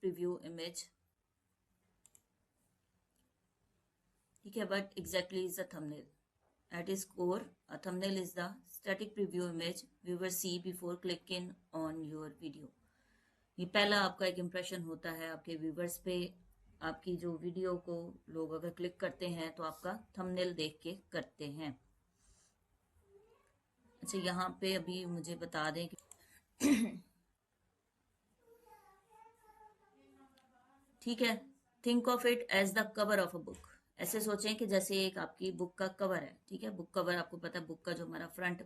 preview image. ठीक है, what exactly is a thumbnail? At its core, a thumbnail is the static preview image viewers see before clicking on your video. ये पहला आपका एक impression होता है आपके व्यूवर्स पे। आपकी जो वीडियो को लोग अगर क्लिक करते हैं तो आपका थंबनेल देख के करते हैं। अच्छा, यहाँ पे अभी मुझे बता दें कि ठीक है, think of it as the cover of a book. ऐसे सोचें कि जैसे एक आपकी बुक का कवर है। ठीक है, बुक कवर आपको पता है, बुक का जो हमारा फ्रंट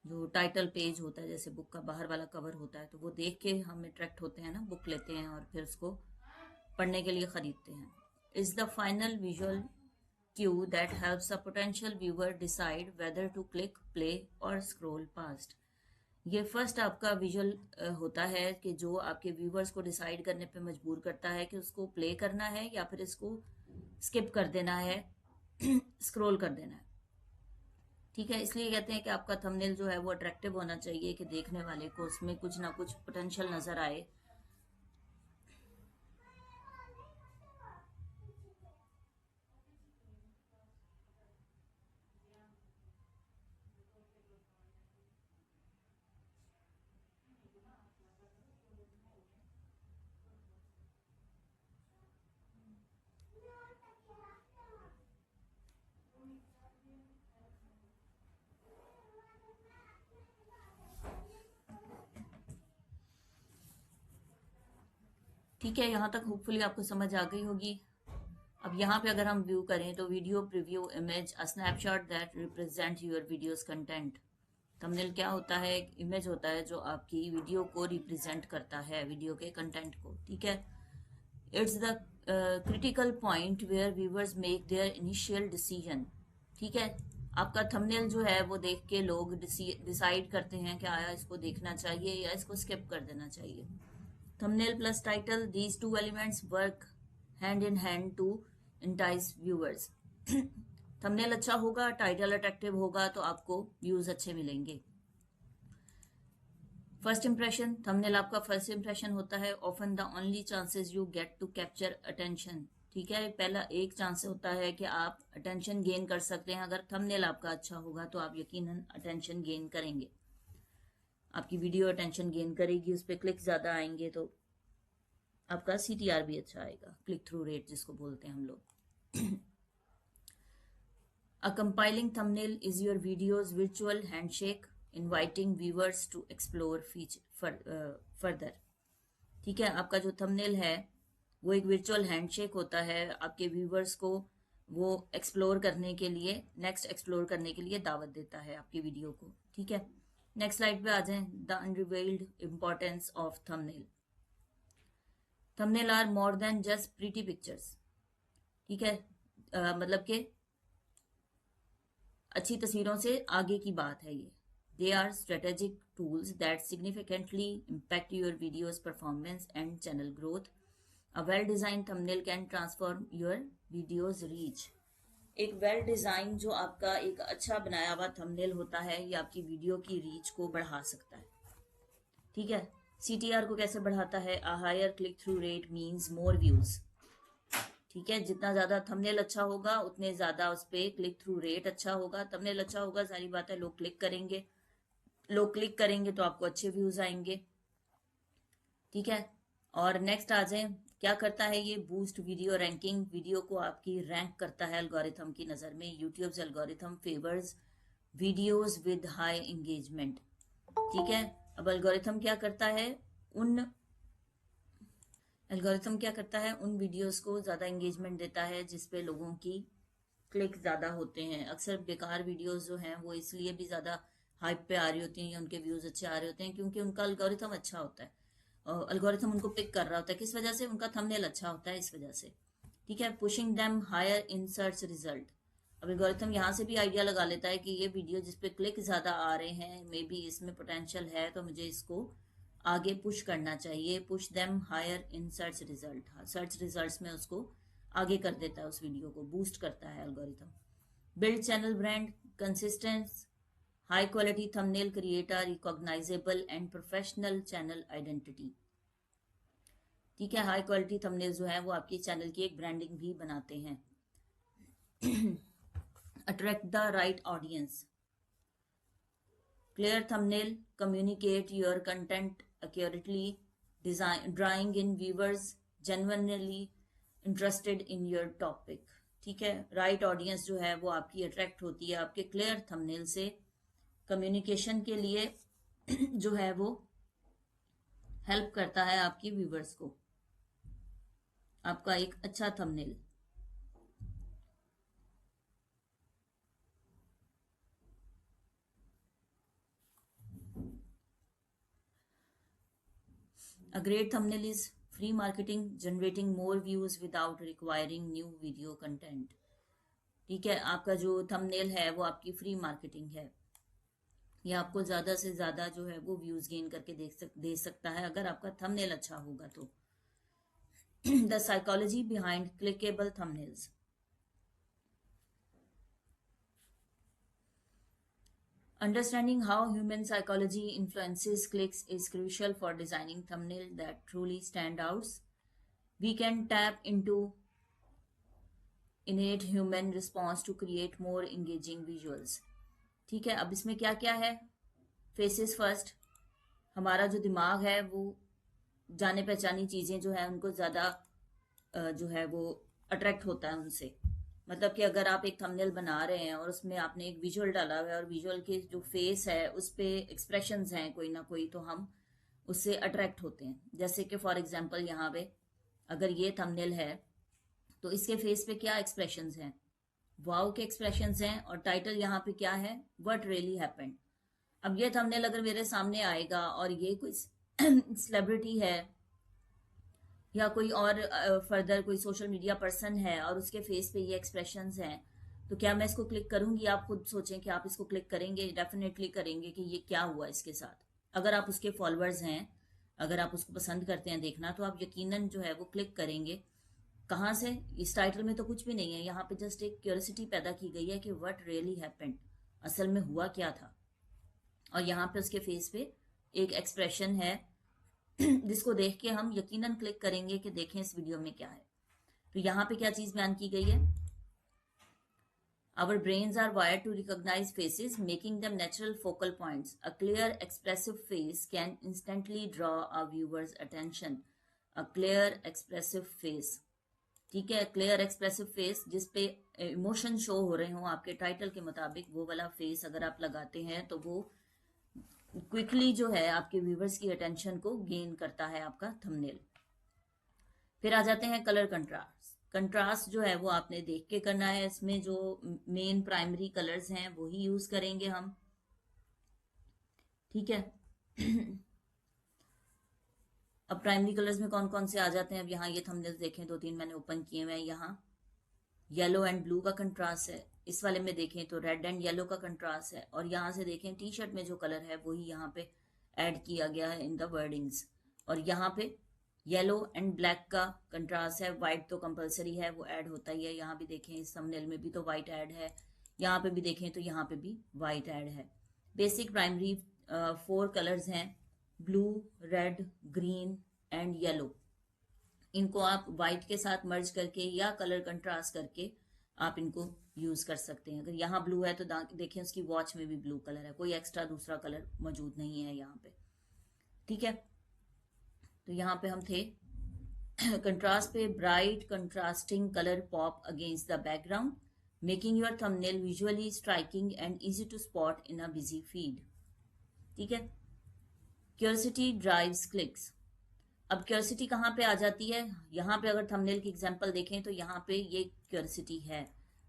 जो टाइटल पेज होता है, जैसे बुक का बाहर वाला कवर होता है, तो वो देख के हम अट्रैक्ट होते हैं ना, बुक लेते हैं और फिर उसको पढ़ने के लिए खरीदते हैं। Is the final visual cue that helps a potential viewer decide whether to click, play और स्क्रॉल पास्ट। ये फर्स्ट आपका विजुअल होता है कि जो आपके व्यूवर्स को डिसाइड करने पे मजबूर करता है कि उसको प्ले करना है या फिर इसको स्किप कर देना है, स्क्रॉल कर देना है। ठीक है, इसलिए कहते हैं कि आपका थंबनेल जो है वो अट्रैक्टिव होना चाहिए कि देखने वाले को उसमें कुछ ना कुछ पोटेंशियल नजर आए। ठीक है, यहाँ तक होपफुली आपको समझ आ गई होगी। अब यहाँ पे अगर हम व्यू करें तो video preview image, a snapshot that represent your videos content. Thumbnail क्या होता है? एक इमेज होता है जो आपकी वीडियो को रिप्रेजेंट करता है, वीडियो के कंटेंट को। ठीक है, it's the critical point where viewers make their initial decision. ठीक है, आपका थंबनेल जो है वो देख के लोग डिसाइड करते हैं कि आया इसको देखना चाहिए या इसको स्किप कर देना चाहिए। Thumbnail plus title, these two elements work hand in hand to entice viewers. Thumbnail अच्छा होगा, टाइटल अट्रैक्टिव होगा तो आपको व्यूज अच्छे मिलेंगे। फर्स्ट इंप्रेशन, थंबनेल आपका फर्स्ट इंप्रेशन होता है, often the only chances you get to capture attention. ठीक है, पहला एक चांस होता है कि आप अटेंशन गेन कर सकते हैं। अगर थंबनेल आपका अच्छा होगा तो आप यकीनन अटेंशन गेन करेंगे, आपकी वीडियो अटेंशन गेन करेगी, उस पर क्लिक ज्यादा आएंगे तो आपका CTR भी अच्छा आएगा, क्लिक थ्रू रेट जिसको बोलते हैं हम लोग। A compelling thumbnail is your video's virtual handshake, inviting viewers to explore further. ठीक है, आपका जो थंबनेल है वो एक वर्चुअल हैंडशेक होता है, आपके व्यूवर्स को वो एक्सप्लोर करने के लिए, नेक्स्ट एक्सप्लोर करने के लिए दावत देता है आपकी वीडियो को। ठीक है, नेक्स्ट स्लाइड पे आ जाएं। The unrevealed importance of thumbnail. Thumbnail are more than just pretty pictures. ठीक है, मतलब कि अच्छी तस्वीरों से आगे की बात है ये। They are strategic tools that significantly impact your videos performance and channel growth. A well design thumbnail can transform your videos reach. एक वेल डिजाइन जो आपका एक अच्छा बनाया हुआ थंबनेल होता है, ये आपकी वीडियो की रीच को बढ़ा सकता है। ठीक है, CTR को कैसे बढ़ाता है? A higher click through rate means more views. ठीक है, जितना ज्यादा थंबनेल अच्छा होगा उतने ज्यादा उस पर क्लिक थ्रू रेट अच्छा होगा। थंबनेल अच्छा होगा, सारी बात है, लोग क्लिक करेंगे, लोग क्लिक करेंगे तो आपको अच्छे व्यूज आएंगे। ठीक है, और नेक्स्ट आ जाए, क्या करता है ये? बूस्ट वीडियो रैंकिंग, वीडियो को आपकी रैंक करता है एल्गोरिथम की नजर में। YouTubes algorithm favours videos with high engagement. ठीक है, अब एल्गोरिथम क्या करता है? एल्गोरिथम क्या करता है? उन वीडियोस को ज्यादा एंगेजमेंट देता है जिसपे लोगों की क्लिक ज्यादा होते हैं। अक्सर बेकार वीडियोस जो हैं वो इसलिए भी ज्यादा हाइप पे आ रही होती हैं या उनके व्यूज अच्छे आ रहे होते हैं क्योंकि उनका एल्गोरिथम अच्छा होता है। एल्गोरिथम उनको पिक कर रहा होता है, किस वजह से? उनका थंबनेल अच्छा होता है, इस वजह से। ठीक है, pushing them higher in search result. अब एल्गोरिथम यहाँ से भी आइडिया लगा लेता है कि ये वीडियो जिसपे क्लिक ज्यादा आ रहे हैं, मे बी इसमें पोटेंशियल है, तो मुझे इसको आगे पुश करना चाहिए। Push them higher in search result, search results में उसको आगे कर देता है, उस वीडियो को बूस्ट करता है algorithm. Build channel brand, consistence high quality thumbnail create a recognisable and professional channel identity. ठीक है, हाई क्वालिटी थंबनेल जो है वो आपके चैनल की एक ब्रांडिंग भी बनाते हैं। Attract the right audience. Clear thumbnail communicate your content accurately, drawing in viewers genuinely interested in your topic। ठीक है, राइट ऑडियंस जो है वो आपकी अट्रैक्ट होती है आपके क्लियर थंबनेल से। कम्युनिकेशन के लिए जो है वो हेल्प करता है आपकी व्यूवर्स को, आपका एक अच्छा thumbnail. A great thumbnail is free marketing, generating more views without requiring new video content। ठीक है, आपका जो थंबनेल है वो आपकी फ्री मार्केटिंग है, ये आपको ज्यादा से ज्यादा जो है वो व्यूज गेन करके दे सकता है अगर आपका थंबनेल अच्छा होगा तो। The psychology behind clickable thumbnails. Understanding how human psychology influences clicks is crucial for designing thumbnail that truly stand out। We can tap into innate human response to create more engaging visuals। ठीक है, अब इसमें क्या क्या है? Faces first. हमारा जो दिमाग है वो जाने पहचानी चीजें जो है उनको ज्यादा जो है वो अट्रैक्ट होता है उनसे। मतलब कि अगर आप एक थंबनेल बना रहे हैं और उसमें आपने एक विजुअल डाला हुआ है और विजुअल के जो फेस है उस पे एक्सप्रेशंस हैं कोई ना कोई, तो हम उससे अट्रैक्ट होते हैं। जैसे कि फॉर एग्जांपल यहाँ पे अगर ये थंबनेल है तो इसके फेस पे क्या एक्सप्रेशंस हैं? वाव के एक्सप्रेशंस हैं। और टाइटल यहाँ पे क्या है? What really happened. अब ये थंबनेल अगर मेरे सामने आएगा और ये कोई सेलिब्रिटी है या कोई और फर्दर कोई सोशल मीडिया पर्सन है और उसके फेस पे ये एक्सप्रेशंस हैं, तो क्या मैं इसको क्लिक करूंगी? आप खुद सोचें कि आप इसको क्लिक करेंगे? डेफिनेटली करेंगे कि ये क्या हुआ इसके साथ। अगर आप उसके फॉलोअर्स हैं, अगर आप उसको पसंद करते हैं देखना, तो आप यकीनन जो है वो क्लिक करेंगे। कहाँ से? इस टाइटल में तो कुछ भी नहीं है, यहाँ पे जस्ट एक क्यूरियोसिटी पैदा की गई है कि व्हाट रियली हैपेंड, असल में हुआ क्या था। और यहाँ पे उसके फेस पे एक एक्सप्रेशन है जिसको देख के हम यकीनन क्लिक करेंगे कि देखें इस वीडियो में क्या है। तो यहाँ पे क्या चीज बयान की गई है? Our brains are wired to recognize faces, making them natural focal points। A clear, expressive face can instantly draw a viewer's attention। A clear, expressive face। ठीक है, क्लियर एक्सप्रेसिव फेस जिसपे इमोशन शो हो रहे हो आपके title के मुताबिक, वो वाला फेस अगर आप लगाते हैं तो वो क्विकली जो है आपके व्यूवर्स की अटेंशन को गेन करता है आपका थंबनेल। फिर आ जाते हैं कलर कंट्रास्ट। कंट्रास्ट जो है वो आपने देख के करना है। इसमें जो मेन प्राइमरी कलर्स हैं वो ही यूज करेंगे हम। ठीक है। अब प्राइमरी कलर्स में कौन कौन से आ जाते हैं? अब यहाँ ये थंबनेल्स देखें, 2-3 मैंने ओपन किए हुए हैं। यहाँ येलो एंड ब्लू का कंट्रास्ट है, इस वाले में देखें तो रेड एंड येलो का कंट्रास्ट है, और यहाँ से देखें टी शर्ट में जो कलर है वही यहाँ पे ऐड किया गया है इन द वर्डिंग्स। और यहाँ पे येलो एंड ब्लैक का कंट्रास्ट है, व्हाइट तो कंपलसरी है, वो ऐड होता ही है। यहाँ भी देखें, इस थंबनेल में भी तो व्हाइट ऐड है, यहाँ पे भी देखें तो यहाँ पे भी व्हाइट ऐड है। बेसिक प्राइमरी 4 कलर्स हैं, blue, red, green and yellow. इनको आप व्हाइट के साथ मर्ज करके या कलर कंट्रास्ट करके आप इनको यूज कर सकते हैं। अगर यहाँ ब्लू है तो देखें उसकी वॉच में भी ब्लू कलर है, कोई एक्स्ट्रा दूसरा कलर मौजूद नहीं है यहाँ पे। ठीक है, तो यहाँ पे हम थे कंट्रास्ट पे। Bright contrasting colour pop against the background, making your thumbnail visually striking and easy to spot in a busy feed. ठीक है। Curiosity drives clicks. अब क्यूरियोसिटी कहाँ पे आ जाती है? यहाँ पे अगर थंबनेल की एग्जांपल देखें तो यहाँ पे ये क्यूरियोसिटी है,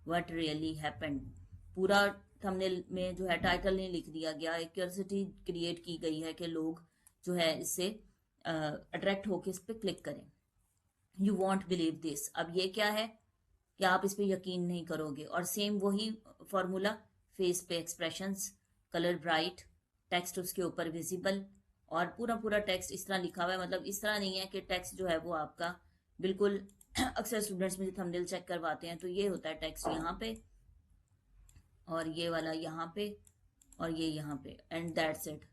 व्हाट रियली हैपेंड। पूरा थंबनेल में जो है टाइटल नहीं लिख दिया गया, एक क्यूरियोसिटी क्रिएट की गई है कि लोग जो है इससे अट्रैक्ट होके इस पे क्लिक करें। You won't believe this. अब ये क्या है कि आप इस पे यकीन नहीं करोगे। और सेम वही फॉर्मूला, फेस पे एक्सप्रेशंस, कलर ब्राइट, टेक्स्ट उसके ऊपर विजिबल, और पूरा पूरा टेक्स्ट इस तरह लिखा हुआ है। मतलब इस तरह नहीं है कि टेक्स्ट जो है वो आपका बिल्कुल अक्सर स्टूडेंट्स मुझे थंबनेल चेक करवाते हैं तो ये होता है टेक्स्ट यहाँ पे और ये वाला यहाँ पे और ये यहाँ पे, एंड दैट्स इट,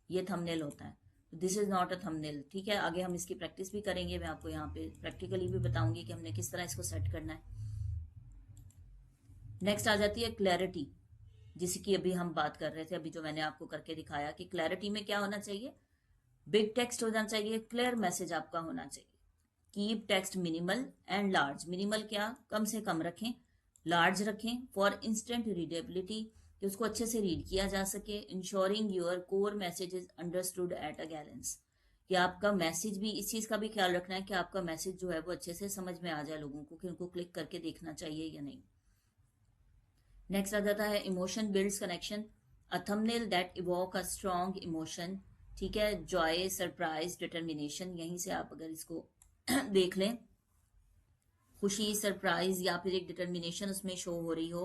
ये थंबनेल होता है। This is not a thumbnail. ठीक है, आगे हम इसकी प्रैक्टिस भी करेंगे, मैं आपको यहाँ पे प्रैक्टिकली भी बताऊंगी कि हमने किस तरह इसको सेट करना है। नेक्स्ट आ जाती है क्लैरिटी, जिसकी अभी हम बात कर रहे थे, अभी जो मैंने आपको करके दिखाया कि क्लैरिटी में क्या होना चाहिए, बिग टेक्स्ट होना चाहिए, क्लियर मैसेज आपका होना चाहिए। Keep text minimal and large. Minimal क्या, कम से कम रखें, लार्ज रखें फॉर इंस्टेंट रीडेबिलिटी, कि उसको अच्छे से रीड किया जा सके। Ensuring your core message is understood at a gallons, कि आपका मैसेज भी, इस चीज का भी ख्याल रखना है कि आपका मैसेज जो है वो अच्छे से समझ में आ जाए लोगों को, कि उनको क्लिक करके देखना चाहिए या नहीं। नेक्स्ट आ जाता है emotion builds connection, a thumbnail that evoke a strong emotion. ठीक है, जॉय, सरप्राइज, डिटर्मिनेशन, यहीं से आप अगर इसको देख लें, खुशी, सरप्राइज या फिर एक डिटर्मिनेशन उसमें शो हो रही हो,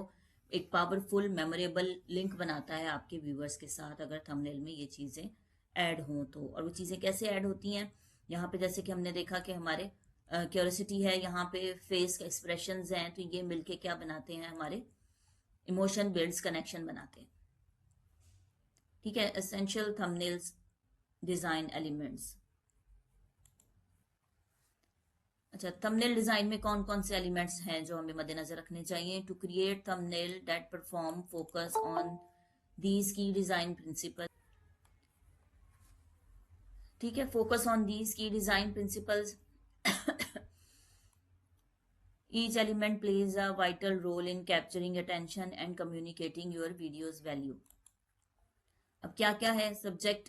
एक पावरफुल मेमोरेबल लिंक बनाता है आपके व्यूवर्स के साथ, अगर थंबनेल में ये चीजें ऐड हों तो। और वो चीजें कैसे ऐड होती हैं, यहाँ पे जैसे कि हमने देखा कि हमारे क्यूरियोसिटी है, यहाँ पे फेस एक्सप्रेशंस हैं, तो ये मिलके क्या बनाते हैं, हमारे इमोशन बिल्ड्स कनेक्शन बनाते हैं। ठीक है, एसेंशियल थंबनेल्स डिजाइन एलिमेंट्स। अच्छा, थंबनेल डिजाइन में कौन कौन से एलिमेंट्स हैं जो हमें मद्देनजर रखने चाहिए। To create thumbnail that perform, focus on these key design principle. ठीक है, focus on these key design principles. Each element plays a vital role in capturing attention and communicating your video's value. अब क्या क्या है, subject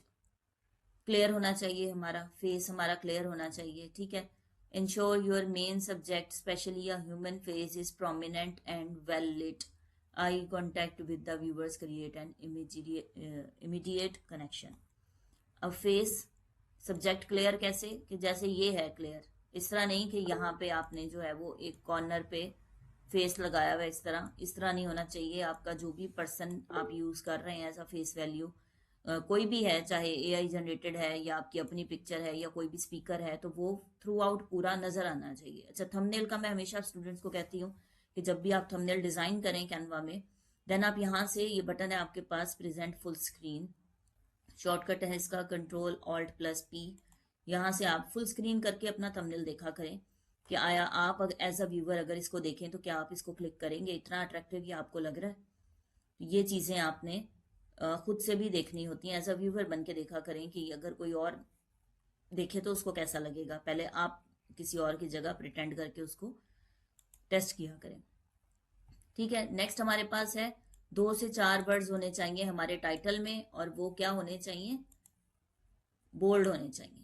clear होना चाहिए, हमारा face हमारा क्लियर होना चाहिए। ठीक है, ensure your main subject specially a human face is prominent and well lit. Eye contact with the viewers create an immediate connection. अब फेस सब्जेक्ट क्लियर कैसे, कि जैसे ये है क्लियर, इस तरह नहीं कि यहाँ पे आपने जो है वो एक कॉर्नर पे फेस लगाया हुआ है, इस तरह नहीं होना चाहिए। आपका जो भी पर्सन आप यूज कर रहे हैं एज अ फेस वैल्यू, कोई भी है, चाहे एआई जनरेटेड है या आपकी अपनी पिक्चर है या कोई भी स्पीकर है, तो वो थ्रू आउट पूरा नजर आना चाहिए। अच्छा, थंबनेल का मैं हमेशा स्टूडेंट्स को कहती हूँ कि जब भी आप थंबनेल डिजाइन करें कैनवा में, देन आप यहाँ से, ये बटन है आपके पास प्रेजेंट फुल स्क्रीन, शॉर्टकट है इसका कंट्रोल ऑल्ट प्लस पी। यहाँ से आप फुल स्क्रीन करके अपना थंबनेल देखा करें कि आया आप एज अ व्यूवर अगर इसको देखें तो क्या आप इसको क्लिक करेंगे, इतना अट्रैक्टिव ये आपको लग रहा है। तो ये चीजें आपने खुद से भी देखनी होती हैं, एज अ व्यूवर बन के देखा करें कि अगर कोई और देखे तो उसको कैसा लगेगा। पहले आप किसी और की जगह प्रिटेंड करके उसको टेस्ट किया करें। ठीक है, नेक्स्ट हमारे पास है 2 से 4 वर्ड्स होने चाहिए हमारे टाइटल में, और वो क्या होने चाहिए, बोल्ड होने चाहिए।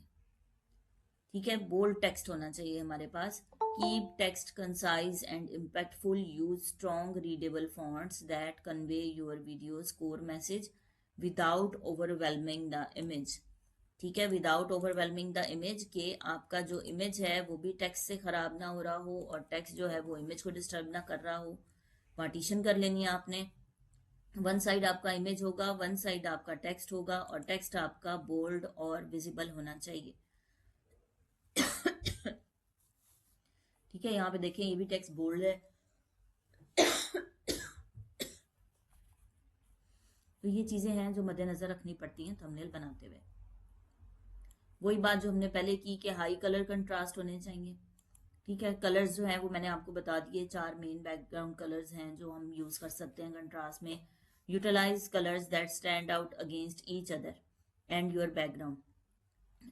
ठीक है, बोल्ड टेक्स्ट होना चाहिए हमारे पास। Keep text concise and impactful, use strong readable fonts that convey your video's core message without overwhelming the image. ठीक है, विदाउट ओवरवेलमिंग द इमेज, के आपका जो इमेज है वो भी टेक्स्ट से खराब ना हो रहा हो और टेक्स्ट जो है वो इमेज को डिस्टर्ब ना कर रहा हो। पार्टीशन कर लेनी है आपने, वन साइड आपका इमेज होगा, वन साइड आपका टेक्स्ट होगा, और टेक्स्ट आपका बोल्ड और विजिबल होना चाहिए। ठीक है, यहाँ पे देखें ये भी टेक्स्ट बोल्ड है। तो ये चीजें हैं जो मद्देनजर रखनी पड़ती हैं थंबनेल बनाते हुए। वही बात जो हमने पहले की कि हाई कलर कंट्रास्ट होने चाहिए। ठीक है, कलर्स जो हैं वो मैंने आपको बता दिए, 4 मेन बैकग्राउंड कलर्स हैं जो हम यूज कर सकते हैं कंट्रास्ट में। Utilise colours that stand out against each other and your background,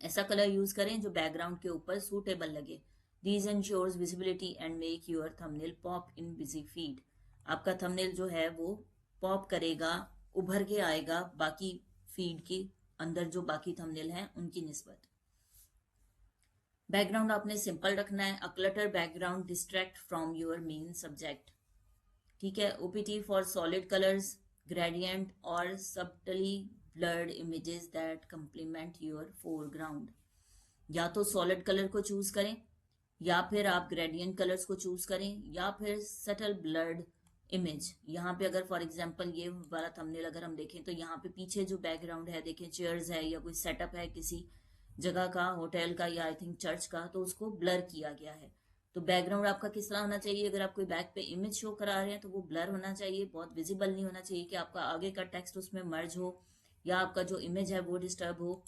ऐसा कलर यूज करें जो बैकग्राउंड के ऊपर सूटेबल लगे। These ensures visibility and make your thumbnail pop in busy feed. आपका थंबनेल जो है वो पॉप करेगा, उभर के आएगा बाकी फीड के अंदर, जो बाकी थंबनेल हैं उनकी निस्बत। बैकग्राउंड आपने सिंपल रखना है, uncluttered background distract from your main subject. ठीक है, opt for solid colours, gradient और subtly blurred images that complement your foreground. या तो सॉलिड कलर को चूज करें, या फिर आप ग्रेडियंट कलर्स को चूज करें, या फिर सटल ब्लर्ड इमेज। यहाँ पे अगर फॉर एग्जांपल ये वाला थंबनेल अगर हम देखें तो यहाँ पे पीछे जो बैकग्राउंड है, देखें चेयर्स है या कोई सेटअप है किसी जगह का, होटल का या आई थिंक चर्च का, तो उसको ब्लर किया गया है। तो बैकग्राउंड आपका किस तरह होना चाहिए, अगर आप कोई बैक पे इमेज शो करा रहे हैं तो वो ब्लर होना चाहिए, बहुत विजिबल नहीं होना चाहिए कि आपका आगे का टेक्स्ट उसमें मर्ज हो या आपका जो इमेज है वो डिस्टर्ब हो।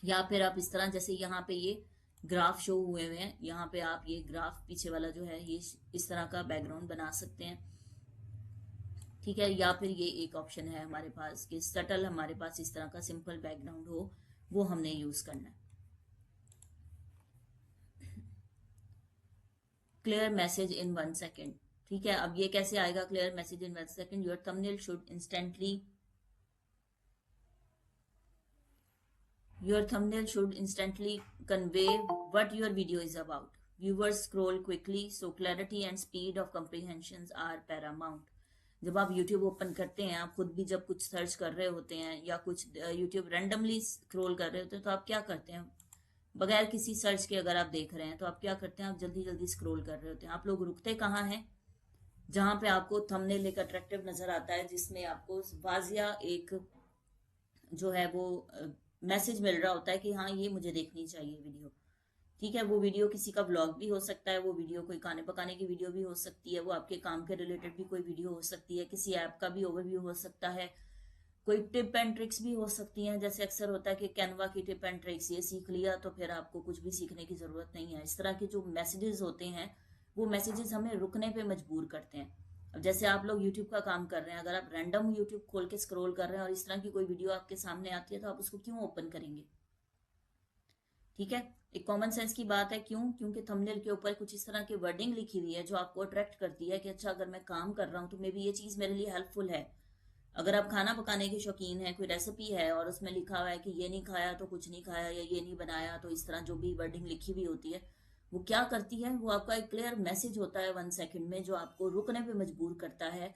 या फिर आप इस तरह, जैसे यहाँ पे ये ग्राफ शो हुए हुए हैं, यहाँ पे आप ये ग्राफ पीछे वाला जो है ये इस तरह का बैकग्राउंड बना सकते हैं। ठीक है, या फिर ये एक ऑप्शन है हमारे पास कि सटल, हमारे पास इस तरह का सिंपल बैकग्राउंड हो, वो हमने यूज करना है। क्लियर मैसेज इन 1 सेकेंड। ठीक है, अब ये कैसे आएगा clear message in 1 second? Your thumbnail should instantly Your thumbnail should instantly convey what your video is about. Viewers scroll quickly, so clarity and speed of comprehensions are paramount. जब आप YouTube open करते हैं, आप खुद भी जब कुछ search कर रहे होते हैं या कुछ YouTube रैंडमली स्क्रॉल कर रहे होते हैं, तो आप क्या करते हैं? बगैर किसी सर्च के अगर आप देख रहे हैं तो आप क्या करते हैं? आप जल्दी जल्दी स्क्रॉल कर रहे होते हैं। आप लोग रुकते कहाँ हैं? जहां पे आपको थंबनेल एक अट्रैक्टिव नजर आता है, जिसमें आपको वाजिया एक जो है वो मैसेज मिल रहा होता है कि हाँ ये मुझे देखनी चाहिए वीडियो। ठीक है, वो वीडियो किसी का व्लॉग भी हो सकता है, वो वीडियो कोई खाने पकाने की वीडियो भी हो सकती है, वो आपके काम के रिलेटेड भी कोई वीडियो हो सकती है, किसी ऐप का भी ओवरव्यू हो सकता है, कोई टिप एंड ट्रिक्स भी हो सकती हैं। जैसे अक्सर होता है कि कैनवा की टिप एंड ट्रिक्स ये सीख लिया तो फिर आपको कुछ भी सीखने की जरूरत नहीं है। इस तरह के जो मैसेजेस होते हैं, वो मैसेजेस हमें रुकने पे मजबूर करते हैं। अब जैसे आप लोग यूट्यूब का काम कर रहे हैं, अगर आप रैंडम यूट्यूब खोल के स्क्रॉल कर रहे हैं और इस तरह की कोई वीडियो आपके सामने आती है, तो आप उसको क्यों ओपन करेंगे? ठीक है, एक कॉमन सेंस की बात है। क्यों? क्योंकि थंबनेल के ऊपर कुछ इस तरह की वर्डिंग लिखी हुई है जो आपको अट्रैक्ट करती है कि अच्छा, अगर मैं काम कर रहा हूँ तो मे बी ये चीज मेरे लिए हेल्पफुल है। अगर आप खाना पकाने के शौकीन हैं, कोई रेसिपी है और उसमें लिखा हुआ है कि ये नहीं खाया तो कुछ नहीं खाया, या ये नहीं बनाया, तो इस तरह जो भी वर्डिंग लिखी हुई होती है, वो क्या करती है? वो आपका एक क्लियर मैसेज होता है 1 सेकंड में, जो आपको रुकने पे मजबूर करता है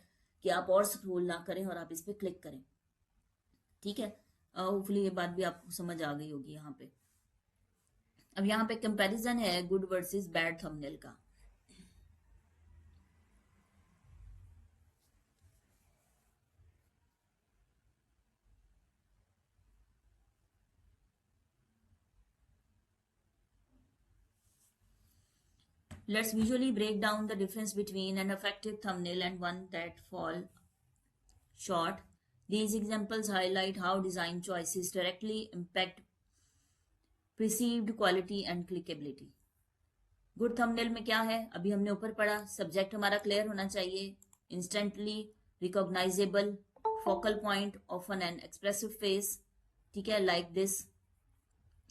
कि आप और स्क्रॉल ना करें और आप इस पे क्लिक करें। ठीक है, होपफुली ये बात भी आपको समझ आ गई होगी यहाँ पे। अब यहाँ पे कंपैरिजन है गुड वर्सेस बैड थंबनेल का। Let's visually break down the difference between an effective thumbnail and one that fall short. These examples highlight how design choices directly impact perceived quality and clickability. Good thumbnail में क्या है? अभी हमने ऊपर पढ़ा, subject हमारा clear होना चाहिए, instantly recognisable, focal point often and expressive face, ठीक है, लाइक दिस।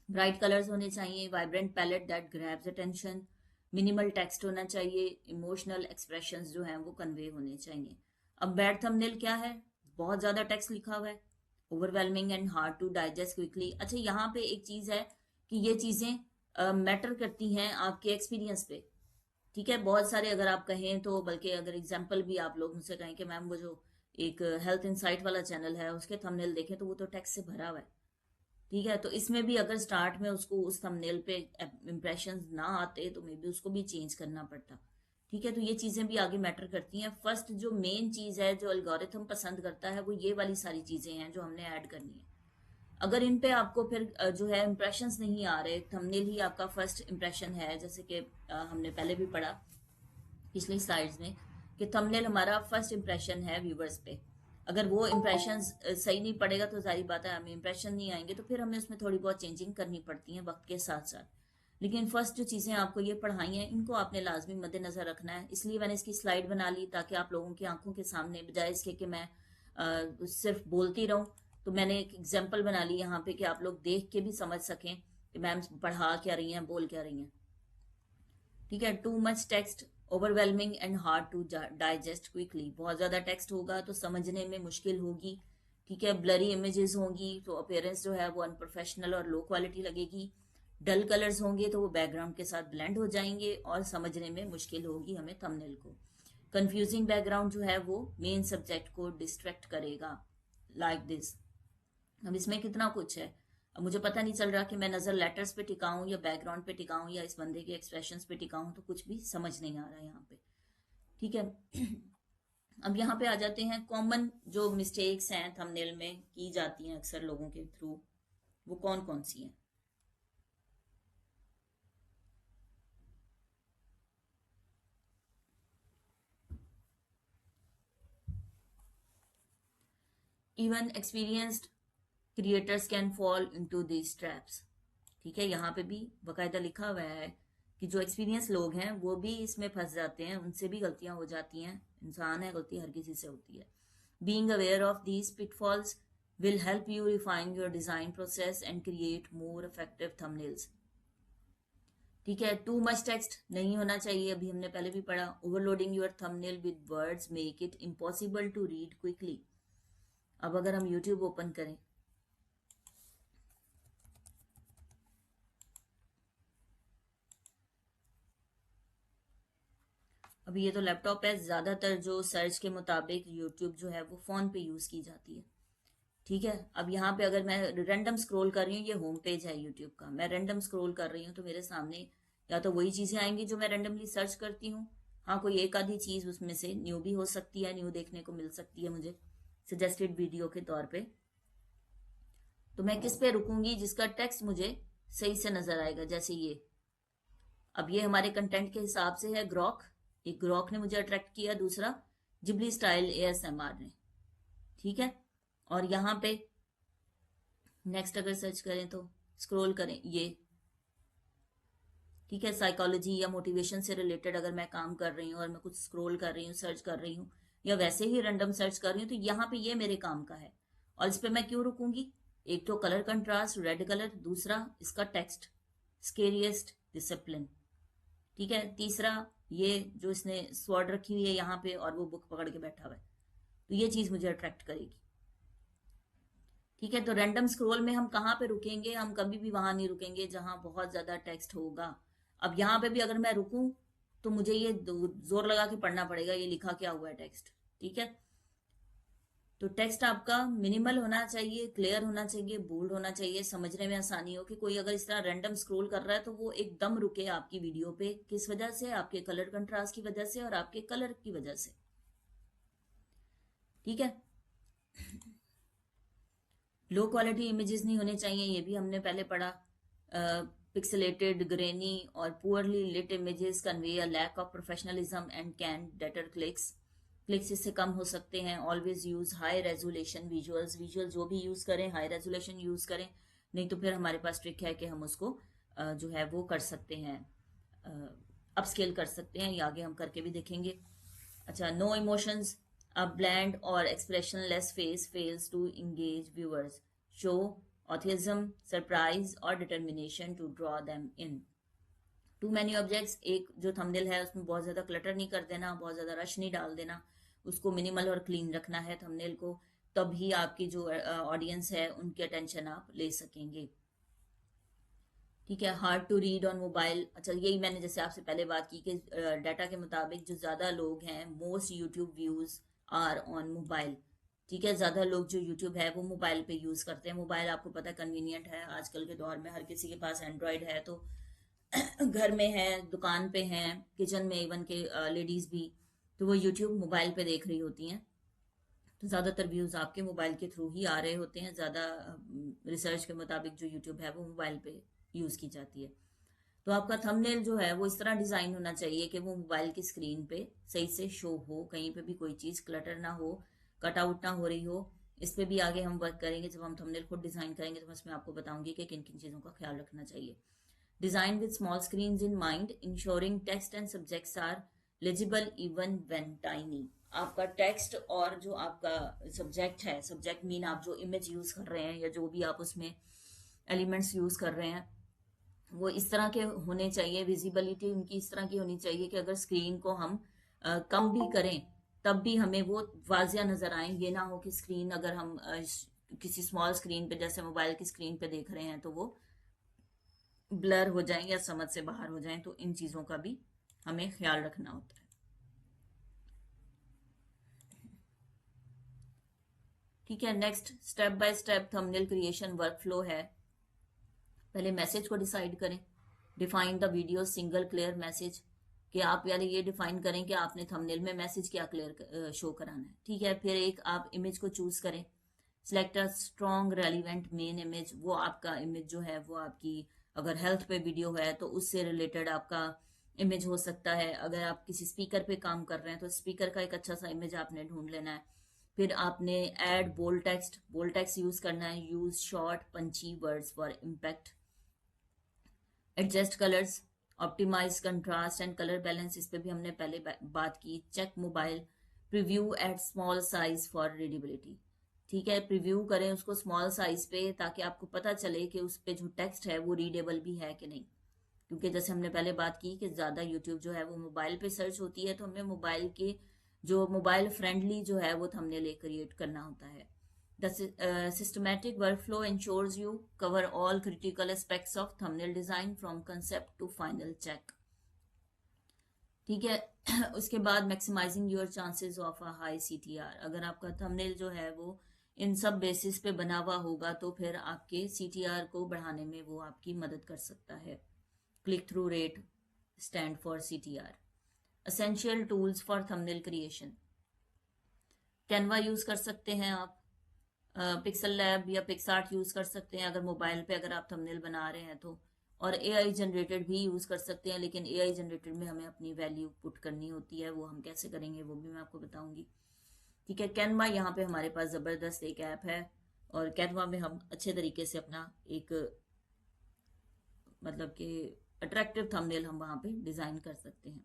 ब्राइट कलर्स होने चाहिए, vibrant palette that grabs attention, minimal text होना चाहिए, इमोशनल एक्सप्रेशंस जो हैं वो कन्वे होने चाहिए। अब बैड थंबनेल क्या है? बहुत ज्यादा टेक्स्ट लिखा हुआ है, overwhelming and hard to digest quickly. अच्छा, यहाँ पे एक चीज है कि ये चीजें मैटर करती हैं आपके एक्सपीरियंस पे। ठीक है, बहुत सारे अगर आप कहें तो, बल्कि अगर एग्जाम्पल भी आप लोग मुझसे कहें कि मैम वो जो एक हेल्थ इंसाइट वाला चैनल है उसके थंबनेल देखें तो वो तो टेक्स्ट से भरा हुआ है। ठीक है, तो इसमें भी अगर स्टार्ट में उसको उस थंबनेल पे इम्प्रेशंस ना आते तो मे बी उसको भी चेंज करना पड़ता। ठीक है, तो ये चीजें भी आगे मैटर करती हैं। फर्स्ट जो मेन चीज है जो एल्गोरिथम पसंद करता है, वो ये वाली सारी चीजें हैं जो हमने ऐड करनी है। अगर इन पे आपको फिर जो है इम्प्रेशंस नहीं आ रहे, थंबनेल ही आपका फर्स्ट इम्प्रेशन है, जैसे कि हमने पहले भी पढ़ा पिछली स्लाइड्स में कि थंबनेल हमारा फर्स्ट इम्प्रेशन है व्यूवर्स पे। अगर वो इम्प्रेशन सही नहीं पड़ेगा तो जाहिर बात है हमें इम्प्रेशन नहीं आएंगे, तो फिर हमें उसमें थोड़ी बहुत चेंजिंग करनी पड़ती है वक्त के साथ साथ। लेकिन फर्स्ट जो चीज़ें आपको ये पढ़ाई हैं, इनको आपने लाजमी मद्देनजर रखना है। इसलिए मैंने इसकी स्लाइड बना ली ताकि आप लोगों की आंखों के सामने, बजाय इसके कि मैं सिर्फ बोलती रहूं, तो मैंने एक एग्जाम्पल बना ली यहाँ पे कि आप लोग देख के भी समझ सकें कि मैम पढ़ा क्या रही हैं, बोल क्या रही हैं। ठीक है, too much text overwhelming and hard to digest quickly. बहुत ज्यादा टेक्स्ट होगा तो समझने में मुश्किल होगी। ठीक है, ब्लरी इमेजेस होंगी तो अपीयरेंस जो है वो अनप्रोफेशनल और लो क्वालिटी लगेगी। डल कलर्स होंगे तो वो बैकग्राउंड के साथ ब्लेंड हो जाएंगे और समझने में मुश्किल होगी हमें थंबनेल को। कंफ्यूजिंग बैकग्राउंड जो है वो मेन सब्जेक्ट को डिस्ट्रैक्ट करेगा, लाइक दिस। अब इसमें कितना कुछ है, अब मुझे पता नहीं चल रहा कि मैं नजर लेटर्स पे टिकाऊं या बैकग्राउंड पे टिकाऊं या इस बंदे के एक्सप्रेशंस पे टिकाऊं, तो कुछ भी समझ नहीं आ रहा है यहाँ पे। ठीक है, अब यहाँ पे आ जाते हैं कॉमन जो मिस्टेक्स हैं थंबनेल में की जाती हैं अक्सर लोगों के थ्रू, वो कौन कौन सी हैं? Even experienced creators can fall into these traps. ठीक है, यहाँ पे भी बकायदा लिखा हुआ है कि जो एक्सपीरियंस लोग हैं वो भी इसमें फंस जाते हैं, उनसे भी गलतियां हो जाती हैं, इंसान है, गलती हर किसी से होती है। Being aware of these pitfalls will help you refine your design process and create more effective thumbnails। ठीक है, टू मच टेक्स्ट नहीं होना चाहिए, अभी हमने पहले भी पढ़ा। Overloading your thumbnail with words make it impossible to read quickly. अब अगर हम यूट्यूब ओपन करें, अभी ये तो लैपटॉप है, ज्यादातर जो सर्च के मुताबिक यूट्यूब जो है वो फोन पे यूज की जाती है। ठीक है, अब यहाँ पे अगर मैं रैंडम स्क्रॉल कर रही हूँ, ये होम पेज है यूट्यूब का, मैं रैंडम स्क्रॉल कर रही हूँ तो मेरे सामने या तो वही चीजें आएंगी जो मैं रैंडमली सर्च करती हूँ, हाँ कोई एक आधी चीज उसमें से न्यू भी हो सकती है, न्यू देखने को मिल सकती है मुझे सजेस्टेड वीडियो के तौर पे। तो मैं किस पे रुकूंगी जिसका टेक्स्ट मुझे सही से नजर आएगा, जैसे ये। अब ये हमारे कंटेंट के हिसाब से है ग्रॉक, एक ग्रॉक ने मुझे अट्रैक्ट किया, दूसरा जिबली स्टाइल एएसएमआर ने। ठीक है, और यहाँ पे नेक्स्ट अगर सर्च करें तो स्क्रॉल करें ये, ठीक है, साइकोलॉजी या मोटिवेशन से रिलेटेड अगर मैं काम कर रही हूँ और मैं कुछ स्क्रॉल कर रही हूँ, सर्च कर रही हूँ, या वैसे ही रैंडम सर्च कर रही हूँ, तो यहाँ पे ये मेरे काम का है। और इस पे मैं क्यों रुकूंगी? एक तो कलर कंट्रास्ट रेड कलर, दूसरा इसका टेक्स्ट स्केरियस्ट डिसिप्लिन। ठीक है, तीसरा ये जो इसने स्वॉर्ड रखी हुई है यहाँ पे और वो बुक पकड़ के बैठा हुआ है, तो ये चीज मुझे अट्रैक्ट करेगी। ठीक है, तो रैंडम स्क्रॉल में हम कहाँ पे रुकेंगे? हम कभी भी वहां नहीं रुकेंगे जहां बहुत ज्यादा टेक्स्ट होगा। अब यहाँ पे भी अगर मैं रुकूं तो मुझे ये जोर लगा के पढ़ना पड़ेगा ये लिखा क्या हुआ है टेक्स्ट। ठीक है, तो टेक्स्ट आपका मिनिमल होना चाहिए, क्लियर होना चाहिए, बोल्ड होना चाहिए, समझने में आसानी हो कि कोई अगर इस तरह रैंडम स्क्रॉल कर रहा है तो वो एकदम रुके आपकी वीडियो पे। किस वजह से? आपके कलर कंट्रास्ट की वजह से और आपके कलर की वजह से। ठीक है, लो क्वालिटी इमेजेस नहीं होने चाहिए, ये भी हमने पहले पढ़ा। पिक्सेलेटेड, ग्रेनी और poorly lit images convey a lack of professionalism and can deter clicks इससे कम हो सकते हैं। Always use high resolution visuals, visual जो भी यूज करें हाई रेजोल्यूशन यूज करें, नहीं तो फिर हमारे पास ट्रिक है कि हम उसको जो है वो कर सकते हैं, अपस्केल कर सकते हैं, ये आगे हम करके भी देखेंगे। अच्छा, no emotions, a bland or expressionless face fails to engage viewers. Show autism, surprise or determination to draw them in. Too many objects, एक जो थंबनेल है उसमें बहुत ज्यादा क्लटर नहीं कर देना, बहुत ज्यादा रश नहीं डाल देना, उसको मिनिमल और क्लीन रखना है थंबनेल को, तभी आपकी जो ऑडियंस है उनकी अटेंशन आप ले सकेंगे। ठीक है, hard to read on mobile. अच्छा, यही मैंने जैसे आपसे पहले बात की कि डाटा के मुताबिक जो ज्यादा लोग हैं, most YouTube views are on mobile. ठीक है, ज्यादा लोग जो यूट्यूब है वो मोबाइल पे यूज करते हैं। मोबाइल आपको पता है कन्वीनियंट है, आजकल के दौर में हर किसी के पास एंड्रॉयड है, तो घर में है, दुकान पे है, किचन में इवन के लेडीज भी, तो वो यूट्यूब मोबाइल पे देख रही होती हैं, तो ज्यादातर व्यूज आपके मोबाइल के थ्रू ही आ रहे होते हैं। ज्यादा रिसर्च के मुताबिक जो यूट्यूब है वो मोबाइल पे यूज की जाती है। तो आपका थंबनेल जो है वो इस तरह डिजाइन होना चाहिए कि वो मोबाइल की स्क्रीन पे सही से शो हो, कहीं पे भी कोई चीज क्लटर ना हो, कट आउट ना हो रही हो। इस पे भी आगे हम वर्क करेंगे, जब हम थंबनेल खुद डिजाइन करेंगे तो उसमें आपको बताऊंगी कि किन किन चीजों का ख्याल रखना चाहिए। Design with small screen in mind, ensuring text and subjects are legible even when tiny. आपका टेक्स्ट और जो आपका सब्जेक्ट है, सब्जेक्ट मीन आप जो इमेज यूज कर रहे हैं या जो भी आप उसमें एलिमेंट्स यूज कर रहे हैं, वो इस तरह के होने चाहिए, विजिबिलिटी उनकी इस तरह की होनी चाहिए कि अगर स्क्रीन को हम कम भी करें तब भी हमें वो वाजिया नजर आए। ये ना हो कि स्क्रीन अगर हम किसी स्मॉल स्क्रीन पे जैसे मोबाइल की स्क्रीन पे देख रहे हैं तो वो ब्लर हो जाएं या समझ से बाहर हो जाएं, तो इन चीजों का भी हमें ख्याल रखना होता है। ठीक है, next step by step thumbnail creation workflow है। पहले मैसेज को डिसाइड करें, define the video single clear message, कि आप पहले ये डिफाइन करें कि आपने थंबनेल में मैसेज क्या क्लियर शो कराना है। ठीक है, फिर एक आप इमेज को चूज करें, select a strong relevant main image, वो आपका इमेज जो है वो आपकी अगर हेल्थ पे वीडियो है तो उससे रिलेटेड आपका इमेज हो सकता है। अगर आप किसी स्पीकर पे काम कर रहे हैं तो स्पीकर का एक अच्छा सा इमेज आपने ढूंढ लेना है। फिर आपने ऐड बोल्ड टेक्स्ट यूज करना है, use short punchy words for impact, adjust colours, optimise contrast and colour balance, इस पे भी हमने पहले बात की, check mobile, preview at small size for readability. ठीक है, प्रीव्यू करें उसको स्मॉल साइज पे ताकि आपको पता चले कि उस पे जो टेक्स्ट है वो रीडेबल भी है कि नहीं, क्योंकि जैसे हमने पहले बात की कि ज़्यादा यूट्यूब जो है वो मोबाइल पे सर्च होती है, तो हमें मोबाइल के जो मोबाइल फ्रेंडली जो है वो थंबनेल क्रिएट करना होता है। The systematic workflow ensures you cover all critical aspects of thumbnail design from concept to final check. ठीक है उसके बाद maximising your chances of a high CTR. अगर आपका थंबनेल जो है वो इन सब बेसिस पे बना हुआ होगा तो फिर आपके सीटीआर को बढ़ाने में वो आपकी मदद कर सकता है। Click through rate stand for CTR। Essential tools for thumbnail creation, Canva use कर सकते हैं आप, पिक्सल लैब या पिक्सआर्ट यूज कर सकते हैं अगर मोबाइल पे अगर आप थंबनेल बना रहे हैं तो, और AI जनरेटेड भी यूज कर सकते हैं, लेकिन AI जनरेटेड में हमें अपनी वैल्यू पुट करनी होती है, वो हम कैसे करेंगे वो भी मैं आपको बताऊंगी। ठीक है, कैनवा यहाँ पे हमारे पास जबरदस्त एक ऐप है, और कैनवा में हम अच्छे तरीके से अपना एक मतलब कि अट्रैक्टिव थंबनेल हम वहां पे डिजाइन कर सकते हैं।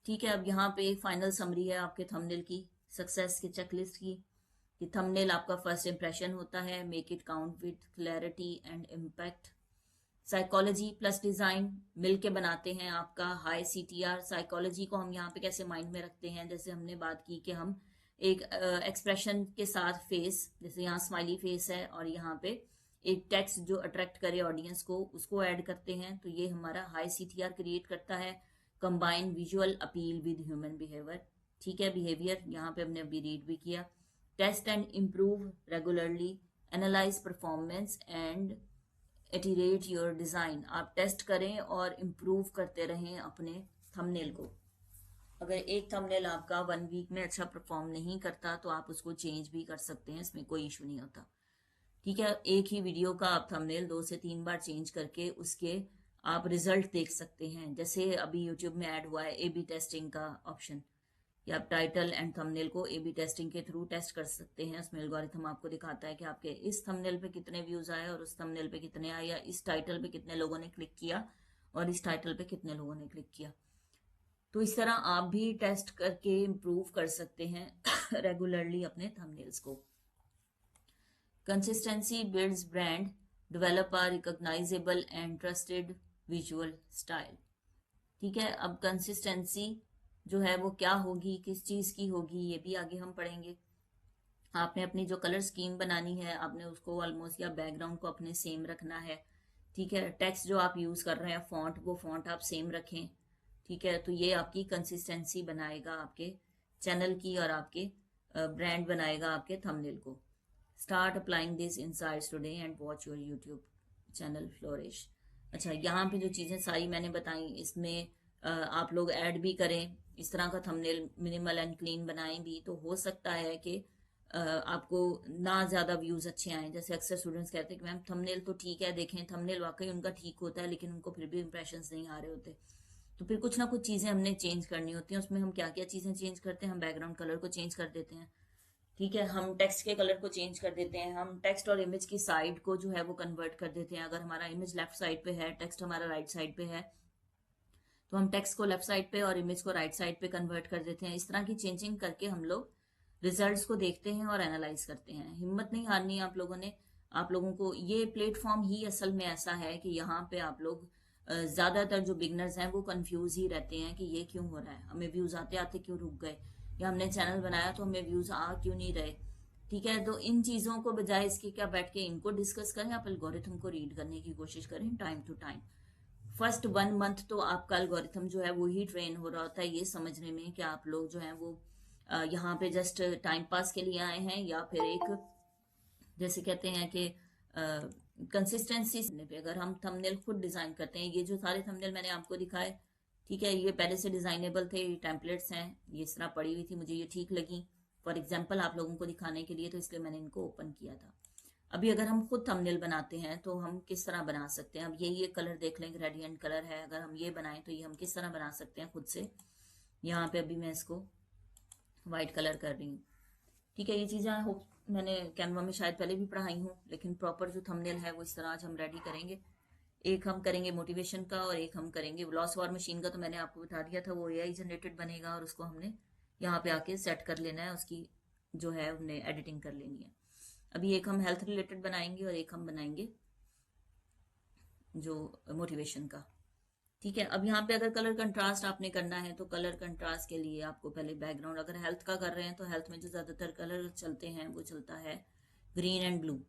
ठीक है, अब यहाँ पे एक फाइनल समरी है आपके थंबनेल की, सक्सेस की चेकलिस्ट की, कि थंबनेल आपका फर्स्ट इंप्रेशन होता है, make it count with clarity and impact. Psychology plus design मिलके बनाते हैं आपका हाई CTR। साइकोलॉजी को हम यहाँ पे कैसे माइंड में रखते हैं, जैसे हमने बात की कि हम एक एक्सप्रेशन के साथ फेस, जैसे यहाँ स्माइली फेस है और यहाँ पे एक टेक्स्ट जो अट्रैक्ट करे ऑडियंस को, उसको ऐड करते हैं, तो ये हमारा हाई CTR क्रिएट करता है। Combine visual appeal with human behaviour. ठीक है, बिहेवियर यहाँ पे हमने अभी रीड भी किया। Test and improve regularly, analyse performance and iterate your design. आप टेस्ट करें और इम्प्रूव करते रहें अपने थंबनेल को। अगर एक थंबनेल आपका 1 वीक में अच्छा परफॉर्म नहीं करता तो आप उसको चेंज भी कर सकते हैं, इसमें कोई इशू नहीं होता। ठीक है, एक ही वीडियो का आप थंबनेल 2 से 3 बार चेंज करके उसके आप रिजल्ट देख सकते हैं। जैसे अभी यूट्यूब में ऐड हुआ है AB टेस्टिंग का ऑप्शन, कि आप टाइटल एंड थंबनेल को AB टेस्टिंग के थ्रू टेस्ट कर सकते हैं। उसमें एल्गोरिथम आपको दिखाता है कि आपके इस थंबनेल पे कितने व्यूज आए और उस थंबनेल पे कितने आए, या इस टाइटल पे कितने लोगों ने क्लिक किया और इस टाइटल पे कितने लोगों ने क्लिक किया। तो इस तरह आप भी टेस्ट करके इम्प्रूव कर सकते हैं रेगुलरली अपने थंबनेल्स को। Consistency builds brand, develop a recognisable and trusted visual style. ठीक है, अब कंसिस्टेंसी जो है वो क्या होगी, किस चीज की होगी, ये भी आगे हम पढ़ेंगे। आपने अपनी जो कलर स्कीम बनानी है, आपने उसको ऑलमोस्ट या बैकग्राउंड को अपने सेम रखना है। ठीक है, टेक्स्ट जो आप यूज कर रहे हैं फॉन्ट, वो फॉन्ट आप सेम रखें। ठीक है, तो ये आपकी कंसिस्टेंसी बनाएगा आपके चैनल की और आपके ब्रांड बनाएगा आपके थंबनेल को। Start applying this insights today and watch your YouTube channel flourish. अच्छा, यहाँ पे जो चीजें सारी मैंने बताई, इसमें आप लोग ऐड भी करें, इस तरह का थंबनेल मिनिमल एंड क्लीन बनाएं भी, तो हो सकता है कि आपको ना ज्यादा व्यूज अच्छे आए। जैसे अक्सर स्टूडेंट्स कहते हैं कि मैम थंबनेल तो ठीक है, देखें थंबनेल वाकई उनका ठीक होता है, लेकिन उनको फिर भी इंप्रेशंस नहीं आ रहे होते। तो फिर कुछ ना कुछ चीजें हमने चेंज करनी होती हैं। उसमें हम क्या क्या चीजें चेंज करते हैं, हम बैकग्राउंड कलर को चेंज कर देते हैं। ठीक है, हम टेक्स्ट के कलर को चेंज कर देते हैं, हम टेक्स्ट और इमेज की साइड को जो है वो कन्वर्ट कर देते हैं। अगर हमारा इमेज लेफ्ट साइड पे है, टेक्स्ट हमारा राइट साइड पे है, तो हम टेक्स्ट को लेफ्ट साइड पे और इमेज को राइट साइड पे कन्वर्ट कर देते हैं। इस तरह की चेंजिंग करके हम लोग रिजल्ट्स को देखते हैं और एनालाइज करते हैं। हिम्मत नहीं हारनी है आप लोगों ने। आप लोगों को ये प्लेटफॉर्म ही असल में ऐसा है कि यहाँ पे आप लोग ज्यादातर जो बिगनर्स हैं वो कंफ्यूज ही रहते हैं कि ये क्यों हो रहा है, हमें व्यूज आते आते क्यों रुक गए, या हमने चैनल बनाया तो हमें व्यूज आ क्यों नहीं रहे। ठीक है, तो इन चीजों को बजाय इसके क्या बैठ के इनको डिस्कस करें, आप एल्गोरिथम को रीड करने की कोशिश करें time to time. First 1 month तो आपका एल्गोरिथम जो है वो ही ट्रेन हो रहा होता है ये समझने में कि आप लोग जो है वो यहाँ पे जस्ट टाइम पास के लिए आए हैं, या फिर एक जैसे कहते हैं कि कंसिस्टेंसी पे। अगर हम थंबनेल खुद डिजाइन करते हैं, ये जो सारे थंबनेल मैंने आपको दिखाए, ठीक है, ये पहले से डिजाइनेबल थे, ये टेम्पलेट्स हैं, ये इस तरह पड़ी हुई थी, मुझे ये ठीक लगी फॉर एग्जाम्पल आप लोगों को दिखाने के लिए, तो इसलिए मैंने इनको ओपन किया था। अभी अगर हम खुद थंबनेल बनाते हैं तो हम किस तरह बना सकते हैं। अब ये कलर देख लें, ग्रेडियंट कलर है, अगर हम ये बनाएं तो ये हम किस तरह बना सकते हैं खुद से। यहाँ पे अभी मैं इसको वाइट कलर कर रही हूँ। ठीक है, ये चीज़ें आई होप मैंने कैनवा में शायद पहले भी पढ़ाई हूँ, लेकिन प्रॉपर जो थंबनेल है वो इस तरह आज हम रेडी करेंगे। एक हम करेंगे मोटिवेशन का और एक हम करेंगे लॉस वॉर मशीन का। तो मैंने आपको बता दिया था वो एआई जनरेटेड बनेगा और उसको हमने यहाँ पे आके सेट कर लेना है, उसकी जो है हमने एडिटिंग कर लेनी है। अभी एक हम हेल्थ रिलेटेड बनाएंगे और एक हम बनाएंगे जो मोटिवेशन का। ठीक है, अब यहाँ पे अगर कलर कंट्रास्ट आपने करना है तो कलर कंट्रास्ट के लिए आपको पहले बैकग्राउंड, अगर हेल्थ का कर रहे हैं तो हेल्थ में जो ज्यादातर कलर चलते हैं वो चलता है ग्रीन एंड ब्लू।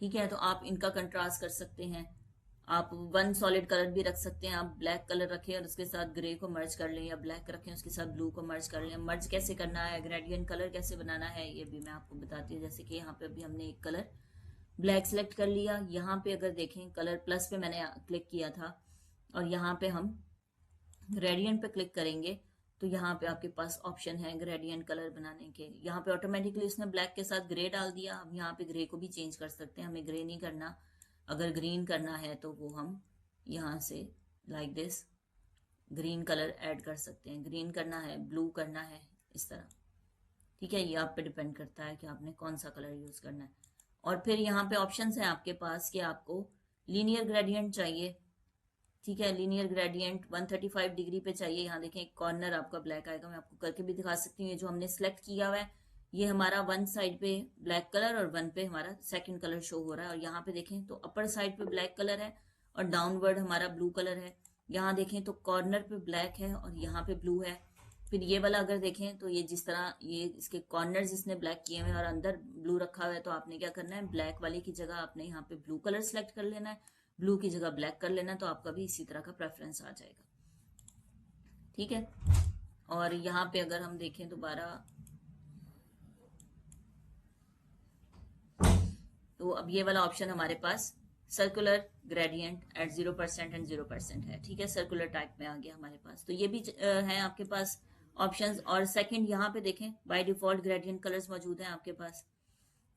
ठीक है, तो आप इनका कंट्रास्ट कर सकते हैं। आप वन सॉलिड कलर भी रख सकते हैं, आप ब्लैक कलर रखें और उसके साथ ग्रे को मर्ज कर लें, या ब्लैक रखें उसके साथ ब्लू को मर्ज कर लें। मर्ज कैसे करना है, ग्रेडियंट कलर कैसे बनाना है, ये भी मैं आपको बताती हूँ। जैसे कि यहाँ पे अभी हमने एक कलर ब्लैक सेलेक्ट कर लिया। यहाँ पे अगर देखें कलर प्लस पे मैंने क्लिक किया था और यहाँ पे हम ग्रेडियंट पे क्लिक करेंगे तो यहाँ पे आपके पास ऑप्शन है ग्रेडियंट कलर बनाने के। यहाँ पे ऑटोमेटिकली उसने ब्लैक के साथ ग्रे डाल दिया। हम यहाँ पे ग्रे को भी चेंज कर सकते हैं, हमें ग्रे नहीं करना। अगर ग्रीन करना है तो वो हम यहाँ से like this green colour add कर सकते हैं। ग्रीन करना है, ब्लू करना है, इस तरह। ठीक है, ये आप पे डिपेंड करता है कि आपने कौन सा कलर यूज करना है। और फिर यहाँ पे ऑप्शंस हैं आपके पास कि आपको लीनियर ग्रेडियंट चाहिए। ठीक है, लीनियर ग्रेडियंट 135 डिग्री पे चाहिए। यहाँ देखें एक कॉर्नर आपका ब्लैक आएगा, मैं आपको करके भी दिखा सकती हूँ। ये जो हमने सिलेक्ट किया हुआ है ये हमारा वन साइड पे ब्लैक कलर और वन पे हमारा सेकंड कलर शो हो रहा है। और यहाँ पे देखें तो अपर साइड पे ब्लैक कलर है और डाउनवर्ड हमारा ब्लू कलर है। यहाँ देखें तो कॉर्नर पे ब्लैक है और यहाँ पे ब्लू है। फिर ये वाला अगर देखें तो ये जिस तरह ये इसके कॉर्नर्स इसने ब्लैक किए हुए हैं और अंदर ब्लू रखा हुआ है, तो आपने क्या करना है, ब्लैक वाले की जगह आपने यहाँ पे ब्लू कलर सेलेक्ट कर लेना है, ब्लू की जगह ब्लैक कर लेना, तो आपका भी इसी तरह का प्रेफरेंस आ जाएगा। ठीक है, और यहाँ पे अगर हम देखें दोबारा तो अब ये वाला ऑप्शन हमारे पास सर्कुलर ग्रेडियंट एट 0% एंड 0% है। ठीक है, सर्कुलर टाइप में आ गया हमारे पास। तो ये भी है आपके पास ऑप्शंस। और सेकंड यहाँ पे देखें बाय डिफॉल्ट ग्रेडियंट कलर्स मौजूद हैं आपके पास।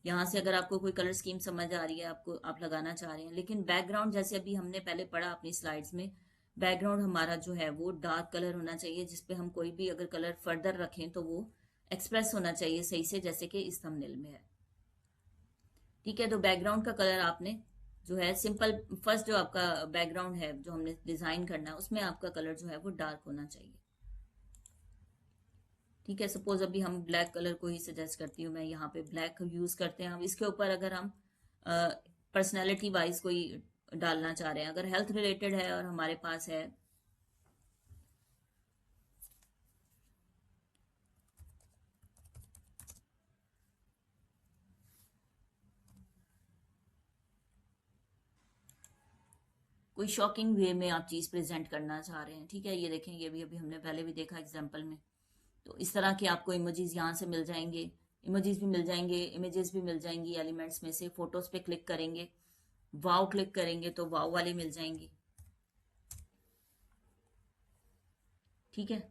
यहाँ से अगर आपको कोई कलर स्कीम समझ आ रही है, आपको आप लगाना चाह रहे हैं, लेकिन बैकग्राउंड जैसे अभी हमने पहले पढ़ा अपनी स्लाइड्स में, बैकग्राउंड हमारा जो है वो डार्क कलर होना चाहिए, जिसपे हम कोई भी अगर कलर फर्दर रखें तो वो एक्सप्रेस होना चाहिए सही से, जैसे कि इस थंबनेल में है। ठीक है, तो बैकग्राउंड का कलर आपने जो है सिंपल, फर्स्ट जो आपका बैकग्राउंड है जो हमने डिजाइन करना है उसमें आपका कलर जो है वो डार्क होना चाहिए। ठीक है, सपोज अभी हम ब्लैक कलर को ही सजेस्ट करती हूँ मैं, यहाँ पे ब्लैक यूज करते हैं। हम इसके ऊपर अगर हम पर्सनैलिटी वाइज कोई डालना चाह रहे हैं, अगर हेल्थ रिलेटेड है और हमारे पास है कोई शॉकिंग वे में आप चीज प्रेजेंट करना चाह रहे हैं, ठीक है, ये देखें ये भी अभी हमने पहले भी देखा एग्जाम्पल में। तो इस तरह के आपको इमोजीज यहाँ से मिल जाएंगे, इमोजीज भी मिल जाएंगे, इमेजेस भी मिल जाएंगी एलिमेंट्स में से। फोटोज पे क्लिक करेंगे, वाव क्लिक करेंगे तो वाव वाली मिल जाएंगी। ठीक है,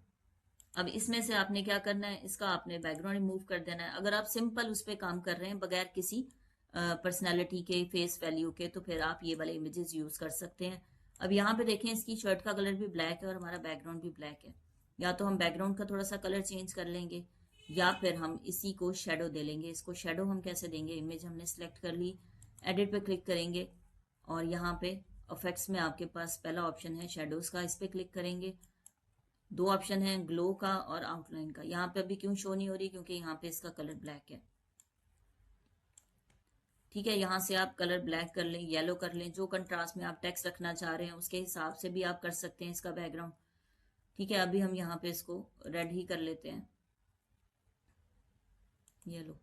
अब इसमें से आपने क्या करना है, इसका आपने बैकग्राउंड रिमूव कर देना है। अगर आप सिंपल उस पर काम कर रहे हैं बगैर किसी पर्सनैलिटी के, फेस वैल्यू के, तो फिर आप ये वाले इमेजेस यूज कर सकते हैं। अब यहाँ पे देखें इसकी शर्ट का कलर भी ब्लैक है और हमारा बैकग्राउंड भी ब्लैक है। या तो हम बैकग्राउंड का थोड़ा सा कलर चेंज कर लेंगे या फिर हम इसी को शेडो दे लेंगे। इसको शेडो हम कैसे देंगे, इमेज हमने सेलेक्ट कर ली, एडिट पे क्लिक करेंगे और यहाँ पे इफेक्ट्स में आपके पास पहला ऑप्शन है शेडोज का, इस पे क्लिक करेंगे। दो ऑप्शन है ग्लो का और आउटलाइन का। यहाँ पे अभी क्यों शो नहीं हो रही, क्योंकि यहाँ पे इसका कलर ब्लैक है। ठीक है, यहाँ से आप कलर ब्लैक कर लें, येलो कर लें, जो कंट्रास्ट में आप टेक्स्ट रखना चाह रहे हैं उसके हिसाब से भी आप कर सकते हैं इसका बैकग्राउंड। ठीक है, अभी हम यहाँ पे इसको रेड ही कर लेते हैं, येलो।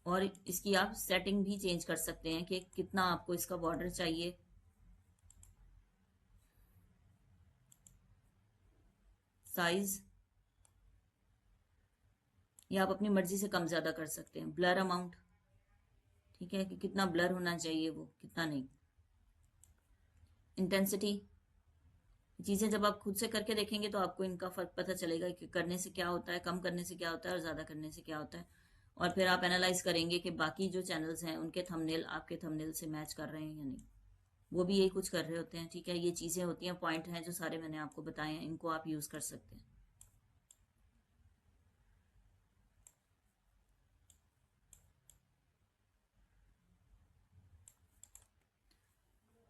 और इसकी आप सेटिंग भी चेंज कर सकते हैं कि कितना आपको इसका बॉर्डर चाहिए। साइज या आप अपनी मर्जी से कम ज्यादा कर सकते हैं। ब्लर अमाउंट, ठीक है, कि कितना ब्लर होना चाहिए वो, कितना नहीं। इंटेंसिटी, चीजें जब आप खुद से करके देखेंगे तो आपको इनका फर्क पता चलेगा कि करने से क्या होता है, कम करने से क्या होता है और ज्यादा करने से क्या होता है। और फिर आप एनालाइज करेंगे कि बाकी जो चैनल्स हैं उनके थंबनेल आपके थंबनेल से मैच कर रहे हैं या नहीं। वो भी यही कुछ कर रहे होते हैं। ठीक है, ये चीज़ें होती हैं, पॉइंट हैं जो सारे मैंने आपको बताए हैं, इनको आप यूज़ कर सकते हैं।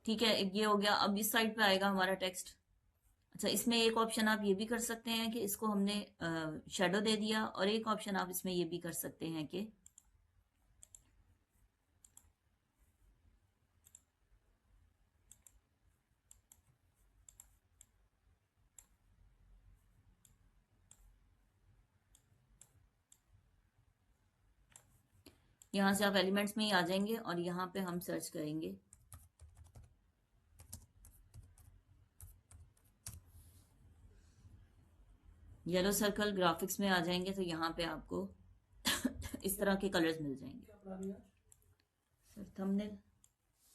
ठीक है, ये हो गया। अब इस साइड पे आएगा हमारा टेक्स्ट। अच्छा, इसमें एक ऑप्शन आप ये भी कर सकते हैं कि इसको हमने शेडो दे दिया, और एक ऑप्शन आप इसमें ये भी कर सकते हैं कि यहाँ से आप एलिमेंट्स में ही आ जाएंगे और यहाँ पे हम सर्च करेंगे येलो सर्कल, ग्राफिक्स में आ जाएंगे तो यहाँ पे आपको इस तरह के कलर्स मिल जाएंगे। सर थंबनेल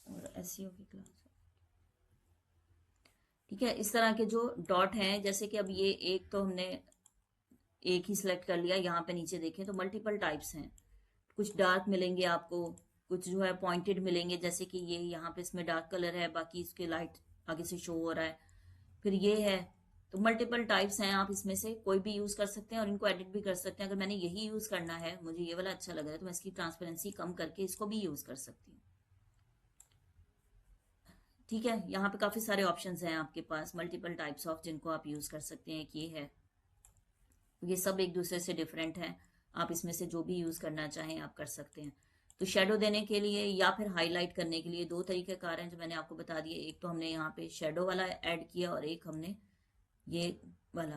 और एसईओ की क्लास। ठीक है, इस तरह के जो डॉट हैं, जैसे कि अब ये एक तो हमने एक ही सिलेक्ट कर लिया, यहाँ पे नीचे देखें तो मल्टीपल टाइप्स हैं। कुछ डार्क मिलेंगे आपको, कुछ जो है पॉइंटेड मिलेंगे, जैसे कि ये यहाँ पे इसमें डार्क कलर है, बाकी इसके लाइट आगे से शो हो रहा है। फिर ये है, तो मल्टीपल टाइप्स हैं, आप इसमें से कोई भी यूज कर सकते हैं और इनको एडिट भी कर सकते हैं। अगर मैंने यही यूज करना है, मुझे ये वाला अच्छा लग रहा है, तो मैं इसकी ट्रांसपेरेंसी कम करके इसको भी यूज कर सकती हूँ। ठीक है, यहाँ पे काफी सारे ऑप्शंस हैं आपके पास, मल्टीपल टाइप्स ऑफ, जिनको आप यूज कर सकते हैं। एक ये है, ये सब एक दूसरे से डिफरेंट हैं, आप इसमें से जो भी यूज करना चाहें आप कर सकते हैं। तो शेडो देने के लिए या फिर हाईलाइट करने के लिए दो तरीके कार हैं जो मैंने आपको बता दिए। एक तो हमने यहाँ पे शेडो वाला ऐड किया, और एक हमने ये वाला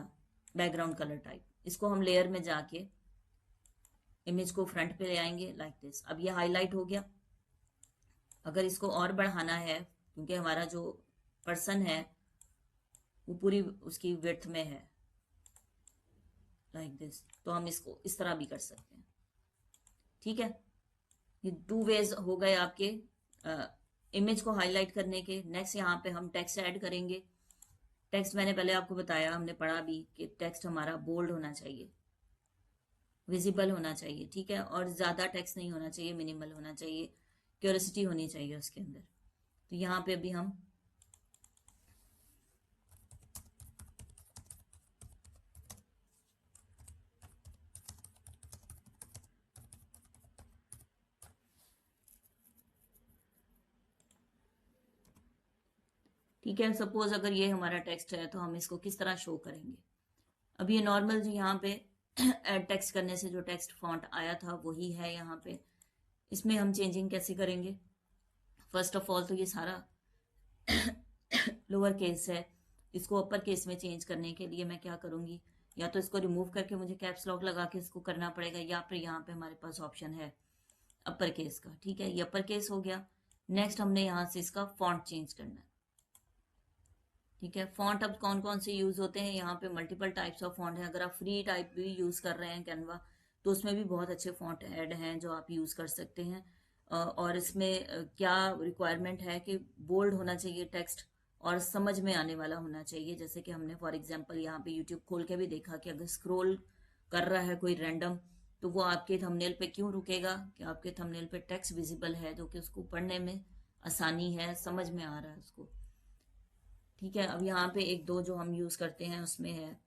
बैकग्राउंड कलर टाइप। इसको हम लेयर में जाके इमेज को फ्रंट पे ले आएंगे लाइक दिस। अब ये हाईलाइट हो गया। अगर इसको और बढ़ाना है, क्योंकि हमारा जो पर्सन है वो पूरी उसकी विड्थ में है लाइक दिस, तो हम इसको इस तरह भी कर सकते हैं। ठीक है, ये टू वेज हो गए आपके इमेज को हाईलाइट करने के। नेक्स्ट यहाँ पे हम टेक्स्ट ऐड करेंगे। टेक्स्ट मैंने पहले आपको बताया, हमने पढ़ा भी कि टेक्स्ट हमारा बोल्ड होना चाहिए, विजिबल होना चाहिए। ठीक है, और ज़्यादा टेक्स्ट नहीं होना चाहिए, मिनिमल होना चाहिए, क्यूरियोसिटी होनी चाहिए उसके अंदर। तो यहाँ पे अभी हम ठीक है, सपोज अगर ये हमारा टेक्स्ट है तो हम इसको किस तरह शो करेंगे। अब ये नॉर्मल जो यहाँ पे ऐड टेक्स्ट करने से जो टेक्स्ट फॉन्ट आया था वही है यहाँ पे। इसमें हम चेंजिंग कैसे करेंगे। फर्स्ट ऑफ ऑल तो ये सारा लोअर केस है, इसको अपर केस में चेंज करने के लिए मैं क्या करूंगी, या तो इसको रिमूव करके मुझे कैप्स लॉक लगा के इसको करना पड़ेगा, या फिर यहाँ पे हमारे पास ऑप्शन है अपर केस का। ठीक है, ये अपर केस हो गया। नेक्स्ट हमने यहाँ से इसका फॉन्ट चेंज करना है। ठीक है, फॉन्ट अब कौन कौन से यूज होते हैं, यहाँ पे मल्टीपल टाइप्स ऑफ फॉन्ट है। अगर आप फ्री टाइप भी यूज कर रहे हैं कैनवा, तो उसमें भी बहुत अच्छे फॉन्ट ऐड हैं जो आप यूज कर सकते हैं। और इसमें क्या रिक्वायरमेंट है कि बोल्ड होना चाहिए टेक्स्ट, और समझ में आने वाला होना चाहिए। जैसे कि हमने फॉर एग्जांपल यहाँ पे यूट्यूब खोल के भी देखा कि अगर स्क्रॉल कर रहा है कोई रैंडम, तो वो आपके थंबनेल पे क्यों रुकेगा, कि आपके थंबनेल पे टेक्स्ट विजिबल है, जो कि उसको पढ़ने में आसानी है, समझ में आ रहा है उसको। ठीक है, अब यहाँ पे एक दो जो हम यूज करते हैं उसमें है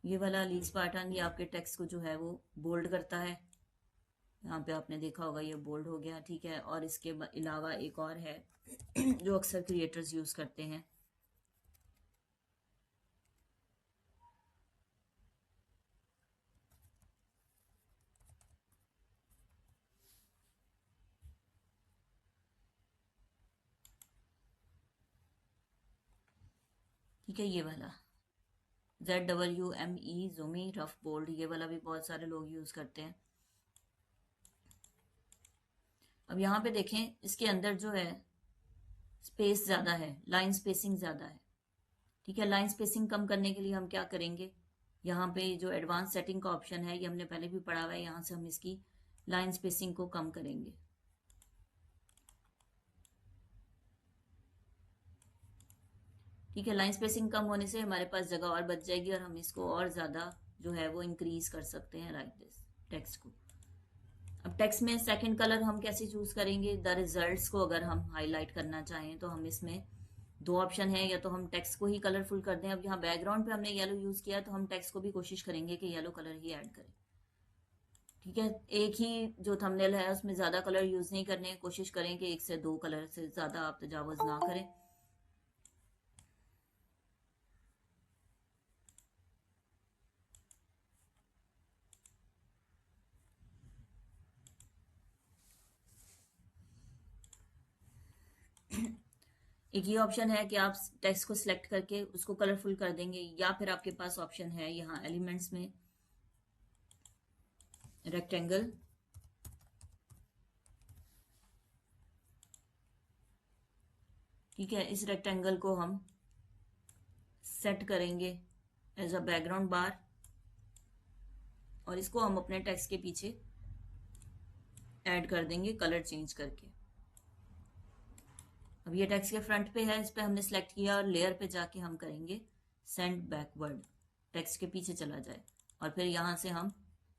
ये वाला लीज पैटर्न। ये आपके टेक्स्ट को जो है वो बोल्ड करता है। यहाँ पे आपने देखा होगा ये बोल्ड हो गया। ठीक है, और इसके अलावा एक और है जो अक्सर क्रिएटर्स यूज करते हैं। ठीक है, ये वाला ZWME ज़ूमी रफ बोल्ड, ये वाला भी बहुत सारे लोग यूज करते हैं। अब यहाँ पे देखें, इसके अंदर जो है स्पेस ज्यादा है, लाइन स्पेसिंग ज्यादा है। ठीक है, लाइन स्पेसिंग कम करने के लिए हम क्या करेंगे, यहाँ पे जो एडवांस सेटिंग का ऑप्शन है, ये हमने पहले भी पढ़ा हुआ है, यहाँ से हम इसकी लाइन स्पेसिंग को कम करेंगे। ठीक है, लाइन स्पेसिंग कम होने से हमारे पास जगह और बच जाएगी, और हम इसको और ज्यादा जो है वो इंक्रीज कर सकते हैं लाइक दिस टेक्स्ट को। अब टेक्स्ट में सेकंड कलर हम कैसे चूज करेंगे? द रिजल्ट्स को अगर हम हाईलाइट करना चाहें तो हम इसमें दो ऑप्शन है, या तो हम टेक्स्ट को ही कलरफुल कर दें। अब यहाँ बैकग्राउंड पे हमने येलो यूज किया तो हम टेक्स्ट को भी कोशिश करेंगे कि येलो कलर ही ऐड करें। ठीक है, एक ही जो थंबनेल है उसमें ज्यादा कलर यूज नहीं करने, कोशिश करें कि एक से दो कलर से ज्यादा आप तजावुज ना करें। एक ये ऑप्शन है कि आप टेक्स्ट को सिलेक्ट करके उसको कलरफुल कर देंगे, या फिर आपके पास ऑप्शन है यहाँ एलिमेंट्स में रेक्टेंगल, ठीक है, इस रेक्टेंगल को हम सेट करेंगे एज अ बैकग्राउंड बार, और इसको हम अपने टेक्स्ट के पीछे ऐड कर देंगे कलर चेंज करके। अब ये टेक्स्ट के फ्रंट पे है, इस पे हमने सेलेक्ट किया और लेयर पे जाके हम करेंगे सेंड बैकवर्ड, टेक्स्ट के पीछे चला जाए। और फिर यहाँ से हम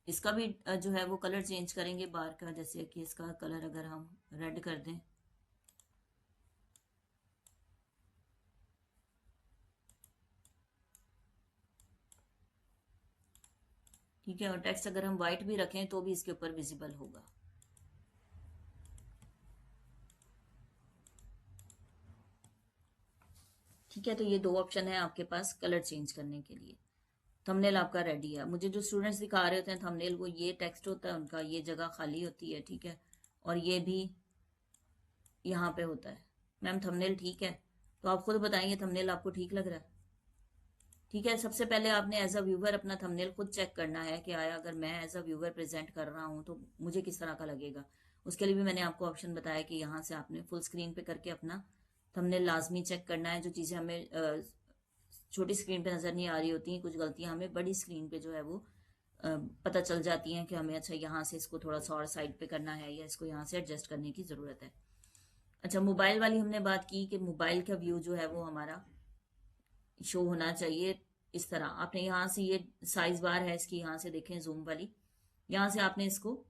इसका भी जो है वो कलर चेंज करेंगे बार का, जैसे कि इसका कलर अगर हम रेड कर दें, ठीक है, और टेक्स्ट अगर हम व्हाइट भी रखें तो भी इसके ऊपर विजिबल होगा। ठीक है, तो ये दो ऑप्शन है आपके पास कलर चेंज करने के लिए। थंबनेल आपका रेडी है। मुझे जो स्टूडेंट्स दिखा रहे होते हैं थंबनेल, वो ये टेक्स्ट होता है उनका, ये जगह खाली होती है, ठीक है, और ये भी यहाँ पे होता है। मैम थंबनेल ठीक है, तो आप खुद बताइए थंबनेल आपको ठीक लग रहा है? ठीक है, सबसे पहले आपने एज अ व्यूवर अपना थंबनेल खुद चेक करना है कि आया अगर मैं एज अ व्यूवर प्रेजेंट कर रहा हूँ तो मुझे किस तरह का लगेगा। उसके लिए भी मैंने आपको ऑप्शन बताया कि यहाँ से आपने फुल स्क्रीन पे करके अपना थंबनेल लाजमी चेक करना है। जो चीज़ें हमें छोटी स्क्रीन पे नज़र नहीं आ रही होती हैं, कुछ गलतियां हमें बड़ी स्क्रीन पे जो है वो पता चल जाती हैं कि हमें अच्छा यहाँ से इसको थोड़ा सा और साइड पे करना है, या इसको यहाँ से एडजस्ट करने की ज़रूरत है। अच्छा, मोबाइल वाली हमने बात की कि मोबाइल का व्यू जो है वो हमारा शो होना चाहिए इस तरह। आपने यहाँ से ये साइज बार है इसकी, यहाँ से देखें जूम वाली, यहाँ से आपने इसको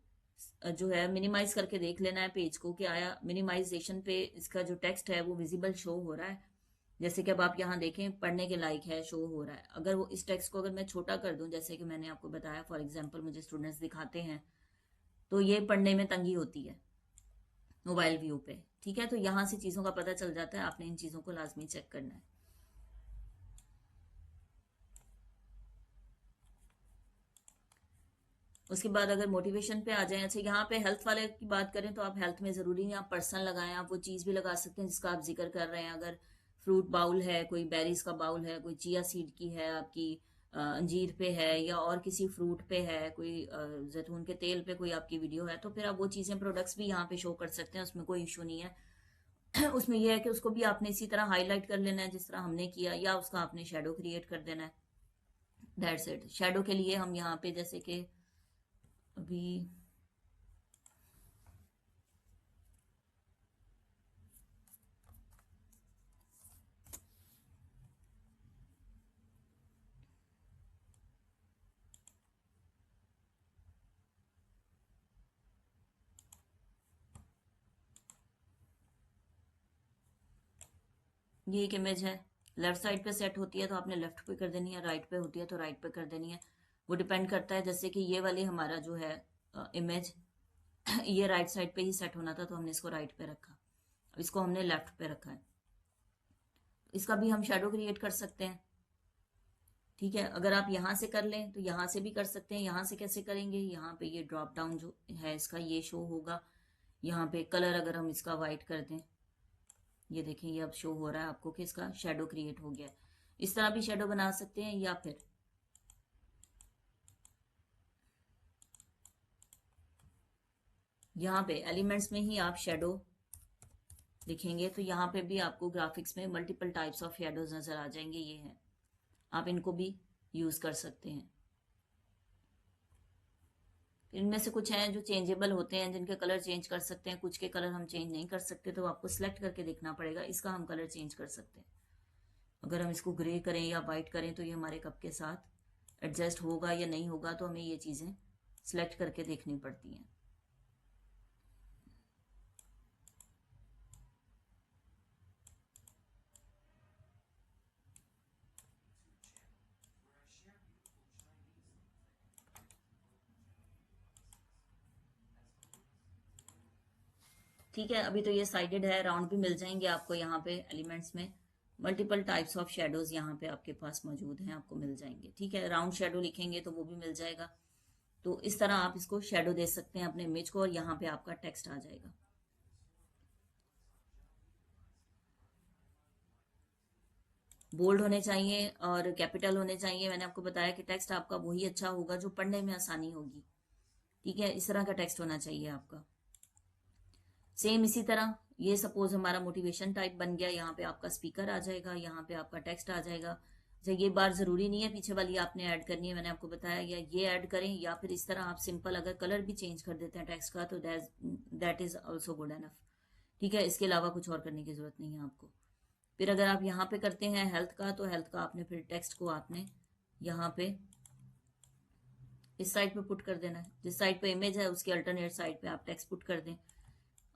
जो है मिनिमाइज करके देख लेना है पेज को कि आया मिनिमाइजेशन पे इसका जो टेक्स्ट है वो विजिबल शो हो रहा है। जैसे कि अब आप यहाँ देखें पढ़ने के लायक है, शो हो रहा है। अगर वो इस टेक्स्ट को अगर मैं छोटा कर दूं, जैसे कि मैंने आपको बताया, फॉर एग्जांपल मुझे स्टूडेंट्स दिखाते हैं तो ये पढ़ने में तंगी होती है मोबाइल व्यू पे। ठीक है, तो यहाँ से चीज़ों का पता चल जाता है, आपने इन चीज़ों को लाजमी चेक करना है। उसके बाद अगर मोटिवेशन पे आ जाए, अच्छा यहाँ पे हेल्थ वाले की बात करें तो आप हेल्थ में ज़रूरी नहीं आप पर्सन लगाएं, आप वो चीज़ भी लगा सकते हैं जिसका आप जिक्र कर रहे हैं। अगर फ्रूट बाउल है, कोई बेरीज का बाउल है, कोई चिया सीड की है आपकी, अंजीर पे है, या और किसी फ्रूट पे है, कोई जैतून के तेल पे कोई आपकी वीडियो है, तो फिर आप वो चीज़ें प्रोडक्ट्स भी यहाँ पे शो कर सकते हैं, उसमें कोई इशू नहीं है। उसमें यह है कि उसको भी आपने इसी तरह हाईलाइट कर लेना है जिस तरह हमने किया, या उसका आपने शेडो क्रिएट कर देना है। That's it. शेडो के लिए हम यहाँ पे जैसे कि अभी ये एक इमेज है, लेफ्ट साइड पे सेट होती है तो आपने लेफ्ट पे कर देनी है, राइट पे होती है तो राइट पे कर देनी है। वो डिपेंड करता है, जैसे कि ये वाली हमारा जो है इमेज ये राइट साइड पे ही सेट होना था तो हमने इसको राइट पे रखा, अब इसको हमने लेफ्ट पे रखा है। इसका भी हम शेडो क्रिएट कर सकते हैं। ठीक है, अगर आप यहाँ से कर लें तो यहाँ से भी कर सकते हैं। यहाँ से कैसे करेंगे? यहाँ पे ये ड्रॉप डाउन जो है इसका ये शो होगा। यहाँ पे कलर अगर हम इसका वाइट कर दें, ये देखें ये अब शो हो रहा है आपको कि इसका शेडो क्रिएट हो गया है। इस तरह भी शेडो बना सकते हैं, या फिर यहाँ पे एलिमेंट्स में ही आप शेडो लिखेंगे तो यहाँ पे भी आपको ग्राफिक्स में मल्टीपल टाइप्स ऑफ शेडोज नजर आ जाएंगे। ये हैं, आप इनको भी यूज कर सकते हैं। इनमें से कुछ हैं जो चेंजेबल होते हैं, जिनके कलर चेंज कर सकते हैं, कुछ के कलर हम चेंज नहीं कर सकते, तो आपको सिलेक्ट करके देखना पड़ेगा। इसका हम कलर चेंज कर सकते हैं। अगर हम इसको ग्रे करें या वाइट करें तो ये हमारे कप के साथ एडजस्ट होगा या नहीं होगा, तो हमें ये चीज़ें सिलेक्ट करके देखनी पड़ती हैं। ठीक है, अभी तो ये साइडेड है, राउंड भी मिल जाएंगे आपको यहाँ पे एलिमेंट्स में। मल्टीपल टाइप्स ऑफ शेडोज यहाँ पे आपके पास मौजूद हैं, आपको मिल जाएंगे। ठीक है, राउंड शेडो लिखेंगे तो वो भी मिल जाएगा। तो इस तरह आप इसको शेडो दे सकते हैं अपने इमेज को, और यहाँ पे आपका टेक्स्ट आ जाएगा। बोल्ड होने चाहिए और कैपिटल होने चाहिए। मैंने आपको बताया कि टेक्स्ट आपका वही अच्छा होगा जो पढ़ने में आसानी होगी। ठीक है, इस तरह का टेक्स्ट होना चाहिए आपका। सेम इसी तरह ये सपोज हमारा मोटिवेशन टाइप बन गया, यहाँ पे आपका स्पीकर आ जाएगा, यहाँ पे आपका टेक्स्ट आ जाएगा। अच्छा, ये बार जरूरी नहीं है पीछे वाली आपने ऐड करनी है, मैंने आपको बताया, या ये ऐड करें या फिर इस तरह आप सिंपल अगर कलर भी चेंज कर देते हैं टेक्स्ट का तो that is also good enough. ठीक है, इसके अलावा कुछ और करने की जरूरत नहीं है आपको। फिर अगर आप यहाँ पे करते हैं हेल्थ का, तो हेल्थ का आपने फिर टेक्स्ट को आपने यहाँ पे इस साइड पे पुट कर देना है। जिस साइड पे इमेज है उसकी अल्टरनेट साइड पे आप टेक्स्ट पुट कर दें।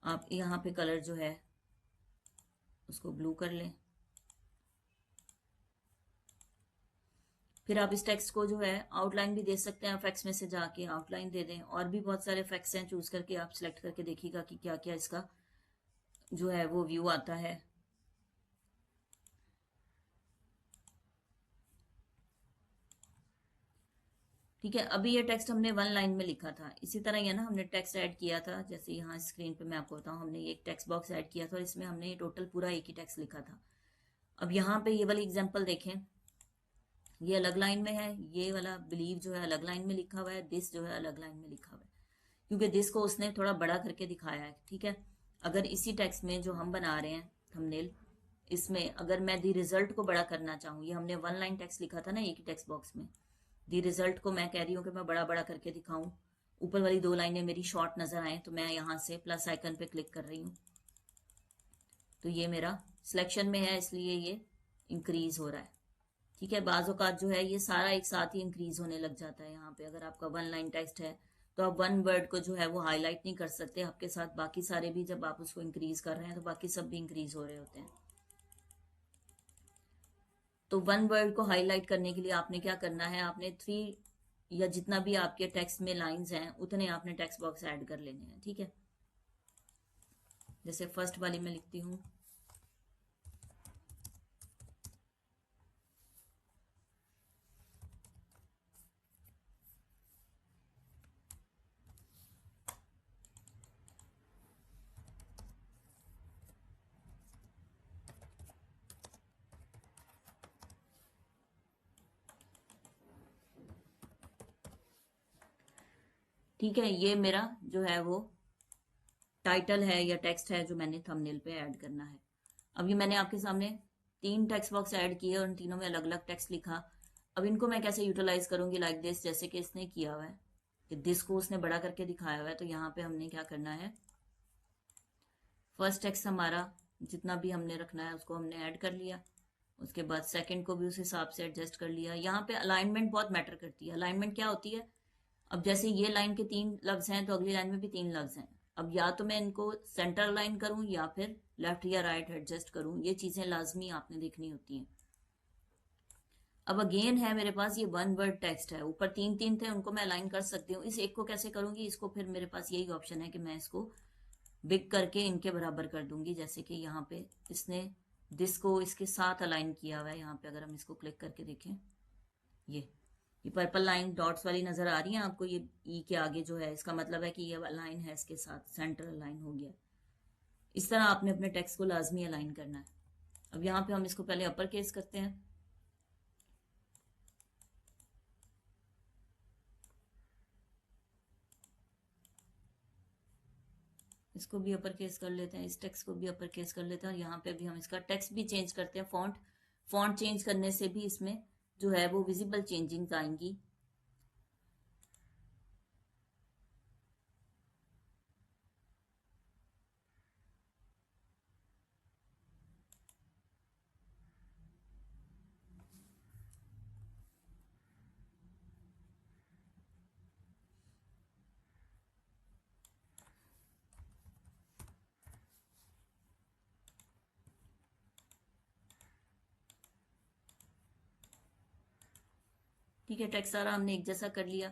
आप यहाँ पे कलर जो है उसको ब्लू कर लें। फिर आप इस टेक्स्ट को जो है आउटलाइन भी दे सकते हैं, इफेक्ट्स में से जाके आउटलाइन दे दें। और भी बहुत सारे इफेक्ट्स हैं, चूज करके आप सिलेक्ट करके देखिएगा कि क्या क्या इसका जो है वो व्यू आता है। ठीक है, अभी ये टेक्स्ट हमने वन लाइन में लिखा था, इसी तरह ये ना हमने टेक्स्ट ऐड किया था। जैसे यहाँ स्क्रीन पे मैं आपको बताऊँ, हमने एक टेक्स्ट बॉक्स ऐड किया था और इसमें हमने टोटल पूरा एक ही टेक्स्ट लिखा था। अब यहाँ पे ये वाली एग्जांपल देखें, ये अलग लाइन में है, ये वाला बिलीव जो है अलग लाइन में लिखा हुआ है, दिस जो है अलग लाइन में लिखा हुआ है, क्योंकि दिस को उसने थोड़ा बड़ा करके दिखाया है। ठीक है, अगर इसी टेक्स्ट में जो हम बना रहे हैं थंबनेल, इसमें अगर मैं दी रिजल्ट को बड़ा करना चाहूँ, ये हमने वन लाइन टेक्स्ट लिखा था ना एक ही टेक्स्ट बॉक्स में, दी रिजल्ट को मैं कह रही हूँ कि मैं बड़ा बड़ा करके दिखाऊं, ऊपर वाली दो लाइनें मेरी शॉर्ट नजर आए, तो मैं यहाँ से प्लस आइकन पे क्लिक कर रही हूँ, तो ये मेरा सिलेक्शन में है, इसलिए ये इंक्रीज हो रहा है। ठीक है, बाज़ औक़ात जो है ये सारा एक साथ ही इंक्रीज होने लग जाता है। यहाँ पे अगर आपका वन लाइन टेक्स्ट है तो आप वन वर्ड को जो है वो हाईलाइट नहीं कर सकते, आपके साथ बाकी सारे भी जब आप उसको इंक्रीज कर रहे हैं तो बाकी सब भी इंक्रीज हो रहे होते हैं। तो वन वर्ड को हाईलाइट करने के लिए आपने क्या करना है, आपने थ्री या जितना भी आपके टेक्स्ट में लाइंस हैं उतने आपने टेक्स्ट बॉक्स ऐड कर लेने हैं। ठीक है, जैसे फर्स्ट वाली में लिखती हूँ, ठीक है, ये मेरा जो है वो टाइटल है या टेक्स्ट है जो मैंने थंबनेल पे ऐड करना है। अभी मैंने आपके सामने तीन टेक्स्ट बॉक्स ऐड किए और उन तीनों में अलग अलग टेक्स्ट लिखा। अब इनको मैं कैसे यूटिलाइज करूंगी, लाइक दिस, जैसे कि इसने किया हुआ है कि दिस को उसने बड़ा करके दिखाया हुआ है, तो यहाँ पे हमने क्या करना है, फर्स्ट टेक्स्ट हमारा जितना भी हमने रखना है उसको हमने ऐड कर लिया, उसके बाद सेकंड को भी उस हिसाब से एडजस्ट कर लिया। यहाँ पे अलाइनमेंट बहुत मैटर करती है। अलाइनमेंट क्या होती है, अब जैसे ये लाइन के तीन लफ्ज हैं तो अगली लाइन में भी तीन लफ्ज हैं, अब या तो मैं इनको सेंटर लाइन करूं या फिर लेफ्ट या राइट एडजस्ट करूं, ये चीजें लाजमी आपने देखनी होती हैं। अब अगेन है मेरे पास ये वन वर्ड टेक्स्ट है, ऊपर तीन तीन थे उनको मैं अलाइन कर सकती हूँ, इस एक को कैसे करूंगी, इसको फिर मेरे पास यही ऑप्शन है कि मैं इसको बिग करके इनके बराबर कर दूंगी। जैसे कि यहाँ पे इसने दिस को इसके साथ अलाइन किया हुआ है, यहाँ पे अगर हम इसको क्लिक करके देखें, ये पर्पल लाइन डॉट्स वाली नजर आ रही है आपको, ये ई के आगे जो है, इसका मतलब है कि ये लाइन है इसके साथ सेंटर अलाइन हो गया। इस तरह आपने अपने टेक्स्ट को लाजमी अलाइन करना है। अब यहाँ पे हम इसको पहले अपर केस करते हैं, इसको भी अपर केस कर लेते हैं, इस टेक्स्ट को भी अपर केस कर लेते हैं, और यहाँ पे भी हम इसका टेक्स्ट भी चेंज करते हैं। फॉन्ट चेंज करने से भी इसमें जो है वो विजिबल चेंजिंग आएंगी। ठीक है, टेक्स्ट सारा हमने एक जैसा कर लिया।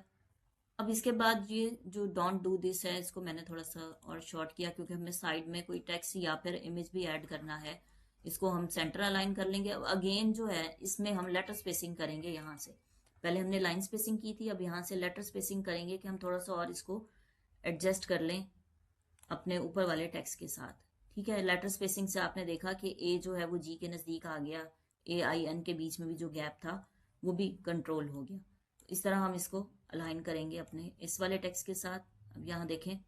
अब इसके बाद ये जो डोंट डू दिस है, इसको मैंने थोड़ा सा और शॉर्ट किया क्योंकि हमें साइड में कोई टेक्स्ट या फिर इमेज भी ऐड करना है। इसको हम सेंटर अलाइन कर लेंगे। अब अगेन जो है इसमें हम लेटर स्पेसिंग करेंगे यहाँ से। पहले हमने लाइन स्पेसिंग की थी, अब यहाँ से लेटर स्पेसिंग करेंगे कि हम थोड़ा सा और इसको एडजस्ट कर लें अपने ऊपर वाले टेक्स्ट के साथ। ठीक है, लेटर स्पेसिंग से आपने देखा कि ए जो है वो जी के नज़दीक आ गया, ए आई एन के बीच में भी जो गैप था वो भी कंट्रोल हो गया। इस तरह हम इसको अलाइन करेंगे अपने इस वाले टेक्स्ट के साथ। अब यहाँ देखें,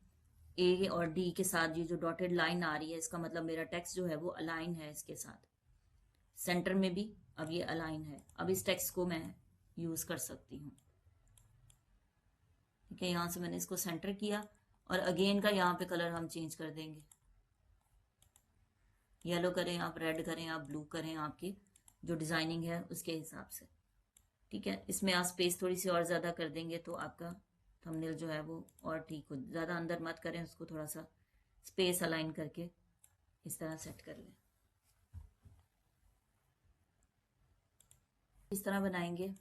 ए और डी के साथ ये जो डॉटेड लाइन आ रही है, इसका मतलब मेरा टेक्स्ट जो है वो अलाइन है इसके साथ। सेंटर में भी अब ये अलाइन है। अब इस टेक्स्ट को मैं यूज कर सकती हूँ। ठीक है, यहाँ से मैंने इसको सेंटर किया और अगेन का यहाँ पे कलर हम चेंज कर देंगे। येलो करें आप, रेड करें आप, ब्लू करें, आपकी जो डिजाइनिंग है उसके हिसाब से। ठीक है, इसमें आप स्पेस थोड़ी सी और ज़्यादा कर देंगे तो आपका थंबनेल जो है वो और ठीक हो। ज़्यादा अंदर मत करें उसको, थोड़ा सा स्पेस अलाइन करके इस तरह सेट कर लें। इस तरह बनाएंगे।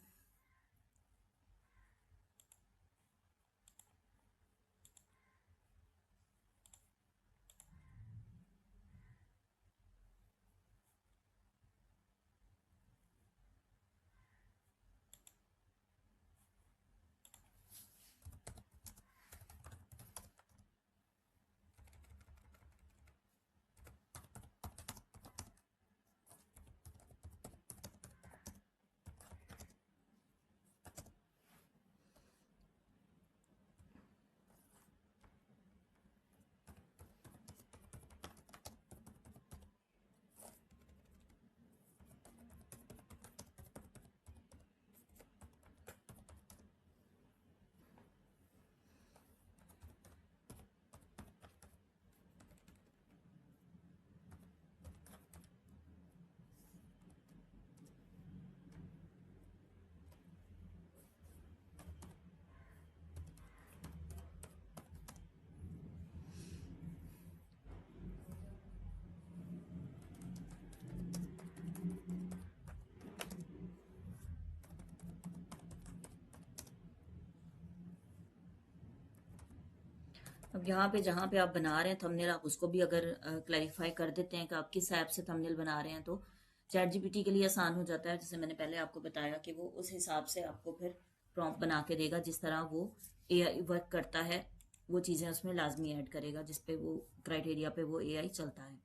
अब यहाँ पे जहाँ पे आप बना रहे हैं थंबनेल, आप उसको भी अगर क्लैरिफाई कर देते हैं कि आप किस ऐप से थंबनेल बना रहे हैं, तो चैट जीपीटी के लिए आसान हो जाता है। जैसे मैंने पहले आपको बताया कि वो उस हिसाब से आपको फिर प्रॉम्प्ट बना के देगा, जिस तरह वो एआई वर्क करता है वो चीज़ें उसमें लाजमी ऐड करेगा, जिस पे वो क्राइटेरिया पे वो एआई चलता है।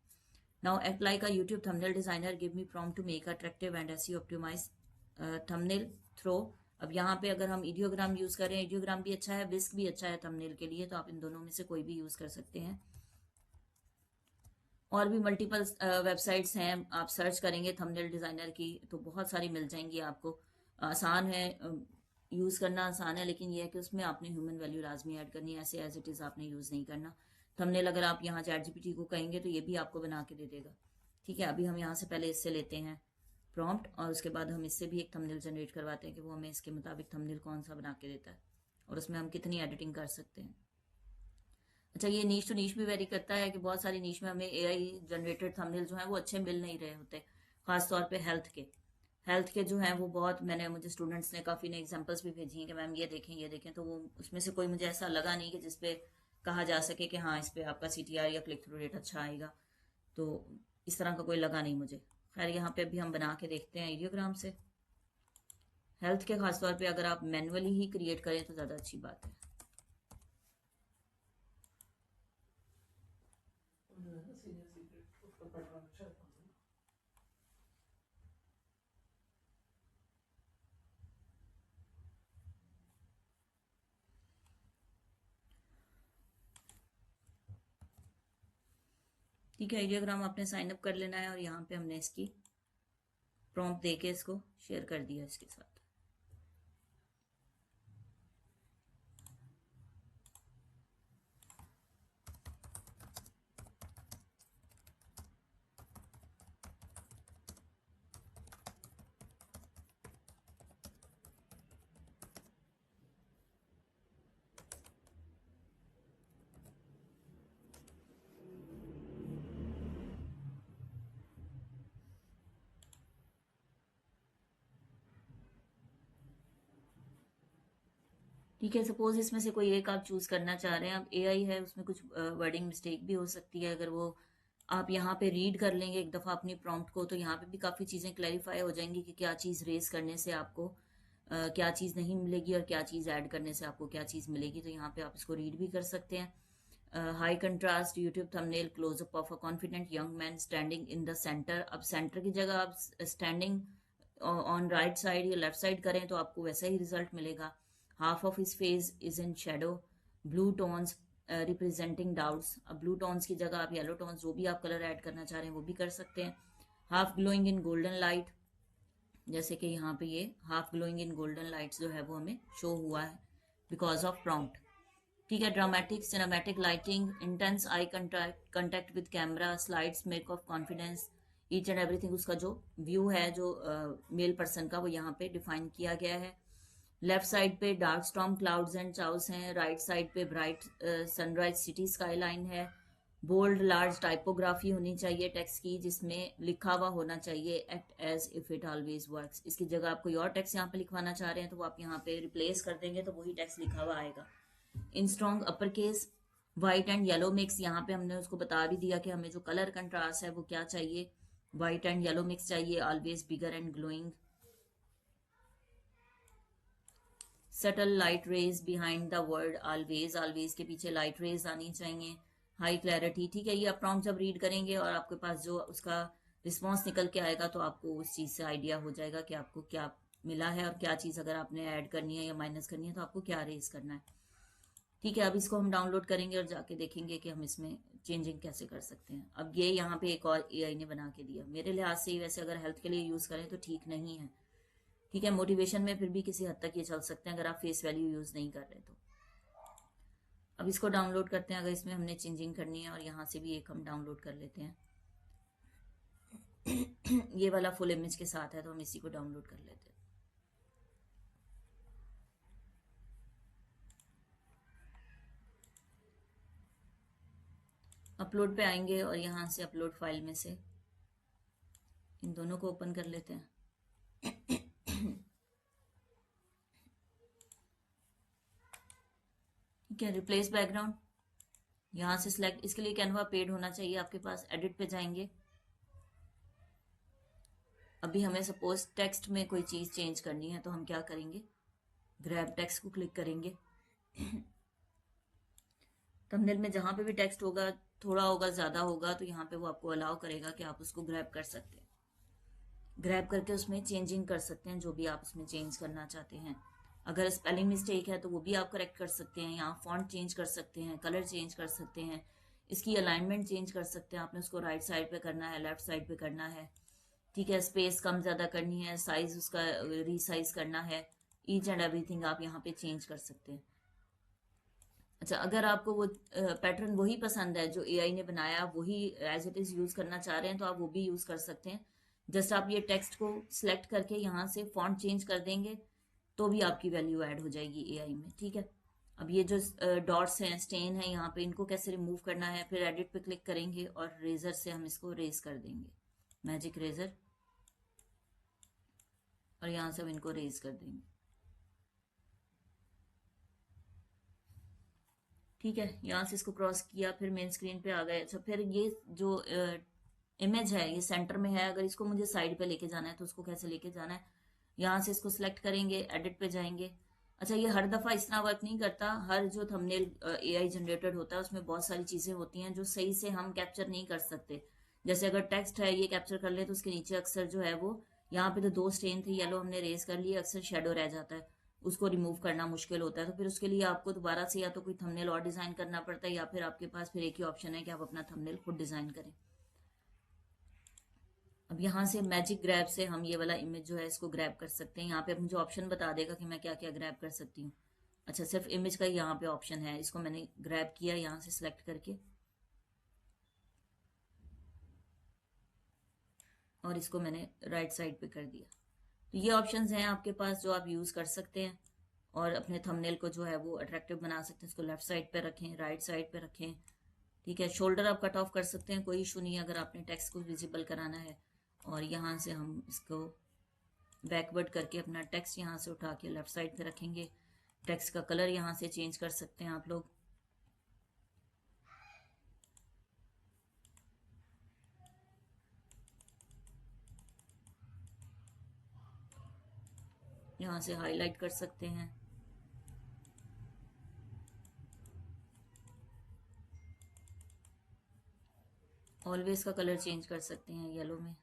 Now act like a YouTube thumbnail designer, give me prompt to make attractive and SEO optimise thumbnail throw. अब यहाँ पे अगर हम इडियोग्राम यूज करें, इडियोग्राम भी अच्छा है, विस्क भी अच्छा है थंबनेल के लिए, तो आप इन दोनों में से कोई भी यूज कर सकते हैं। और भी मल्टीपल वेबसाइट्स हैं, आप सर्च करेंगे थंबनेल डिजाइनर की तो बहुत सारी मिल जाएंगी आपको। आसान है, यूज करना आसान है, लेकिन यह है कि उसमें आपने ह्यूमन वैल्यू लाजमी ऐड करनी है, ऐसे एज इट इज आपने यूज नहीं करना। थंबनेल अगर आप यहाँ चैट जीपीटी को कहेंगे तो ये भी आपको बना के दे देगा। ठीक है, अभी हम यहाँ से पहले इससे लेते हैं प्रॉम्प्ट और उसके बाद हम इससे भी एक थंबनेल जनरेट करवाते हैं कि वो हमें इसके मुताबिक थंबनेल कौन सा बना के देता है और उसमें हम कितनी एडिटिंग कर सकते हैं। अच्छा, ये नीश टू नीश भी वेरी करता है कि बहुत सारी नीश में हमें एआई जनरेटेड थंबनेल जो है वो अच्छे मिल नहीं रहे होते, खास तौर पे हेल्थ के जो हैं वो बहुत, मैंने मुझे स्टूडेंट्स ने काफ़ी ने एग्जांपल्स भी भेजी हैं कि मैम ये देखें, तो वो उसमें से कोई मुझे ऐसा लगा नहीं कि जिसपे कहा जा सके कि हाँ इस पे आपका सीटीआर या क्लिक थ्रू रेट अच्छा आएगा। तो इस तरह का कोई लगा नहीं मुझे। खैर, यहाँ पे भी हम बना के देखते हैं आइडियोग्राम से। हेल्थ के खासतौर पे अगर आप मैनुअली ही क्रिएट करें तो ज़्यादा अच्छी बात है। ठीक है, आइडियोग्राम आपने साइन अप कर लेना है और यहाँ पे हमने इसकी प्रॉम्प्ट देके इसको शेयर कर दिया इसके साथ। ठीक है, सपोज इसमें से कोई एक आप चूज करना चाह रहे हैं। अब एआई है, उसमें कुछ वर्डिंग मिस्टेक भी हो सकती है। अगर वो आप यहाँ पे रीड कर लेंगे एक दफ़ा अपनी प्रॉम्प्ट को, तो यहाँ पे भी काफ़ी चीज़ें क्लैरिफाई हो जाएंगी कि क्या चीज़ रेज करने से आपको क्या चीज़ नहीं मिलेगी और क्या चीज़ ऐड करने से आपको क्या चीज़ मिलेगी। तो यहाँ पे आप इसको रीड भी कर सकते हैं। High contrast YouTube thumbnail closeup of a confident young man standing in the centre. अब सेंटर की जगह आप स्टैंडिंग ऑन राइट साइड या लेफ्ट साइड करें तो आपको वैसा ही रिजल्ट मिलेगा। Half of his face is in shadow. Blue tones representing doubts. अब ब्लू टोन्स की जगह आप येलो टोन्स, जो भी आप कलर ऐड करना चाह रहे हैं वो भी कर सकते हैं। हाफ ग्लोइंग इन गोल्डन लाइट, जैसे कि यहाँ पे ये हाफ ग्लोइंग इन गोल्डन लाइट्स जो है वो हमें शो हुआ है बिकॉज ऑफ प्रॉम्प्ट। ठीक है, dramatic cinematic lighting, intense eye contact with camera, slides make of confidence, each and everything. उसका जो व्यू है जो मेल पर्सन का, वो यहाँ पे डिफाइन किया गया है। लेफ्ट साइड पे dark storm clouds and chaos हैं। राइट साइड पे ब्राइट सनराइज सिटी स्काईलाइन है। बोल्ड लार्ज टाइपोग्राफी होनी चाहिए टेक्स्ट की, जिसमें लिखा हुआ होना चाहिए act as if it always works. इसकी जगह आप कोई और टेक्स्ट यहाँ पे लिखवाना चाह रहे हैं तो वो आप यहाँ पे रिप्लेस कर देंगे तो वही टेक्स्ट लिखा हुआ आएगा। इन strong upper case, white and yellow mix. यहाँ पे हमने उसको बता भी दिया कि हमें जो कलर कंट्रास्ट है वो क्या चाहिए, व्हाइट एंड येलो मिक्स चाहिए। Always bigger and glowing. Subtle light rays behind the word always, always के पीछे लाइट रेज आनी चाहिए। High clarity. ठीक है, ये आप प्रॉम्प्ट जब रीड करेंगे और आपके पास जो उसका रिस्पॉन्स निकल के आएगा तो आपको उस चीज़ से आइडिया हो जाएगा कि आपको क्या मिला है और क्या चीज़ अगर आपने ऐड करनी है या माइनस करनी है तो आपको क्या रेज करना है। ठीक है, अब इसको हम डाउनलोड करेंगे और जाके देखेंगे कि हम इसमें चेंजिंग कैसे कर सकते हैं। अब ये यहाँ पे एक और एआई ने बना के दिया, मेरे लिहाज से वैसे अगर हेल्थ के लिए यूज़ करें तो ठीक नहीं है। ठीक है, मोटिवेशन में फिर भी किसी हद तक ये चल सकते हैं अगर आप फेस वैल्यू यूज़ नहीं कर रहे तो। अब इसको डाउनलोड करते हैं अगर इसमें हमने चेंजिंग करनी है, और यहाँ से भी एक हम डाउनलोड कर लेते हैं। ये वाला फुल इमेज के साथ है तो हम इसी को डाउनलोड कर लेते हैं। अपलोड पे आएंगे और यहाँ से अपलोड फाइल में से इन दोनों को ओपन कर लेते हैं। ठीक है, रिप्लेस बैकग्राउंड यहाँ से सिलेक्ट। इसके लिए कैनवा पेड होना चाहिए आपके पास। एडिट पे जाएंगे। अभी हमें सपोज टेक्स्ट में कोई चीज़ चेंज करनी है तो हम क्या करेंगे, ग्रैब टेक्स्ट को क्लिक करेंगे। थंबनेल में जहां पे भी टेक्स्ट होगा, थोड़ा होगा ज़्यादा होगा, तो यहाँ पे वो आपको अलाउ करेगा कि आप उसको ग्रैब कर सकते हैं। ग्रैब करके उसमें चेंजिंग कर सकते हैं जो भी आप उसमें चेंज करना चाहते हैं। अगर स्पेलिंग मिस्टेक है तो वो भी आप करेक्ट कर सकते हैं। यहाँ फॉन्ट चेंज कर सकते हैं, कलर चेंज कर सकते हैं, इसकी अलाइनमेंट चेंज कर सकते हैं। आपने उसको राइट साइड पे करना है, लेफ्ट साइड पे करना है। ठीक है, स्पेस कम ज़्यादा करनी है, साइज उसका रीसाइज करना है। ईच एंड एवरीथिंग आप यहाँ पे चेंज कर सकते हैं। अच्छा, अगर आपको वो पैटर्न वही पसंद है जो एआई ने बनाया, वही एज इट इज़ यूज़ करना चाह रहे हैं तो आप वो भी यूज़ कर सकते हैं। जस्ट आप ये टेक्स्ट को सिलेक्ट करके यहाँ से फॉन्ट चेंज कर देंगे तो भी आपकी वैल्यू ऐड हो जाएगी एआई में। ठीक है, अब ये जो डॉट्स हैं, स्टेन है यहाँ पे, इनको कैसे रिमूव करना है, फिर एडिट पे क्लिक करेंगे और रेजर से हम इसको रेज कर देंगे, मैजिक रेजर, और यहाँ से हम इनको रेज कर देंगे। ठीक है, यहाँ से इसको क्रॉस किया, फिर मेन स्क्रीन पे आ गए। अच्छा, फिर ये जो इमेज है ये सेंटर में है, अगर इसको मुझे साइड पे लेके जाना है तो उसको कैसे लेके जाना है, यहाँ से इसको सिलेक्ट करेंगे, एडिट पे जाएंगे। अच्छा, ये हर दफ़ा इस तरह वर्क नहीं करता। हर जो थंबनेल एआई जनरेटेड होता है उसमें बहुत सारी चीज़ें होती हैं जो सही से हम कैप्चर नहीं कर सकते। जैसे अगर टेक्स्ट है ये कैप्चर कर ले तो उसके नीचे अक्सर जो है वो, यहाँ पे तो दो स्टेन थे येलो, हमने रेज कर लिए, अक्सर शेडो रह जाता है, उसको रिमूव करना मुश्किल होता है। तो फिर उसके लिए आपको दोबारा से या तो कोई थंबनेल और डिज़ाइन करना पड़ता है, या फिर आपके पास फिर एक ही ऑप्शन है कि आप अपना थंबनेल खुद डिज़ाइन करें। अब यहाँ से मैजिक ग्रैब से हम ये वाला इमेज जो है इसको ग्रैब कर सकते हैं। यहाँ पे मुझे ऑप्शन बता देगा कि मैं क्या क्या ग्रैब कर सकती हूँ। अच्छा, सिर्फ इमेज का ही यहाँ पे ऑप्शन है, इसको मैंने ग्रैब किया यहाँ से सिलेक्ट करके, और इसको मैंने राइट साइड पे कर दिया। तो ये ऑप्शंस हैं आपके पास जो आप यूज़ कर सकते हैं और अपने थंबनेल को जो है वो अट्रैक्टिव बना सकते हैं। इसको लेफ्ट साइड पे रखें, राइट साइड पे रखें। ठीक है, शोल्डर आप कट ऑफ कर सकते हैं, कोई इशू नहीं है अगर आपने टेक्स्ट को विजिबल कराना है। और यहाँ से हम इसको बैकवर्ड करके अपना टेक्स्ट यहाँ से उठा के लेफ्ट साइड पे रखेंगे। टेक्स्ट का कलर यहाँ से चेंज कर सकते हैं आप लोग। यहाँ से हाईलाइट कर सकते हैं। ऑलवेज का कलर चेंज कर सकते हैं येलो में।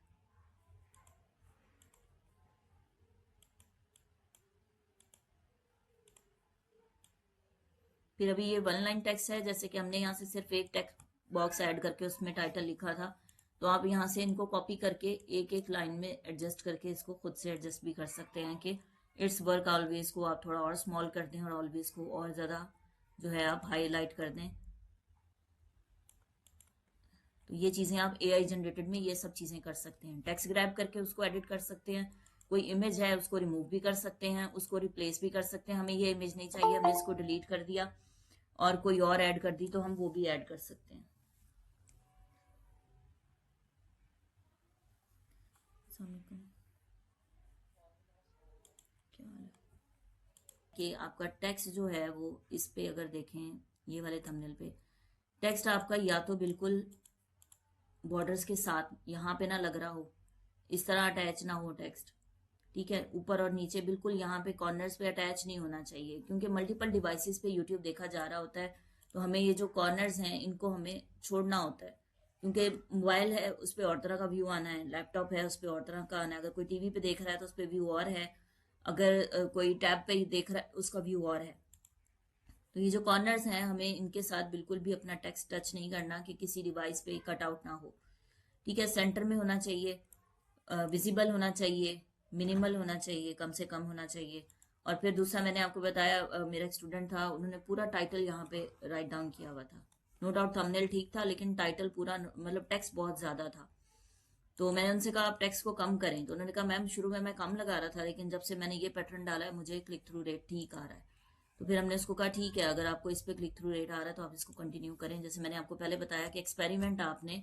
फिर अभी ये वन लाइन टेक्स्ट है, जैसे कि हमने यहाँ से सिर्फ एक टेक्स्ट बॉक्स ऐड करके उसमें टाइटल लिखा था, तो आप यहाँ से इनको कॉपी करके एक एक लाइन में एडजस्ट करके इसको खुद से एडजस्ट भी कर सकते हैं कि इट्स वर्क ऑलवेज को आप थोड़ा और स्मॉल कर दें और ऑलवेज को और ज़्यादा जो है आप हाईलाइट कर दें। तो ये चीज़ें आप एआई जनरेटेड में ये सब चीज़ें कर सकते हैं। टेक्स्ट ग्रैब करके उसको एडिट कर सकते हैं, कोई इमेज है उसको रिमूव भी कर सकते हैं, उसको रिप्लेस भी कर सकते हैं। हमें ये इमेज नहीं चाहिए, हमने इसको डिलीट कर दिया और कोई और ऐड कर दी तो हम वो भी ऐड कर सकते हैं। क्या हाल है कि आपका टेक्स्ट जो है वो इस पे अगर देखें ये वाले थंबनेल पे, टेक्स्ट आपका या तो बिल्कुल बॉर्डर्स के साथ यहाँ पे ना लग रहा हो, इस तरह अटैच ना हो टेक्स्ट, ठीक है, ऊपर और नीचे बिल्कुल यहाँ पे कॉर्नर्स पे अटैच नहीं होना चाहिए, क्योंकि मल्टीपल डिवाइसेस पे यूट्यूब देखा जा रहा होता है, तो हमें ये जो कॉर्नर्स हैं इनको हमें छोड़ना होता है, क्योंकि मोबाइल है उस पर और तरह का व्यू आना है, लैपटॉप है उस पर और तरह का आना है, अगर कोई टीवी पे देख रहा है तो उस पर व्यू और है, अगर कोई टैब पे देख रहा है उसका व्यू और है। तो ये जो कॉर्नर्स हैं हमें इनके साथ बिल्कुल भी अपना टेक्स्ट टच नहीं करना कि किसी डिवाइस पे कट आउट ना हो, ठीक है। सेंटर में होना चाहिए, विजिबल होना चाहिए, मिनिमल होना चाहिए, कम से कम होना चाहिए। और फिर दूसरा मैंने आपको बताया, मेरा एक स्टूडेंट था, उन्होंने पूरा टाइटल यहाँ पे राइट डाउन किया हुआ था। नो डाउट थंबनेल ठीक था लेकिन टाइटल पूरा मतलब टेक्स्ट बहुत ज्यादा था। तो मैंने उनसे कहा आप टेक्स्ट को कम करें, तो उन्होंने कहा मैम शुरू में मैं कम लगा रहा था लेकिन जब से मैंने ये पैटर्न डाला है मुझे क्लिक थ्रू रेट ठीक आ रहा है। तो फिर हमने उसको कहा ठीक है, अगर आपको इस पे क्लिक थ्रू रेट आ रहा है तो आप इसको कंटिन्यू करें। जैसे मैंने आपको पहले बताया कि एक्सपेरिमेंट आपने,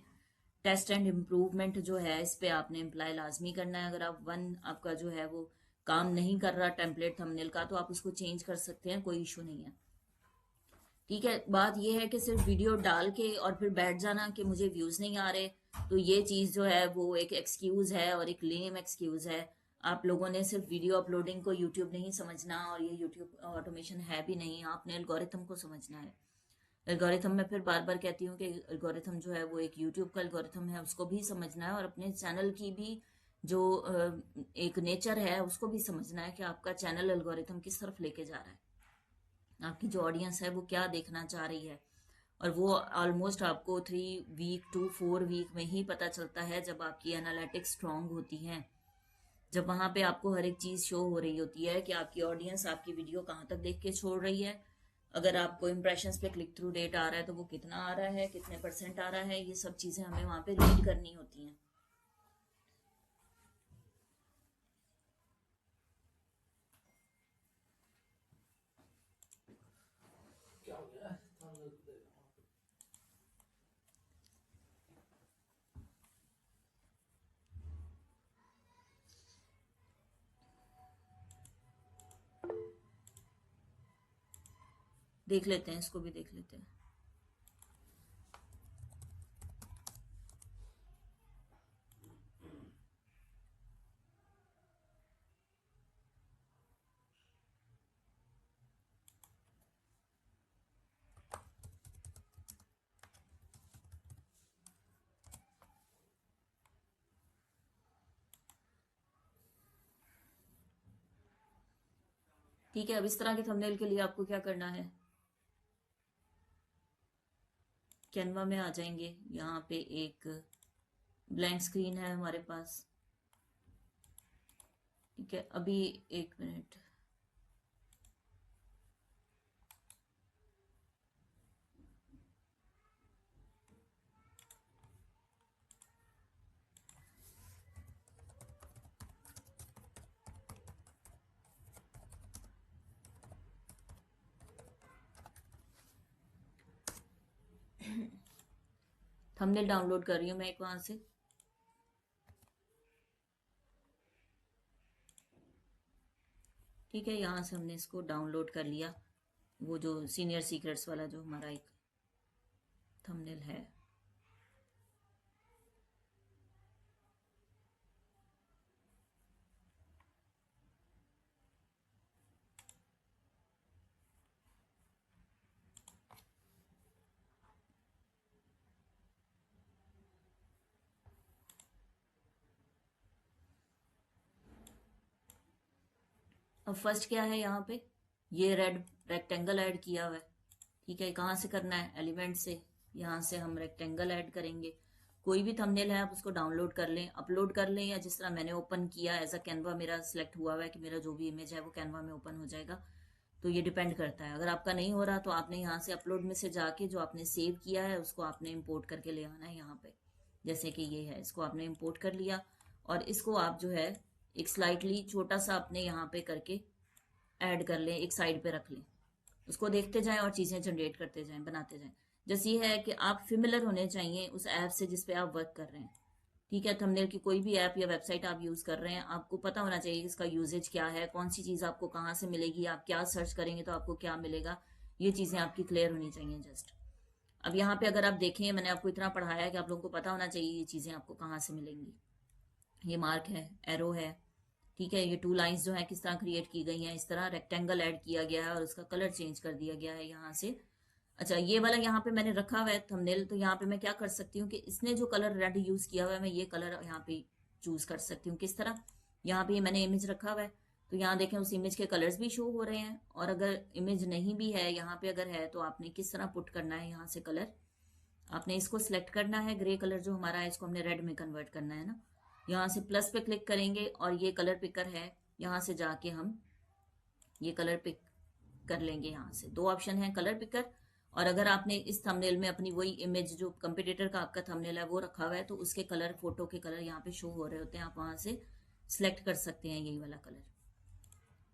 टेस्ट एंड इम्प्रूवमेंट जो है इस पे आपने इम्प्लाई लाजमी करना है। अगर आप आपका जो है वो काम नहीं कर रहा टेम्पलेट थंबनेल का, तो आप उसको चेंज कर सकते हैं, कोई इशू नहीं है, ठीक है। बात यह है कि सिर्फ वीडियो डाल के और फिर बैठ जाना कि मुझे व्यूज नहीं आ रहे, तो ये चीज जो है वो एक एक्सक्यूज है और एक लेम एक्सक्यूज है। आप लोगों ने सिर्फ वीडियो अपलोडिंग को यूट्यूब नहीं समझना और ये यूट्यूब ऑटोमेशन है भी नहीं, आपने एल्गोरिथम को समझना है। एल्गोरिथम में फिर बार बार कहती हूँ कि एल्गोरिथम जो है वो एक यूट्यूब का एल्गोरिथम है, उसको भी समझना है और अपने चैनल की भी जो एक नेचर है उसको भी समझना है कि आपका चैनल एल्गोरिथम किस तरफ लेके जा रहा है, आपकी जो ऑडियंस है वो क्या देखना चाह रही है। और वो ऑलमोस्ट आपको 3 वीक to 4 वीक में ही पता चलता है, जब आपकी एनालिटिक्स स्ट्रांग होती है, जब वहां पे आपको हर एक चीज शो हो रही होती है कि आपकी ऑडियंस आपकी वीडियो कहाँ तक देख के छोड़ रही है। अगर आपको इंप्रेशंस पे क्लिक थ्रू रेट आ रहा है तो वो कितना आ रहा है, कितने परसेंट आ रहा है, ये सब चीजें हमें वहां पे रीड करनी होती हैं। देख लेते हैं, इसको भी देख लेते हैं। ठीक है, अब इस तरह के थंबनेल के लिए आपको क्या करना है, कैनवा में आ जाएंगे। यहाँ पे एक ब्लैंक स्क्रीन है हमारे पास, ठीक है। अभी 1 मिनट, थंबनेल डाउनलोड कर रही हूँ मैं एक वहां से। ठीक है, यहाँ से हमने इसको डाउनलोड कर लिया, वो जो सीनियर सीक्रेट्स वाला जो हमारा एक थंबनेल है। अब फर्स्ट क्या है, यहाँ पे ये रेड रेक्टेंगल ऐड किया हुआ है। ठीक है, कहाँ से करना है, एलिमेंट से। यहाँ से हम रेक्टेंगल ऐड करेंगे। कोई भी थंबनेल है आप उसको डाउनलोड कर लें, अपलोड कर लें, या जिस तरह मैंने ओपन किया एज अ कैनवा मेरा सिलेक्ट हुआ है कि मेरा जो भी इमेज है वो कैनवा में ओपन हो जाएगा। तो ये डिपेंड करता है, अगर आपका नहीं हो रहा तो आपने यहाँ से अपलोड में से जाके जो आपने सेव किया है उसको आपने इम्पोर्ट करके ले आना है यहाँ पे। जैसे कि ये है, इसको आपने इम्पोर्ट कर लिया और इसको आप जो है एक स्लाइटली छोटा सा अपने यहाँ पे करके ऐड कर लें, एक साइड पे रख लें, उसको देखते जाएं और चीज़ें जनरेट करते जाएं, बनाते जाएं। जैसे ये है कि आप फिमिलर होने चाहिए उस ऐप से जिस पे आप वर्क कर रहे हैं। ठीक है, थंबनेल की कोई भी ऐप या वेबसाइट आप यूज़ कर रहे हैं, आपको पता होना चाहिए इसका यूजेज क्या है, कौन सी चीज़ आपको कहाँ से मिलेगी, आप क्या सर्च करेंगे तो आपको क्या मिलेगा, ये चीज़ें आपकी क्लियर होनी चाहिए जस्ट। अब यहाँ पे अगर आप देखें, मैंने आपको इतना पढ़ाया है कि आप लोगों को पता होना चाहिए ये चीज़ें आपको कहाँ से मिलेंगी। ये मार्क है, एरो है, ठीक है, ये टू लाइंस जो है किस तरह क्रिएट की गई हैं, इस तरह रेक्टेंगल ऐड किया गया है और उसका कलर चेंज कर दिया गया है यहाँ से। अच्छा, ये वाला यहाँ पे मैंने रखा हुआ है थंबनेल, तो यहाँ पे मैं क्या कर सकती हूँ कि इसने जो कलर रेड यूज किया हुआ है मैं ये कलर यहाँ पे चूज कर सकती हूँ। किस तरह, यहाँ पे मैंने इमेज रखा हुआ है तो यहाँ देखें उस इमेज के कलर्स भी शो हो रहे हैं, और अगर इमेज नहीं भी है यहाँ पे अगर है तो आपने किस तरह पुट करना है यहाँ से कलर, आपने इसको सिलेक्ट करना है, ग्रे कलर जो हमारा है इसको हमने रेड में कन्वर्ट करना है ना। यहाँ से प्लस पे क्लिक करेंगे और ये कलर पिकर है, यहाँ से जाके हम ये कलर पिक कर लेंगे। यहाँ से दो ऑप्शन है, कलर पिकर, और अगर आपने इस थंबनेल में अपनी वही इमेज जो कंपटीटर का आपका थंबनेल है वो रखा हुआ है तो उसके कलर, फोटो के कलर यहाँ पे शो हो रहे होते हैं, आप वहां से सिलेक्ट कर सकते हैं यही वाला कलर।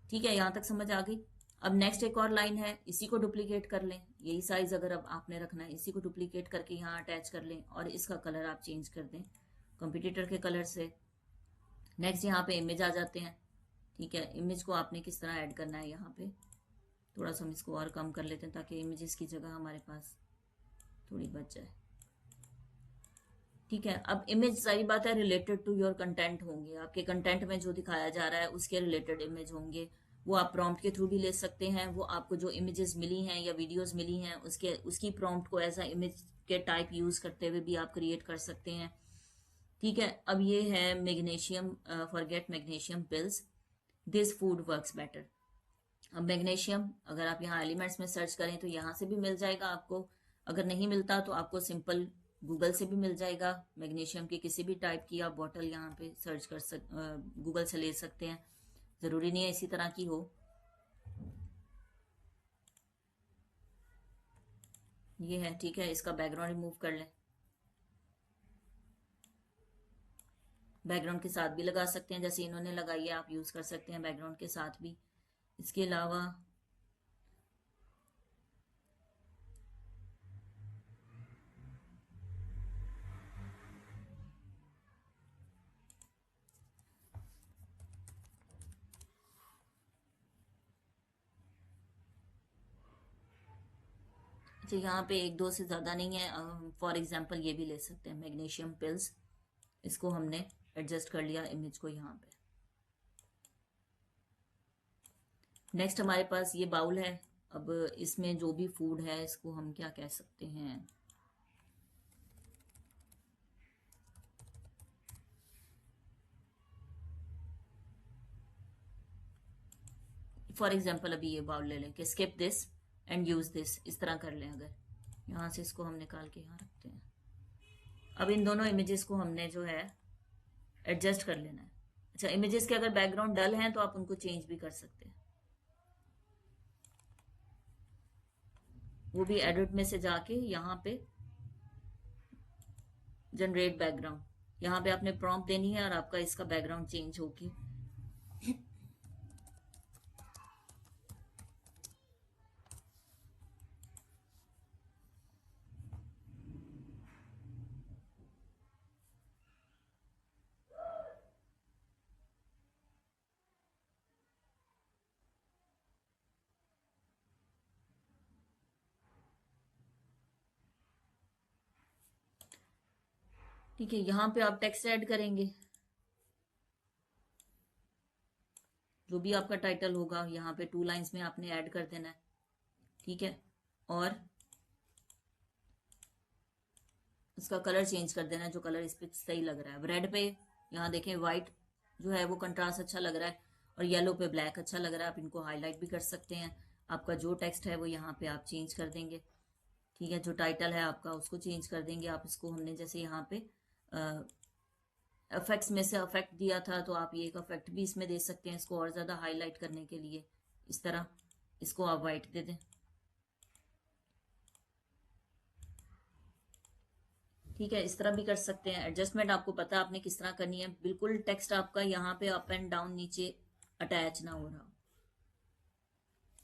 ठीक है, यहाँ तक समझ आ गई। अब नेक्स्ट एक और लाइन है, इसी को डुप्लीकेट कर लें, यही साइज अगर अब आपने रखना है इसी को डुप्लीकेट करके यहाँ अटैच कर लें और इसका कलर आप चेंज कर दें कंपटीटर के कलर से। नेक्स्ट यहाँ पे इमेज आ जाते हैं। ठीक है, इमेज को आपने किस तरह ऐड करना है, यहाँ पे थोड़ा सा हम इसको और कम कर लेते हैं ताकि इमेजेस की जगह हमारे पास थोड़ी बच जाए। ठीक है, अब इमेज सारी बात है रिलेटेड टू योर कंटेंट होंगे, आपके कंटेंट में जो दिखाया जा रहा है उसके रिलेटेड इमेज होंगे। वो आप प्रॉम्प्ट के थ्रू भी ले सकते हैं, वो आपको जो इमेजेस मिली हैं या वीडियोस मिली हैं उसके उसकी प्रॉम्प्ट को एज अ इमेज के टाइप यूज करते हुए भी आप क्रिएट कर सकते हैं। ठीक है, अब ये है magnesium, forget magnesium pills, this food works better. अब मैग्नीशियम अगर आप यहाँ एलिमेंट्स में सर्च करें तो यहाँ से भी मिल जाएगा आपको, अगर नहीं मिलता तो आपको सिंपल गूगल से भी मिल जाएगा। मैग्नीशियम की किसी भी टाइप की आप बॉटल यहाँ पे सर्च कर गूगल से ले सकते हैं, ज़रूरी नहीं है इसी तरह की हो। ये है, ठीक है, इसका बैकग्राउंड रिमूव कर लें, बैकग्राउंड के साथ भी लगा सकते हैं जैसे इन्होंने लगाई है, आप यूज़ कर सकते हैं बैकग्राउंड के साथ भी। इसके अलावा अच्छा, यहाँ पे एक दो से ज़्यादा नहीं है, फॉर एग्जांपल ये भी ले सकते हैं मैग्नीशियम पिल्स, इसको हमने एडजस्ट कर लिया इमेज को यहाँ पे। नेक्स्ट हमारे पास ये बाउल है, अब इसमें जो भी फूड है इसको हम क्या कह सकते हैं, फॉर एग्जांपल अभी ये बाउल ले लें कि skip this and use this, इस तरह कर लें। अगर यहाँ से इसको हम निकाल के यहाँ रखते हैं, अब इन दोनों इमेजेस को हमने जो है एडजस्ट कर लेना है। अच्छा, इमेजेस के अगर बैकग्राउंड डल हैं तो आप उनको चेंज भी कर सकते हैं, वो भी एडिट में से जाके यहाँ पे जनरेट बैकग्राउंड, यहाँ पे आपने प्रॉम्प्ट देनी है और आपका इसका बैकग्राउंड चेंज होगी। ठीक है, यहाँ पे आप टेक्स्ट ऐड करेंगे, जो भी आपका टाइटल होगा यहाँ पे 2 लाइन्स में आपने ऐड कर देना है। ठीक है, और इसका कलर चेंज कर देना है, जो कलर इस पे सही लग रहा है। रेड पे यहाँ देखें व्हाइट जो है वो कंट्रास्ट अच्छा लग रहा है, और येलो पे ब्लैक अच्छा लग रहा है। आप इनको हाईलाइट भी कर सकते हैं। आपका जो टेक्स्ट है वो यहाँ पे आप चेंज कर देंगे। ठीक है, जो टाइटल है आपका उसको चेंज कर देंगे आप। इसको हमने जैसे यहाँ पे इफेक्ट्स में से इफेक्ट दिया था, तो आप ये एक इफेक्ट भी इसमें दे सकते हैं, इसको और ज़्यादा हाईलाइट करने के लिए। इस तरह इसको आप वाइट दे दें। ठीक है, इस तरह भी कर सकते हैं। एडजस्टमेंट आपको पता है आपने किस तरह करनी है। बिल्कुल टेक्स्ट आपका यहाँ पे अप एंड डाउन नीचे अटैच ना हो रहा।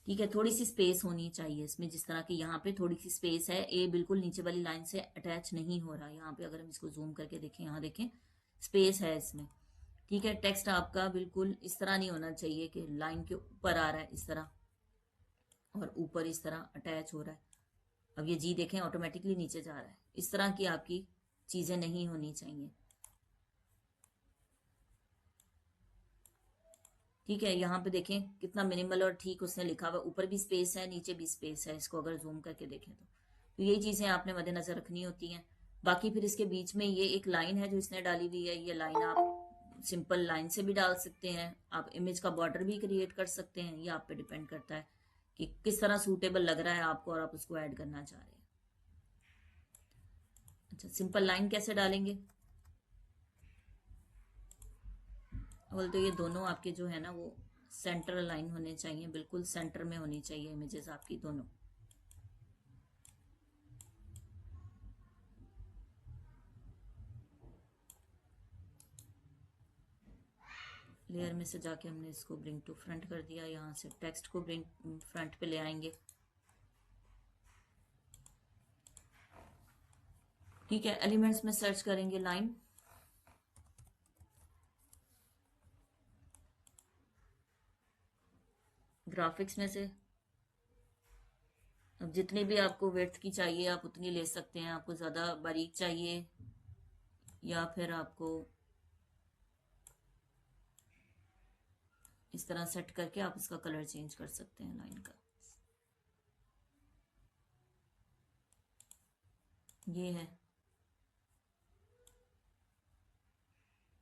ठीक है, थोड़ी सी स्पेस होनी चाहिए इसमें, जिस तरह की यहाँ पे थोड़ी सी स्पेस है। ए बिल्कुल नीचे वाली लाइन से अटैच नहीं हो रहा। यहाँ पे अगर हम इसको जूम करके देखें, यहाँ देखें स्पेस है इसमें। ठीक है, टेक्स्ट आपका बिल्कुल इस तरह नहीं होना चाहिए कि लाइन के ऊपर आ रहा है इस तरह, और ऊपर इस तरह अटैच हो रहा है। अब ये जी देखें ऑटोमेटिकली नीचे जा रहा है। इस तरह की आपकी चीजें नहीं होनी चाहिए। ठीक है, यहाँ पे देखें कितना मिनिमल और ठीक उसने लिखा हुआ। ऊपर भी स्पेस है, नीचे भी स्पेस है। इसको अगर जूम करके देखें तो यही चीजें आपने मद्देनजर रखनी होती हैं। बाकी फिर इसके बीच में ये एक लाइन है जो इसने डाली हुई है। ये लाइन आप सिंपल लाइन से भी डाल सकते हैं, आप इमेज का बॉर्डर भी क्रिएट कर सकते हैं। ये आप पे डिपेंड करता है कि किस तरह सूटेबल लग रहा है आपको और आप उसको ऐड करना चाह रहे हैं। अच्छा, सिंपल लाइन कैसे डालेंगे? बोलते ये दोनों आपके जो है ना वो सेंटर लाइन होने चाहिए, बिल्कुल सेंटर में होनी चाहिए इमेजेस आपकी दोनों। लेयर में से जाके हमने इसको ब्रिंग टू फ्रंट कर दिया। यहाँ से टेक्स्ट को ब्रिंग फ्रंट पे ले आएंगे। ठीक है, एलिमेंट्स में सर्च करेंगे लाइन। ग्राफिक्स में से अब जितनी भी आपको विड्थ की चाहिए आप उतनी ले सकते हैं। आपको ज़्यादा बारीक चाहिए या फिर आपको इस तरह सेट करके आप इसका कलर चेंज कर सकते हैं लाइन का। ये है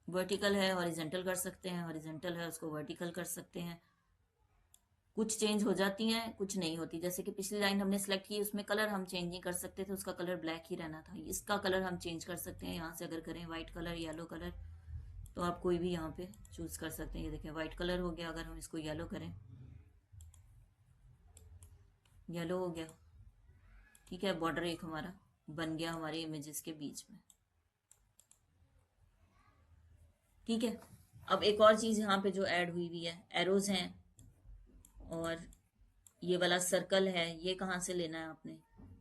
वर्टिकल है, हॉरिजेंटल कर सकते हैं। हॉरिजेंटल है उसको वर्टिकल कर सकते हैं। कुछ चेंज हो जाती हैं, कुछ नहीं होती। जैसे कि पिछली लाइन हमने सेलेक्ट की, उसमें कलर हम चेंज नहीं कर सकते थे, उसका कलर ब्लैक ही रहना था। इसका कलर हम चेंज कर सकते हैं। यहाँ से अगर करें वाइट कलर, येलो कलर, तो आप कोई भी यहाँ पे चूज कर सकते हैं। ये देखें वाइट कलर हो गया। अगर हम इसको येलो करें, येलो हो गया। ठीक है, बॉर्डर एक हमारा बन गया हमारे इमेजेस के बीच में। ठीक है, अब एक और चीज यहाँ पे जो ऐड हुई हुई है, एरोज हैं, और ये वाला सर्कल है, ये कहाँ से लेना है आपने?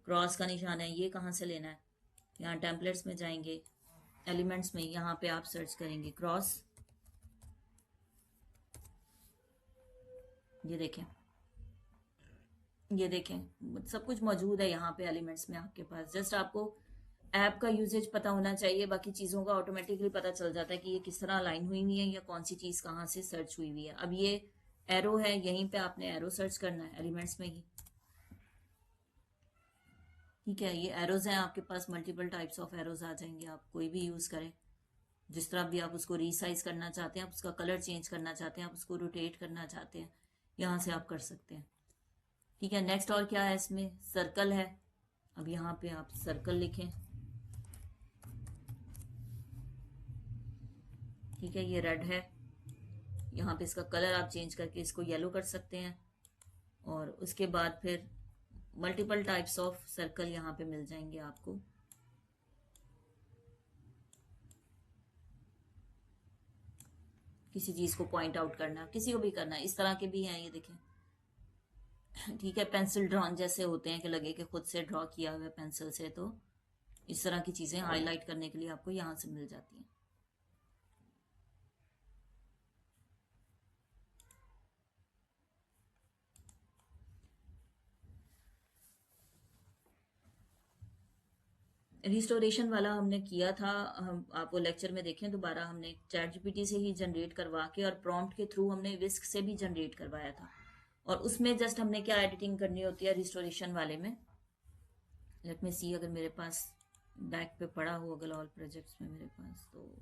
क्रॉस का निशान है, ये कहाँ से लेना है? यहाँ टेम्पलेट्स में जाएंगे, एलिमेंट्स में यहाँ पे आप सर्च करेंगे क्रॉस। ये देखें, ये देखें सब कुछ मौजूद है यहाँ पे एलिमेंट्स में आपके पास। जस्ट आपको ऐप का यूजेज पता होना चाहिए, बाकी चीज़ों का ऑटोमेटिकली पता चल जाता है कि ये किस तरह अलाइन हुई हुई है या कौन सी चीज़ कहाँ से सर्च हुई हुई है। अब ये एरो है, यहीं पे आपने एरो सर्च करना है एलिमेंट्स में ही। ठीक है, ये एरोज हैं आपके पास, मल्टीपल टाइप्स ऑफ एरोज आ जाएंगे। आप कोई भी यूज़ करें, जिस तरह भी आप उसको रीसाइज करना चाहते हैं, आप उसका कलर चेंज करना चाहते हैं, आप उसको रोटेट करना चाहते हैं, यहाँ से आप कर सकते हैं। ठीक है, नेक्स्ट और क्या है इसमें? सर्कल है। अब यहाँ पे आप सर्कल लिखें। ठीक है, ये रेड है। यहाँ पे इसका कलर आप चेंज करके इसको येलो कर सकते हैं, और उसके बाद फिर मल्टीपल टाइप्स ऑफ सर्कल यहाँ पे मिल जाएंगे आपको। किसी चीज को पॉइंट आउट करना, किसी को भी करना है, इस तरह के भी हैं, ये देखें। ठीक है, पेंसिल ड्रॉन जैसे होते हैं कि लगे कि खुद से ड्रॉ किया हुआ है पेंसिल से, तो इस तरह की चीजें हाईलाइट करने के लिए आपको यहाँ से मिल जाती हैं। रिस्टोरेशन वाला हमने किया था, हम आप वो लेक्चर में देखें दोबारा, हमने चैट जीपीटी से ही जनरेट करवा के और प्रॉम्प्ट के थ्रू हमने विस्क से भी जनरेट करवाया था। और उसमें जस्ट हमने क्या एडिटिंग करनी होती है रिस्टोरेशन वाले में, लेट मी सी, अगर मेरे पास बैक पे पड़ा हो अगर ऑल प्रोजेक्ट्स में मेरे पास तो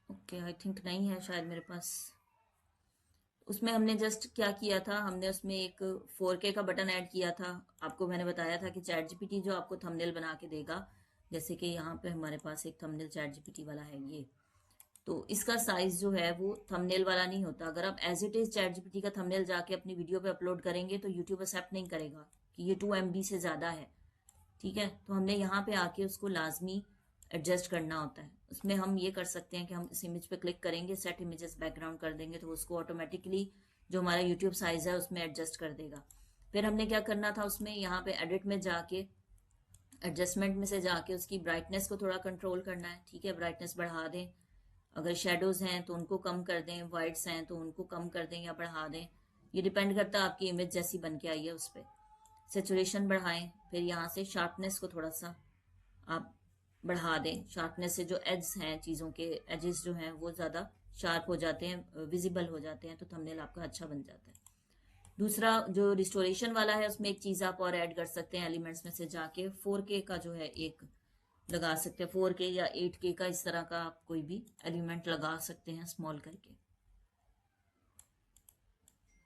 ओके, आई थिंक नहीं है शायद मेरे पास। उसमें हमने जस्ट क्या किया था, हमने उसमें एक 4K का बटन ऐड किया था। आपको मैंने बताया था कि चैट जीपीटी जो आपको थंबनेल बना के देगा, जैसे कि यहाँ पे हमारे पास एक थंबनेल चैट जीपीटी वाला है ये, तो इसका साइज जो है वो थंबनेल वाला नहीं होता। अगर आप as it is ChatGPT का थंबनेल जाके अपनी वीडियो पे अपलोड करेंगे तो यूट्यूब एक्सेप्ट नहीं करेगा कि ये 2 MB से ज़्यादा है। ठीक है, तो हमने यहाँ पे आके उसको लाजमी एडजस्ट करना होता है। उसमें हम ये कर सकते हैं कि हम इस इमेज पे क्लिक करेंगे, सेट इमेजेस बैकग्राउंड कर देंगे तो उसको ऑटोमेटिकली जो हमारा यूट्यूब साइज है उसमें एडजस्ट कर देगा। फिर हमने क्या करना था, उसमें यहाँ पे एडिट में जाके एडजस्टमेंट में से जाके उसकी ब्राइटनेस को थोड़ा कंट्रोल करना है। ठीक है, ब्राइटनेस बढ़ा दें, अगर शेडोज हैं तो उनको कम कर दें, वाइट्स हैं तो उनको कम कर दें या बढ़ा दें, ये डिपेंड करता है आपकी इमेज जैसी बन के आई है उस पर। सेचुरेशन बढ़ाएं, फिर यहाँ से शार्पनेस को थोड़ा सा आप बढ़ा दें। शार्पनेस से जो एड्स हैं, चीज़ों के एजेस जो हैं वो ज़्यादा शार्प हो जाते हैं, विजिबल हो जाते हैं, तो थंबनेल आपका अच्छा बन जाता है। दूसरा जो रिस्टोरेशन वाला है उसमें एक चीज़ आप और ऐड कर सकते हैं, एलिमेंट्स में से जाके 4K का जो है एक लगा सकते हैं, 4K या 8K का, इस तरह का आप कोई भी एलिमेंट लगा सकते हैं स्मॉल करके।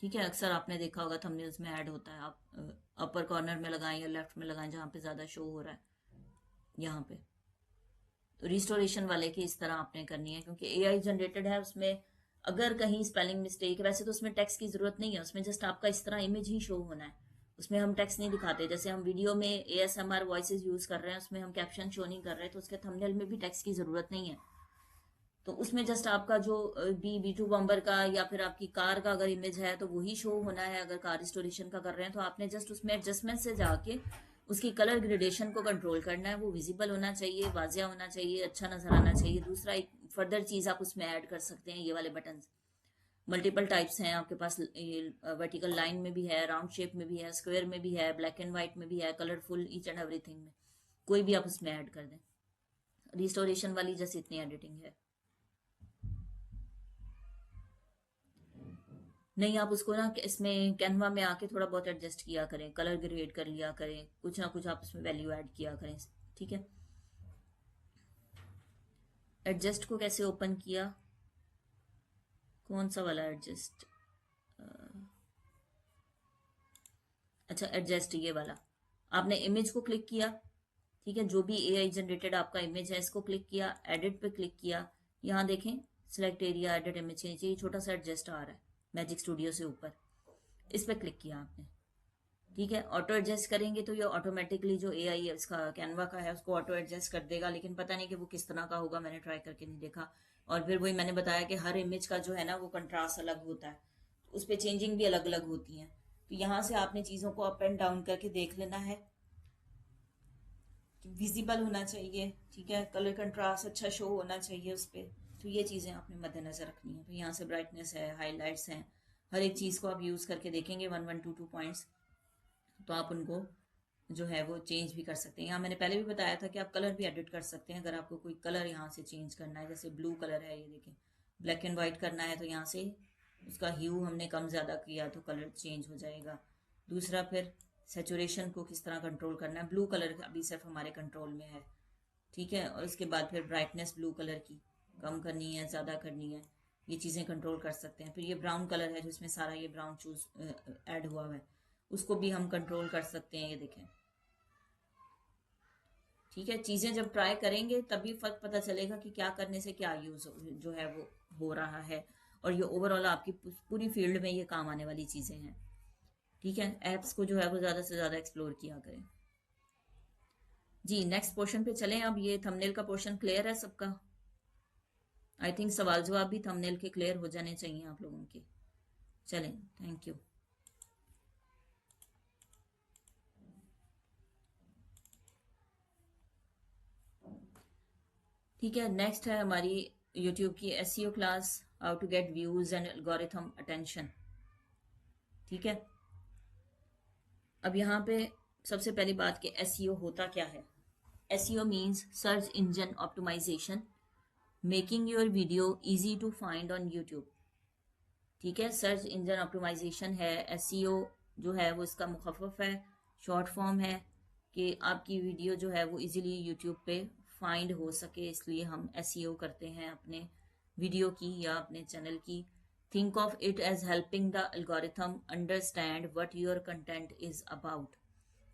ठीक है, अक्सर आपने देखा होगा थंबनेल्स में ऐड होता है, आप अपर कॉर्नर में लगाएं या लेफ्ट में लगाएं जहाँ पे ज़्यादा शो हो रहा है यहाँ पे। तो रिस्टोरेशन वाले की इस तरह आपने करनी है, क्योंकि एआई जनरेटेड है, उसमें अगर कहीं स्पेलिंग मिस्टेक, वैसे तो उसमें टेक्स्ट की जरूरत नहीं है, उसमें जस्ट आपका इस तरह इमेज ही शो होना है, उसमें हम टेक्स्ट नहीं दिखाते। जैसे हम वीडियो में ASMR वॉइसेस यूज कर रहे हैं, उसमें हम कैप्शन शो नहीं कर रहे, तो उसके थंबनेल में भी टेक्स्ट की जरूरत नहीं है। तो उसमें जस्ट आपका जो B2 बम्बर का या फिर आपकी कार का अगर इमेज है तो वही शो होना है। अगर कार रिस्टोरेशन का कर रहे हैं तो आपने जस्ट उसमें एडजस्टमेंट से जाके उसकी कलर ग्रेडेशन को कंट्रोल करना है, वो विजिबल होना चाहिए, वाजिया होना चाहिए, अच्छा नजर आना चाहिए। दूसरा एक फर्दर चीज आप उसमें ऐड कर सकते हैं, ये वाले बटन मल्टीपल टाइप्स हैं आपके पास, वर्टिकल लाइन में भी है, राउंड शेप में भी है, स्क्वायर में भी है, ब्लैक एंड व्हाइट में भी है, कलरफुल, ईच एंड एवरीथिंग में कोई भी आप उसमें ऐड कर दें। रिस्टोरेशन वाली जैसे इतनी एडिटिंग है, नहीं आप उसको ना इसमें कैनवा में आके थोड़ा बहुत एडजस्ट किया करें, कलर ग्रेड कर लिया करें, कुछ ना कुछ आप उसमें वैल्यू ऐड किया करें। ठीक है, एडजस्ट को कैसे ओपन किया, कौन सा वाला एडजस्ट, अच्छा एडजस्ट ये वाला, आपने इमेज को क्लिक किया। ठीक है, जो भी एआई जनरेटेड आपका इमेज है इसको क्लिक किया, एडिट पे क्लिक किया, यहाँ देखें सिलेक्ट एरिया एडिट इमेज, नीचे ये छोटा सा एडजस्ट आ रहा है मैजिक स्टूडियो से ऊपर, इस पर क्लिक किया आपने। ठीक है, ऑटो एडजस्ट करेंगे तो ये ऑटोमेटिकली जो एआई है इसका कैनवा का है उसको ऑटो एडजस्ट कर देगा, लेकिन पता नहीं कि वो किस तरह का होगा, मैंने ट्राई करके नहीं देखा। और फिर वही मैंने बताया कि हर इमेज का जो है ना वो कंट्रास्ट अलग होता है, उस पर चेंजिंग भी अलग अलग होती है। तो यहाँ से आपने चीज़ों को अप एंड डाउन करके देख लेना है, विजिबल होना चाहिए। ठीक है, कलर कंट्रास्ट अच्छा शो होना चाहिए उस पर। तो ये चीज़ें आपने मद्देनजर रखनी है। तो यहाँ से ब्राइटनेस है, हाईलाइट्स हैं, हर एक चीज़ को आप यूज़ करके देखेंगे 1 1 2 2 पॉइंट्स, तो आप उनको जो है वो चेंज भी कर सकते हैं। यहाँ मैंने पहले भी बताया था कि आप कलर भी एडिट कर सकते हैं, अगर आपको कोई कलर यहाँ से चेंज करना है, जैसे ब्लू कलर है, ये देखें ब्लैक एंड वाइट करना है तो यहाँ से उसका ह्यू हमने कम ज़्यादा किया तो कलर चेंज हो जाएगा। दूसरा फिर सेचुरेशन को किस तरह कंट्रोल करना है, ब्लू कलर अभी सिर्फ हमारे कंट्रोल में है। ठीक है, और उसके बाद फिर ब्राइटनेस ब्लू कलर की कम करनी है, ज़्यादा करनी है, ये चीज़ें कंट्रोल कर सकते हैं। फिर ये ब्राउन कलर है जिसमें सारा ये ब्राउन चूज ऐड हुआ है, उसको भी हम कंट्रोल कर सकते हैं, ये देखें। ठीक है, चीज़ें जब ट्राई करेंगे तभी फर्क पता चलेगा कि क्या करने से क्या यूज जो है वो हो रहा है, और ये ओवरऑल आपकी पूरी फील्ड में ये काम आने वाली चीज़ें हैं। ठीक है, एप्स को जो है वो ज़्यादा से ज़्यादा एक्सप्लोर किया करें। जी नेक्स्ट पोर्शन पे चलें। अब ये थंबनेल का पोर्शन क्लियर है सबका? आई थिंक सवाल जवाब भी थंबनेल के क्लियर हो जाने चाहिए आप लोगों के। चलें, थैंक यू। ठीक है, नेक्स्ट है हमारी यूट्यूब की SEO class, how to get views and algorithm attention. ठीक है, अब यहाँ पे सबसे पहली बात कि एसईओ होता क्या है। SEO means search engine optimisation, making your video easy to find on YouTube. ठीक है, सर्च इंजन ऑप्टिमाइजेशन है एसईओ जो है वो इसका मुखफ़फ़ है, शॉर्ट फॉर्म है कि आपकी वीडियो जो है वो इजीली यूट्यूब पे फाइंड हो सके, इसलिए हम एसईओ करते हैं अपने वीडियो की या अपने चैनल की। Think of it as helping the algorithm understand what your content is about.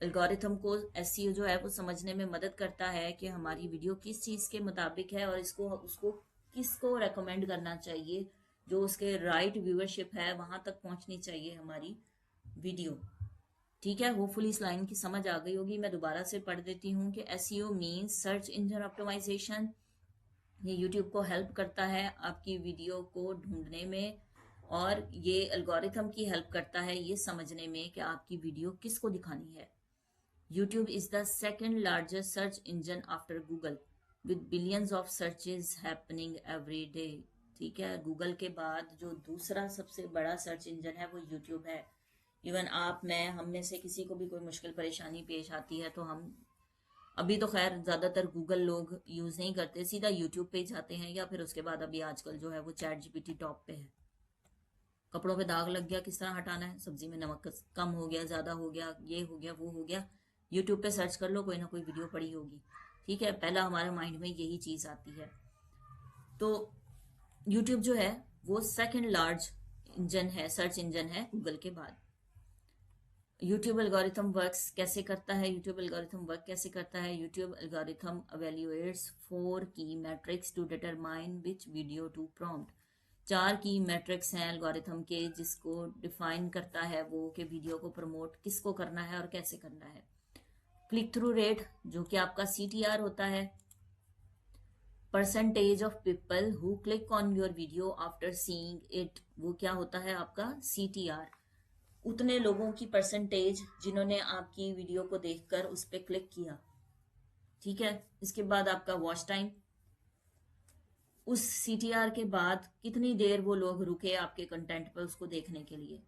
Algorithm को एसईओ जो है वो समझने में मदद करता है कि हमारी वीडियो किस चीज़ के मुताबिक है और इसको उसको किसको रेकमेंड करना चाहिए, जो उसके राइट व्यूअरशिप है वहां तक पहुंचनी चाहिए हमारी वीडियो। ठीक है, होपफुली इस लाइन की समझ आ गई होगी। मैं दोबारा से पढ़ देती हूँ कि SEO means search engine optimisation. ये यूट्यूब को हेल्प करता है आपकी वीडियो को ढूंढने में, और ये एल्गोरिथम की हेल्प करता है ये समझने में कि आपकी वीडियो किसको दिखानी है। YouTube is the second largest search engine after Google with billions of searches happening every day। ठीक है, गूगल के बाद जो दूसरा सबसे बड़ा सर्च इंजन है वो YouTube है। इवन आप, मैं, हम में से किसी को भी कोई मुश्किल परेशानी पेश आती है तो हम, अभी तो खैर ज्यादातर गूगल लोग यूज नहीं करते, सीधा यूट्यूब पे ही जाते हैं, या फिर उसके बाद अभी आजकल जो है वो चैट जीपीटी टॉप पे है। कपड़ों पे दाग लग गया, किस तरह हटाना है, सब्जी में नमक कम हो गया, ज्यादा हो गया, ये हो गया, वो हो गया, यूट्यूब पे सर्च कर लो, कोई ना कोई वीडियो पड़ी होगी। ठीक है, पहला हमारे माइंड में यही चीज आती है। तो यूट्यूब जो है वो सेकंड लार्ज इंजन है, सर्च इंजन है गूगल के बाद। यूट्यूब एल्गोरिथम वर्क्स कैसे करता है, यूट्यूब एल्गोरिथम वर्क कैसे करता है। यूट्यूब एल्गोरिथम evaluates 4 की metrics to determine which video to prompt। 4 की मैट्रिक्स हैं एल्गोरिथम के जिसको डिफाइन करता है वो कि वीडियो को प्रमोट किसको करना है और कैसे करना है। क्लिक थ्रू रेट जो कि आपका CTR होता है, percentage of people who click on your video after seeing it, वो क्या होता है आपका CTR। उतने लोगों की परसेंटेज जिन्होंने आपकी वीडियो को देखकर उस पर क्लिक किया। ठीक है, इसके बाद आपका वॉच टाइम, उस CTR के बाद कितनी देर वो लोग रुके आपके कंटेंट पर उसको देखने के लिए।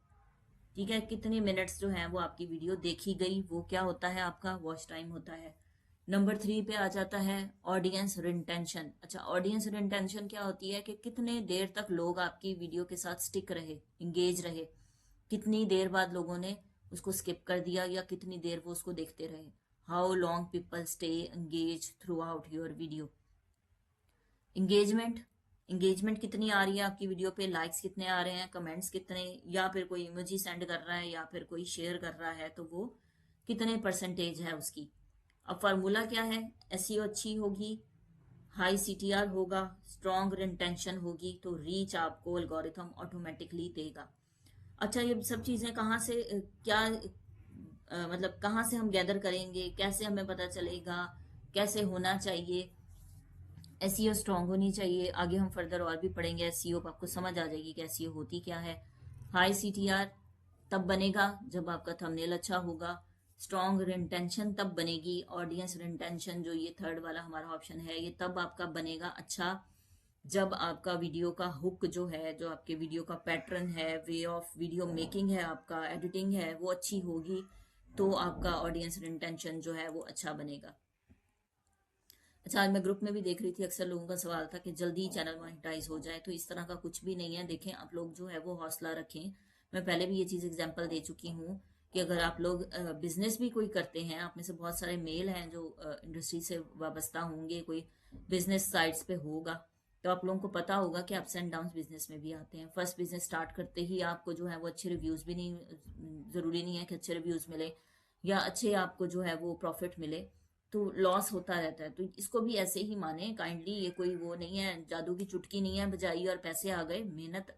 ठीक है, कितनी मिनट्स जो है वो आपकी वीडियो देखी गई, वो क्या होता है आपका वॉच टाइम होता है। नंबर 3 पे आ जाता है ऑडियंस रिटेंशन। अच्छा, ऑडियंस रिटेंशन क्या होती है कि कितने देर तक लोग आपकी वीडियो के साथ स्टिक रहे, इंगेज रहे, कितनी देर बाद लोगों ने उसको स्किप कर दिया या कितनी देर वो उसको देखते रहे। How long people stay engage through out your video. Engagement, engagement कितनी आ रही है आपकी वीडियो पे, लाइक्स कितने आ रहे हैं, कमेंट्स कितने, या फिर कोई इमोजी सेंड कर रहा है या फिर कोई शेयर कर रहा है, तो वो कितने परसेंटेज है उसकी। अब फार्मूला क्या है, एसईओ अच्छी होगी, हाई CTR होगा, स्ट्रॉन्ग रिटेंशन होगी, तो रीच आपको एल्गोरिथम ऑटोमेटिकली देगा। अच्छा, ये सब चीजें कहाँ से क्या मतलब कहाँ से हम गैदर करेंगे, कैसे हमें पता चलेगा, कैसे होना चाहिए। एसईओ स्ट्रांग होनी चाहिए, आगे हम फर्दर और भी पढ़ेंगे एसईओ, आपको समझ आ जाएगी कि एसईओ होती क्या है। हाई CTR तब बनेगा जब आपका थंबनेल अच्छा होगा। स्ट्रॉन्ग रिटेंशन तब बनेगी, ऑडियंस रिटेंशन जो ये थर्ड वाला हमारा ऑप्शन है ये तब आपका बनेगा अच्छा जब आपका वीडियो का हुक जो है, जो आपके वीडियो का पैटर्न है, वे ऑफ वीडियो मेकिंग है, आपका एडिटिंग है, वो अच्छी होगी, तो आपका ऑडियंस रिटेंशन जो है वो अच्छा बनेगा। अच्छा, आज मैं ग्रुप में भी देख रही थी, अक्सर लोगों का सवाल था कि जल्दी चैनल मोनेटाइज हो जाए, तो इस तरह का कुछ भी नहीं है। देखें, आप लोग जो है वो हौसला रखें। मैं पहले भी ये चीज़ एग्जांपल दे चुकी हूँ कि अगर आप लोग बिजनेस भी कोई करते हैं, आप में से बहुत सारे मेल हैं जो इंडस्ट्री से वाबस्ता होंगे, कोई बिजनेस साइट्स पे होगा, तो आप लोगों को पता होगा कि अप्स एंड डाउन बिजनेस में भी आते हैं। फर्स्ट बिजनेस स्टार्ट करते ही आपको जो है वो अच्छे रिव्यूज भी नहीं, ज़रूरी नहीं है कि अच्छे रिव्यूज मिले या अच्छे आपको जो है वो प्रॉफिट मिले, तो लॉस होता रहता है। तो इसको भी ऐसे ही माने काइंडली, ये कोई वो नहीं है, जादू की चुटकी नहीं है बजाई और पैसे आ गए। मेहनत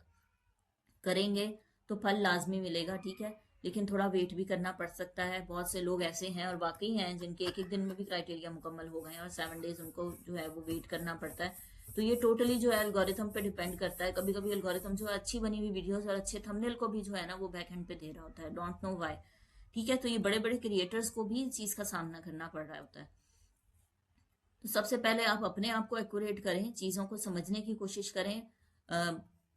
करेंगे तो फल लाजमी मिलेगा, ठीक है, लेकिन थोड़ा वेट भी करना पड़ सकता है। बहुत से लोग ऐसे हैं और वाकई हैं जिनके एक एक दिन में भी क्राइटेरिया मुकम्मल हो गए हैं और 7 डेज उनको जो है वो वेट करना पड़ता है। तो ये टोटली जो है एल्गोरिथम पे डिपेंड करता है। कभी कभी एल्गोरिथम जो है अच्छी बनी हुई वीडियोस और अच्छे थंबनेल को भी जो है ना वो बैक एंड पे दे रहा होता है, डोंट नो व्हाई। ठीक है, तो ये बड़े बड़े क्रिएटर्स को भी इस चीज का सामना करना पड़ रहा होता है। तो सबसे पहले आप अपने आप को एक्यूरेट करें, चीज़ों को समझने की कोशिश करें।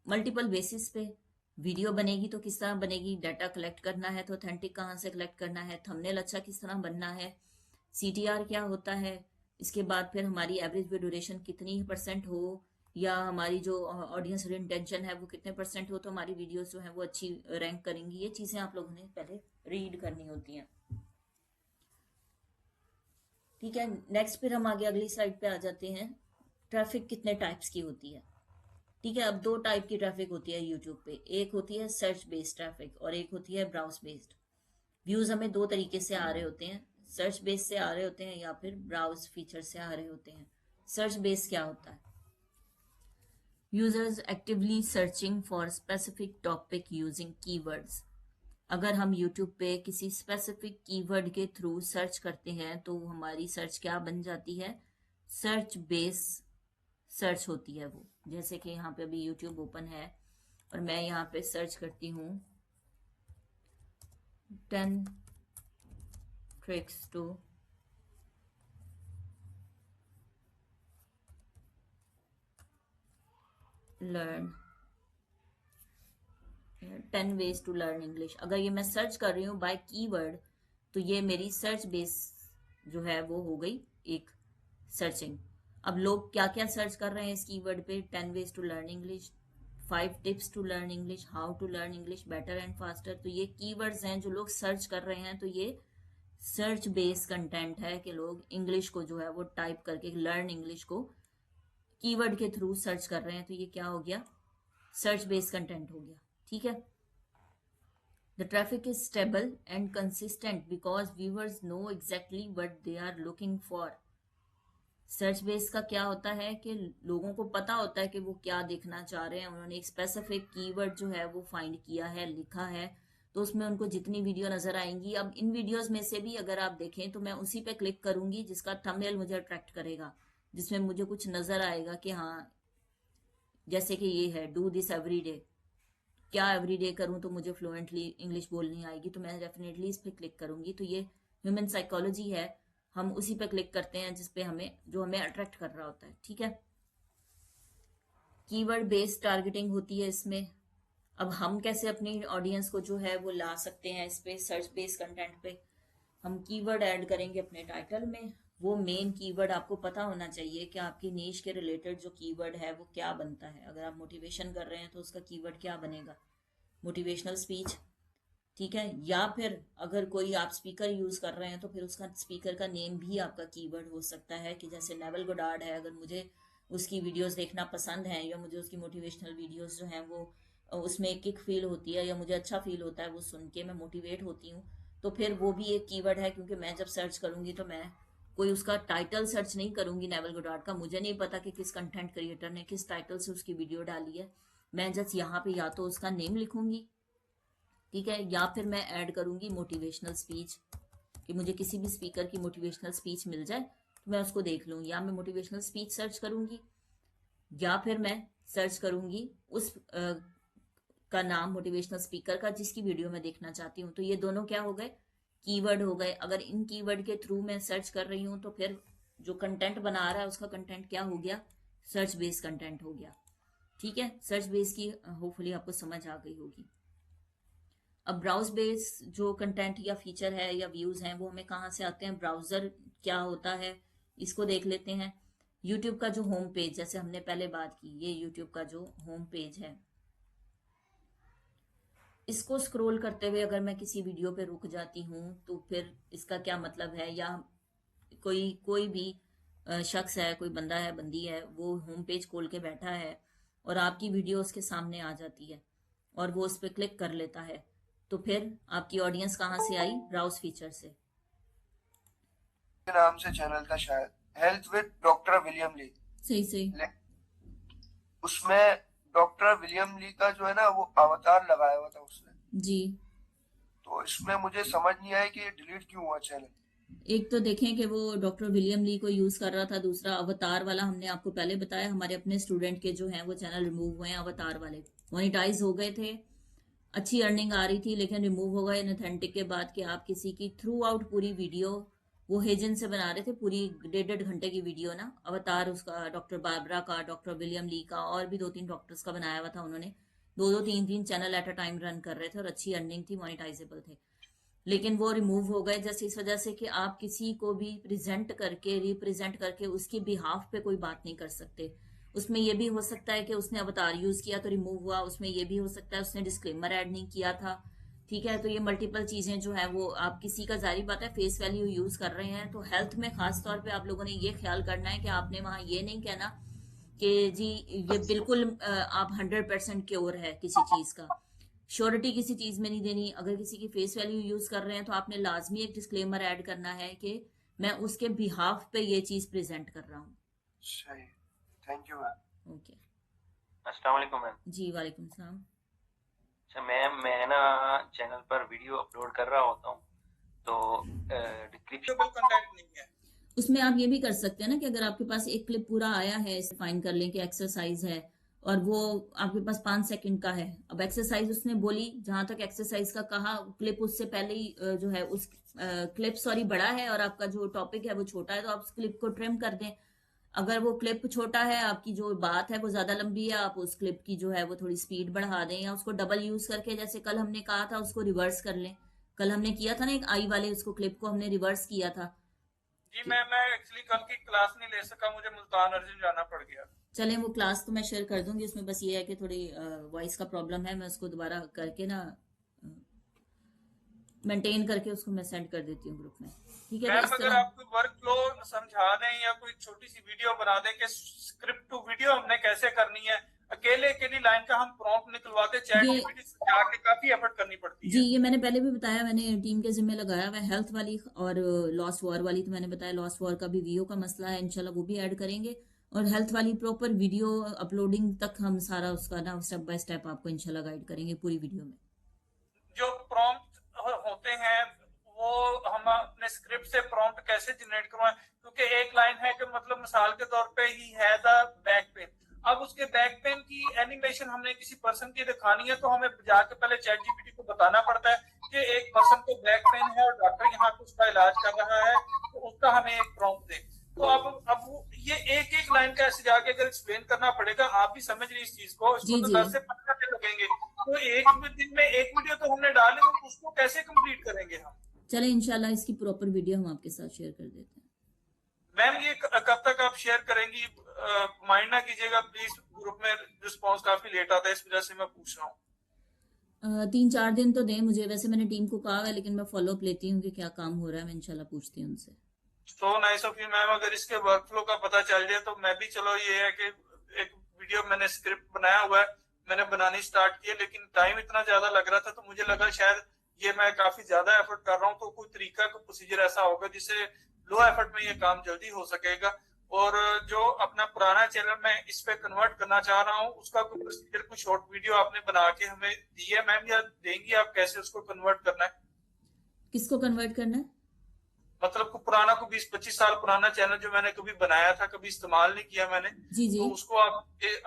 मल्टीपल बेसिस पे वीडियो बनेगी तो किस तरह बनेगी, डाटा कलेक्ट करना है तो ऑथेंटिक कहाँ से कलेक्ट करना है, थंबनेल अच्छा किस तरह बनना है, CTR क्या होता है, इसके बाद फिर हमारी एवरेज व्यू ड्यूरेशन कितनी % हो, या हमारी जो ऑडियंस इंटेंशन है वो कितने % हो, तो हमारी वीडियोस जो है वो अच्छी रैंक करेंगी। ये चीज़ें आप लोगों ने पहले रीड करनी होती हैं। ठीक है, नेक्स्ट फिर हम आगे अगली स्लाइड पे आ जाते हैं। ट्रैफिक कितने टाइप्स की होती है। ठीक है, अब 2 टाइप की ट्रैफिक होती है यूट्यूब पे, एक होती है सर्च बेस्ड ट्रैफिक और एक होती है ब्राउज बेस्ड। व्यूज हमें 2 तरीके से आ रहे होते हैं, सर्च बेस से आ रहे होते हैं या फिर ब्राउज फीचर से आ रहे होते हैं। सर्च बेस क्या होता है? Users actively searching for specific topic using keywords. अगर हम YouTube पे किसी स्पेसिफिक कीवर्ड के थ्रू सर्च करते हैं तो हमारी सर्च क्या बन जाती है? सर्च बेस सर्च होती है वो। जैसे कि यहाँ पे अभी YouTube ओपन है और मैं यहाँ पे सर्च करती हूँ 10 tricks to learn 10 ways to learn English. अगर ये मैं सर्च कर रही हूँ बाय कीवर्ड तो ये मेरी सर्च बेस जो है वो हो गई एक सर्चिंग। अब लोग क्या क्या सर्च कर रहे हैं इस कीवर्ड पे? 10 ways to learn English, 5 tips to learn English, how to learn English better and faster. तो ये कीवर्ड्स हैं जो लोग सर्च कर रहे हैं, तो ये सर्च बेस कंटेंट है कि लोग इंग्लिश को जो है वो टाइप करके लर्न इंग्लिश को कीवर्ड के थ्रू सर्च कर रहे हैं, तो ये क्या हो गया? सर्च बेस कंटेंट हो गया। ठीक है, the traffic is stable and consistent because viewers know exactly what they are looking for. Search base का क्या होता है कि लोगों को पता होता है कि वो क्या देखना चाह रहे हैं, उन्होंने एक स्पेसिफिक कीवर्ड जो है वो फाइंड किया है, लिखा है, तो उसमें उनको जितनी वीडियो नजर आएंगी। अब इन वीडियोस में से भी अगर आप देखें तो मैं उसी पे क्लिक करूंगी जिसका थंबनेल मुझे अट्रैक्ट करेगा, जिसमें मुझे कुछ नजर आएगा कि हाँ, जैसे कि ये है डू दिस एवरी डे। क्या एवरी डे करूं तो मुझे फ्लुएंटली इंग्लिश बोलनी आएगी, तो मैं डेफिनेटली इस पे क्लिक करूंगी। तो ये ह्यूमन साइकोलॉजी है, हम उसी पे क्लिक करते हैं जिस पे हमें जो हमें अट्रैक्ट कर रहा होता है। ठीक है, कीवर्ड बेस्ड टारगेटिंग होती है इसमें। अब हम कैसे अपनी ऑडियंस को जो है वो ला सकते हैं इस पे सर्च बेस्ड कंटेंट पे? हम कीवर्ड ऐड करेंगे अपने टाइटल में। वो मेन कीवर्ड आपको पता होना चाहिए कि आपकी नीश के रिलेटेड जो कीवर्ड है वो क्या बनता है। अगर आप मोटिवेशन कर रहे हैं तो उसका कीवर्ड क्या बनेगा? Motivational speech. ठीक है, या फिर अगर कोई आप स्पीकर यूज कर रहे हैं तो फिर उसका स्पीकर का नेम भी आपका कीवर्ड हो सकता है, कि जैसे नेवल गोडार्ड है, अगर मुझे उसकी वीडियोस देखना पसंद है या मुझे उसकी मोटिवेशनल वीडियोस जो हैं वो उसमें एक किक फील होती है या मुझे अच्छा फील होता है वो सुन के, मैं मोटिवेट होती हूँ, तो फिर वो भी एक कीवर्ड है। क्योंकि मैं जब सर्च करूंगी तो मैं कोई उसका टाइटल सर्च नहीं करूंगी नेवल गोडार्ड का, मुझे नहीं पता कि किस कंटेंट क्रिएटर ने किस टाइटल से उसकी वीडियो डाली है। मैं जस्ट यहाँ पे या तो उसका नेम लिखूंगी, ठीक है, या फिर मैं ऐड करूंगी मोटिवेशनल स्पीच, कि मुझे किसी भी स्पीकर की मोटिवेशनल स्पीच मिल जाए तो मैं उसको देख लूँ। या मैं मोटिवेशनल स्पीच सर्च करूंगी या फिर मैं सर्च करूंगी उस का नाम मोटिवेशनल स्पीकर का जिसकी वीडियो मैं देखना चाहती हूँ। तो ये दोनों क्या हो गए? कीवर्ड हो गए। अगर इन कीवर्ड के थ्रू मैं सर्च कर रही हूँ तो फिर जो कंटेंट बना रहा है उसका कंटेंट क्या हो गया? सर्च बेस कंटेंट हो गया। ठीक है, सर्च बेस की होपफुली आपको समझ आ गई होगी। अब ब्राउज बेस जो कंटेंट या फीचर है या व्यूज हैं वो हमें कहाँ से आते हैं? ब्राउजर क्या होता है इसको देख लेते हैं। यूट्यूब का जो होम पेज, जैसे हमने पहले बात की, ये यूट्यूब का जो होम पेज है, इसको स्क्रॉल करते हुए अगर मैं किसी वीडियो पे रुक जाती हूँ तो फिर इसका क्या मतलब है? या कोई कोई भी शख्स है, कोई बंदा है, बंदी है, वो होम पेज खोल के बैठा है और आपकी वीडियो उसके सामने आ जाती है और वो उस पर क्लिक कर लेता है, तो फिर आपकी ऑडियंस कहाँ से आई? ब्राउज फीचर से। नाम से चैनल था शायद, हेल्थ विद डॉक्टर विलियम ली। सही सही। उसमें डॉक्टर विलियम ली का जो है ना वो अवतार लगाया हुआ था उसने। जी, तो इसमें मुझे समझ नहीं आया कि ये डिलीट क्यों हुआ चैनल। एक तो देखें कि वो डॉक्टर विलियम ली को यूज कर रहा था, दूसरा अवतार वाला हमने आपको पहले बताया, हमारे अपने स्टूडेंट के जो हैं वो चैनल रिमूव हुए हैं अवतार वाले, मोनिटाइज हो गए थे, अच्छी अर्निंग आ रही थी, लेकिन रिमूव हो गए अनऑथेंटिक के बाद कि आप किसी की थ्रू आउट पूरी वीडियो वो हेजन से बना रहे थे पूरी 1.5 घंटे की वीडियो ना, अवतार उसका, डॉक्टर बारबरा का, डॉक्टर विलियम ली का, और भी 2-3 डॉक्टर्स का बनाया हुआ था उन्होंने। 2-2 3-3 channel at a time run कर रहे थे और अच्छी अर्निंग थी, मोनेटाइजेबल थे। लेकिन वो रिमूव हो गए जस्ट इस वजह से कि आप किसी को भी प्रेजेंट करके, रिप्रेजेंट करके उसके बिहाफ पे कोई बात नहीं कर सकते। उसमें ये भी हो सकता है कि उसने अवतार यूज किया तो रिमूव हुआ, उसमें ये भी हो सकता है उसने डिस्क्लेमर ऐड नहीं किया था। ठीक है, तो ये मल्टीपल चीजें जो है वो आप किसी का, जारी बात है, फेस वैल्यू यूज कर रहे हैं, तो हेल्थ में खास तौर पे आप लोगों ने ये ख्याल करना है कि आपने वहां ये नहीं कहना कि जी ये बिल्कुल आप 100% क्योर है किसी चीज का। श्योरिटी किसी चीज में नहीं देनी। अगर किसी की फेस वैल्यू यूज कर रहे हैं तो आपने लाजमी एक डिस्क्लेमर ऐड करना है कि मैं उसके बिहाफ पे ये चीज प्रेजेंट कर रहा हूँ। सही। Thank you ma'am. ओके। अस्सलाम वालेकुम मैम। जी वालेकुम सलाम। अच्छा मैम, मैं ना चैनल पर वीडियो अपलोड कर रहा होता हूँ, तो डिस्क्रिप्शन कंटेंट नहीं है। उसमें आप ये भी कर सकते हैं ना कि अगर आपके पास एक क्लिप पूरा आया है, इसे फाइन कर लें कि एक्सरसाइज है, और वो आपके पास 5 सेकंड का है। अब एक्सरसाइज उसने बोली, जहां तक एक्सरसाइज का कहा, क्लिप उससे पहले ही जो है उस क्लिप सॉरी बड़ा है और आपका जो टॉपिक है वो छोटा है, तो आप उस क्लिप को ट्रिम कर दें। अगर वो क्लिप छोटा है, आपकी जो बात है वो ज्यादा लंबी है, आप उस क्लिप की जो है वो थोड़ी स्पीड बढ़ा दें, या उसको डबल यूज करके, जैसे कल हमने कहा था, उसको रिवर्स कर लें। कल हमने किया था ना एक आई वाले, उसको क्लिप को हमने रिवर्स किया था। जी मैं एक्चुअली कल की क्लास नहीं ले सका, मुझे मुल्तान अर्जुन जाना पड़ गया। चलें, वो क्लास तो मैं शेयर कर दूंगी, उसमें बस ये है कि थोड़ी वॉइस का प्रॉब्लम है, मैं उसको दोबारा करके ना मेंटेन करके उसको मैं सेंड कर देती हूँ ग्रुप में। ठीक है, तो मैम इस अगर तरह। आप कोई वर्क फ्लो समझा दें या कोई छोटी सी वीडियो बना दें कि स्क्रिप्ट टू वीडियो हमने कैसे करनी है, अकेले अकेली लाइन का हम प्रॉम्प्ट निकलवाते, चैट ये जीपीटी से जाके काफी एफर्ट करनी पड़ती जी, है। ये मैंने पहले भी बताया, मैंने टीम के जिम्मे लगाया हुआ हेल्थ वाली और लॉस्ट वॉर वाली, तो मैंने बताया लॉस्ट वॉर का भी वीडियो का मसला है, इंशाल्लाह वो भी ऐड करेंगे। और हेल्थ वाली प्रॉपर वीडियो अपलोडिंग तक हम सारा उसका ना स्टेप बाय स्टेप आपको इंशाल्लाह गाइड करेंगे पूरी वीडियो में। जो प्रॉम्प्ट होते हैं वो हम अपने स्क्रिप्ट से प्रॉम्प्ट कैसे जनरेट करवाएं, क्योंकि एक लाइन है कि मतलब मिसाल के तौर पे ही है द बैक पेन, अब उसके बैक पेन की एनिमेशन हमने किसी पर्सन की दिखानी है तो हमें जाके पहले चैट जीपीटी को बताना पड़ता है कि एक पर्सन को बैक पेन है और डॉक्टर यहाँ पे उसका इलाज कर रहा है, तो उसका हमें एक प्रॉम्प्ट दे। तो अब ये एक एक लाइन का ऐसे जाके अगर एक्सप्लेन करना पड़ेगा, आप भी समझ रही इस चीज को, इसको जी तो जी, 10 से 15 दिन लगेंगे। तो एक दिन में एक वीडियो तो हमने डाली, तो उसको कैसे कंप्लीट करेंगे हम? चले इंशाल्लाह इसकी प्रॉपर वीडियो हम आपके साथ शेयर कर देते हैं। मैम ये कब तक आप शेयर करेंगी? माइंड ना कीजिएगा प्लीज, ग्रुप में रिस्पॉन्स काफी लेट आता है, इस वजह से मैं पूछ रहा हूँ। 3-4 दिन तो दें मुझे, वैसे मैंने टीम को कहा है, लेकिन मैं फॉलो अप लेती हूँ कि क्या काम हो रहा है, मैं इंशाल्लाह पूछती हूँ उनसे। So nice of you ma'am, अगर इसके वर्कफ्लो का पता चल जाए तो मैं भी, चलो ये है कि एक वीडियो मैंने स्क्रिप्ट बनाया हुआ है, मैंने बनानी स्टार्ट की है, लेकिन टाइम इतना ज्यादा लग रहा था तो मुझे लगा शायद ये मैं काफी ज्यादा एफर्ट कर रहा हूँ, तो कोई तरीका, कोई प्रोसीजर ऐसा होगा जिससे लो एफर्ट में ये काम जल्दी हो सकेगा। और जो अपना पुराना चैनल मैं इस पे कन्वर्ट करना चाह रहा हूँ, उसका कोई प्रोसीजर, कोई शॉर्ट वीडियो आपने बना के हमें दी है मैम, या देंगी आप, कैसे उसको कन्वर्ट करना है? किसको कन्वर्ट करना है? मतलब को पुराना, को 20-25 साल पुराना चैनल जो मैंने कभी बनाया था, कभी इस्तेमाल नहीं किया मैंने, जी जी। तो उसको आप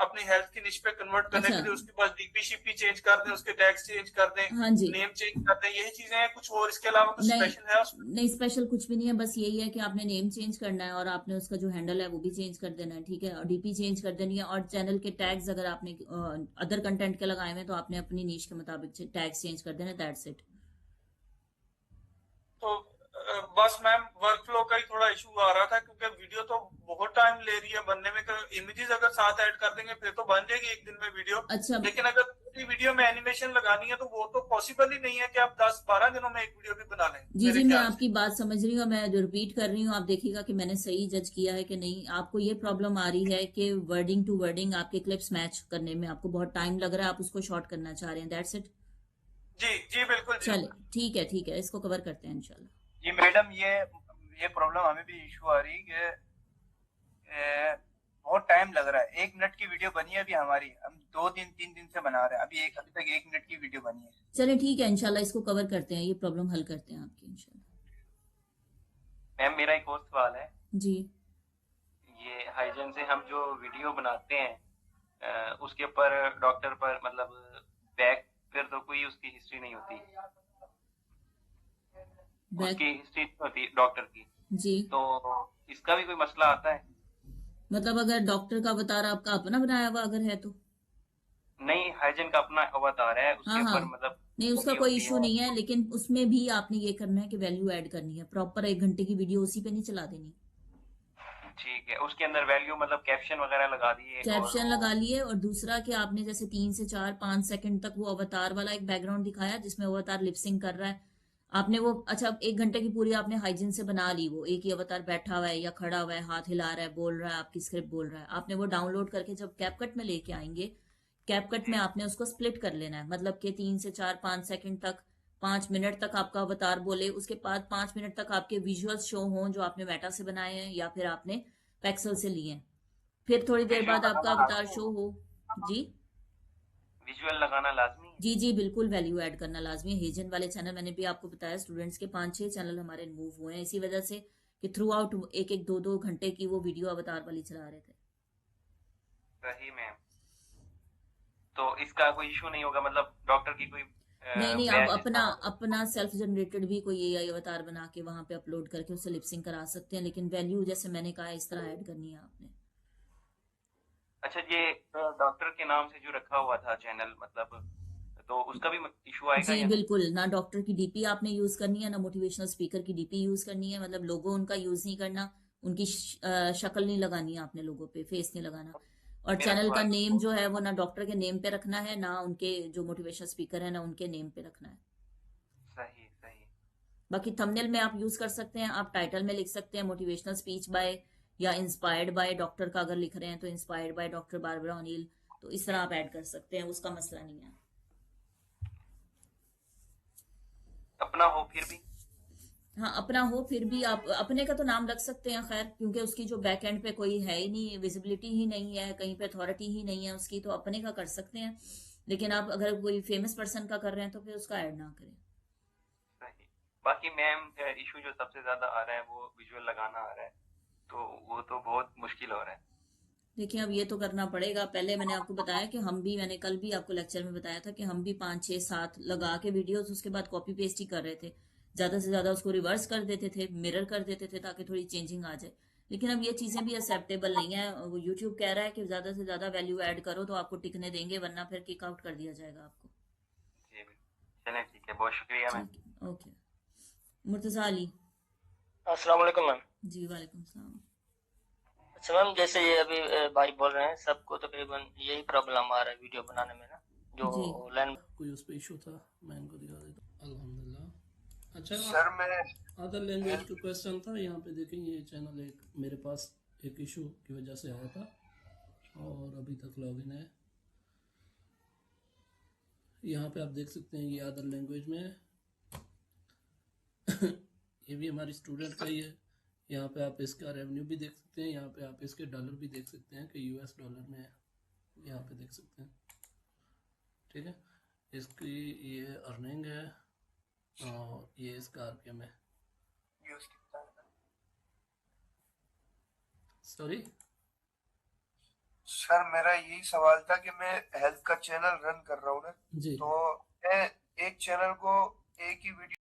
अपनी हेल्थ की निश पे कन्वर्ट करने अच्छा, के लिए उसके पास डीपी शिपी चेंज कर दें, उसके टैग्स चेंज कर दें, हाँ जी। नेम चेंज कर दें, यही चीजें हैं कुछ, और इसके अलावा कुछ नहीं स्पेशल है उसमें? नहीं, स्पेशल कुछ भी नहीं है, बस यही है कि आपने नेम चेंज करना है और आपने उसका जो हैंडल है वो भी चेंज कर देना है, ठीक है, और डीपी चेंज कर देनी है, और चैनल के टैग्स अगर आपने अदर कंटेंट के लगाए हुए हैं तो आपने अपनी नीश के मुताबिक टैग्स चेंज कर देना, दैट्स इट। तो बस मैम वर्कफ्लो का ही थोड़ा इशू आ रहा था, क्योंकि वीडियो तो बहुत टाइम ले रही है बनने में, इमेजेस अगर साथ ऐड कर देंगे फिर तो बन जाएगी एक दिन में वीडियो, अच्छा, लेकिन अगर पूरी वीडियो में एनिमेशन लगानी है तो वो तो पॉसिबल ही नहीं है कि आप 10-12 दिनों में एक वीडियो भी बना लें जी मेरे जी, मैं ख्याल से। आपकी बात समझ रही हूँ, मैं रिपीट कर रही हूँ, आप देखिएगा कि मैंने सही जज किया है कि नहीं। आपको ये प्रॉब्लम आ रही है कि वर्डिंग टू वर्डिंग आपके क्लिप्स मैच करने में आपको बहुत टाइम लग रहा है, आप उसको शॉर्ट करना चाह रहे हैं, दैट्स इट। जी जी बिल्कुल जी। चले ठीक है, ठीक है, इसको कवर करते हैं इंशाल्लाह। जी मैडम, ये प्रॉब्लम हमें भी इशू आ रही है कि बहुत टाइम लग रहा है। 1 मिनट की वीडियो बनी है अभी हमारी, हम 2 दिन 3 दिन से बना रहे हैं, अभी तक 1 मिनट की वीडियो बनी है। चले ठीक है, इंशाल्लाह इसको कवर करते हैं, ये प्रॉब्लम हल करते हैं आपकी इंशाल्लाह। मैम मेरा एक और सवाल है। जी, ये हाइजन से हम जो वीडियो बनाते हैं उसके ऊपर डॉक्टर पर मतलब बैक फिर तो कोई उसकी हिस्ट्री नहीं होती। बैक उसकी हिस्ट्री होती है डॉक्टर की, जी, तो इसका भी कोई मसला आता है? मतलब अगर डॉक्टर का अवतार आपका अपना बनाया हुआ अगर है तो नहीं, हाइजन का अपना अवतार है, हाँ उसके हाँ, ऊपर मतलब नहीं उसका लगी कोई होती इशू है। नहीं है, लेकिन उसमें भी आपने ये करना है कि वैल्यू ऐड करनी है प्रॉपर। 1 घंटे की वीडियो उसी पे नहीं चला देनी। ठीक है, उसके अंदर वैल्यू मतलब कैप्शन वगैरह लगा दिए और कैप्शन वो। लगा लिए, और दूसरा कि आपने जैसे 3 से 4 5 सेकंड तक वो अवतार वाला एक बैकग्राउंड दिखाया जिसमें अवतार लिपसिंग कर रहा है, आपने वो अच्छा 1 घंटे की पूरी आपने हाइजीन से बना ली, वो एक ही अवतार बैठा हुआ है या खड़ा हुआ है, हाथ हिला रहा है, बोल रहा है, आपकी स्क्रिप्ट बोल रहा है, आपने वो डाउनलोड करके जब कैपकट में लेके आएंगे, कैपकट में जी आपने उसको स्प्लिट कर लेना है, मतलब कि 3 से 4 5 सेकंड तक, 5 मिनट तक आपका अवतार बोले, उसके बाद 5 मिनट तक आपके विजुअल्स शो हों जो आपने मेटा से बनाए हैं या फिर आपने पेक्सल से लिए हैं, फिर थोड़ी देर विजुअल बाद आपका लगाना अवतार लाजमी शो हो। जी विजुअल लगाना लाजमी है। जी जी, बिल्कुल वैल्यू ऐड करना लाजमी है। हेजन वाले चैनल मैंने भी आपको बताया, स्टूडेंट्स के 5 6 चैनल हमारे मूव हुए हैं इसी वजह से कि थ्रू आउट 1 1 2 2 घंटे की वो वीडियो अवतार वाली चला रहे थे। सही में, तो इसका कोई इशू नहीं होगा, मतलब डॉक्टर की कोई नहीं नहीं, आप बैच अपना इसका? अपना सेल्फ जनरेटेड भी कोई एआई अवतार बना के वहां पे अपलोड करके उससे लिपसिंग करा सकते हैं, लेकिन वैल्यू जैसे मैंने कहा इस तरह ऐड करनी है आपने। अच्छा, ये डॉक्टर के नाम से जो रखा हुआ था चैनल, मतलब तो उसका भी इशू आएगा जी या नहीं? बिल्कुल, ना डॉक्टर की डीपी आपने यूज करनी है, ना मोटिवेशनल स्पीकर की डीपी यूज करनी है, मतलब लोगो उनका यूज नहीं करना, उनकी शक्ल नहीं लगानी है आपने, लोगो पे फेस नहीं लगाना, और मेरा चैनल का सवाल नेम जो है वो ना डॉक्टर के नेम पे रखना है, ना उनके जो मोटिवेशनल स्पीकर है ना उनके नेम पे रखना है। सही सही। बाकी थंबनेल में आप यूज कर सकते हैं, आप टाइटल में लिख सकते हैं मोटिवेशनल स्पीच बाय या इंस्पायर्ड बाय डॉक्टर का, अगर लिख रहे हैं तो inspired by doctor Barbara O'Neill, तो इस तरह आप ऐड कर सकते हैं, उसका मसला नहीं है। अपना हो फिर भी? हाँ अपना हो फिर भी आप अपने का तो नाम रख सकते हैं खैर, क्योंकि उसकी जो बैक एंड पे कोई है ही नहीं, विजिबिलिटी ही नहीं है, कहीं पे अथॉरिटी ही नहीं है उसकी, तो अपने का कर सकते हैं, लेकिन आप अगर कोई फेमस पर्सन का कर रहे हैं तो फिर उसका ऐड ना करें। सही। बाकी मैम, इशू जो सबसे ज्यादा आ रहा है वो विजुअल लगाना आ रहा है, तो वो तो बहुत मुश्किल हो रहा है। देखिए अब ये तो करना पड़ेगा, पहले मैंने आपको बताया कि हम भी, मैंने कल भी आपको लेक्चर में बताया था कि हम भी 5 6 7 लगा के वीडियोस उसके बाद कॉपी पेस्ट ही कर रहे थे, ज्यादा से ज्यादा उसको रिवर्स कर देते थे, मिरर कर देते थे ताकि थोड़ी चेंजिंग आ जाए, लेकिन अब ये चीजें भी एक्सेप्टेबल नहीं है। वो यूट्यूब कह रहा है कि ज्यादा से ज्यादा वैल्यू ऐड करो तो आपको टिकने देंगे, वरना फिर किक आउट कर दिया जाएगा आपको। जी बिल्कुल। चलें, ठीक है, बहुत शुक्रिया मैम। ठीक है, ओके। मुर्तजा अली। अस्सलाम वालेकुम मैम। जी वालेकुम सलाम। अच्छा मैम, जैसे ये अभी भाई बोल रहे हैं, सबको तकरीबन यही प्रॉब्लम आ रहा है वीडियो बनाने में ना, जो जी लाइन कोई उस पर इशू था, मैं इनको दिखा देता हूँ। अल्हम्दुलिल्लाह। अच्छा, सर मैं अदर लैंग्वेज का क्वेश्चन था, यहाँ पे देखें ये चैनल एक मेरे पास एक इशू की वजह से आया था और अभी तक लॉगिन है। यहाँ पे आप देख सकते हैं ये अदर लैंग्वेज में है। ये भी हमारी स्टूडेंट का ही है। यहाँ पे आप इसका रेवेन्यू भी देख सकते हैं, यहाँ पे आप इसके डॉलर भी देख सकते हैं कि यूएस डॉलर में है, यहाँ पे देख सकते हैं। ठीक है, इसकी ये अर्निंग है और ये इसका आरपीएम है। सॉरी सर मेरा यही सवाल था कि मैं हेल्थ का चैनल रन कर रहा हूँ ना, जी, तो मैं एक चैनल को एक ही वीडियो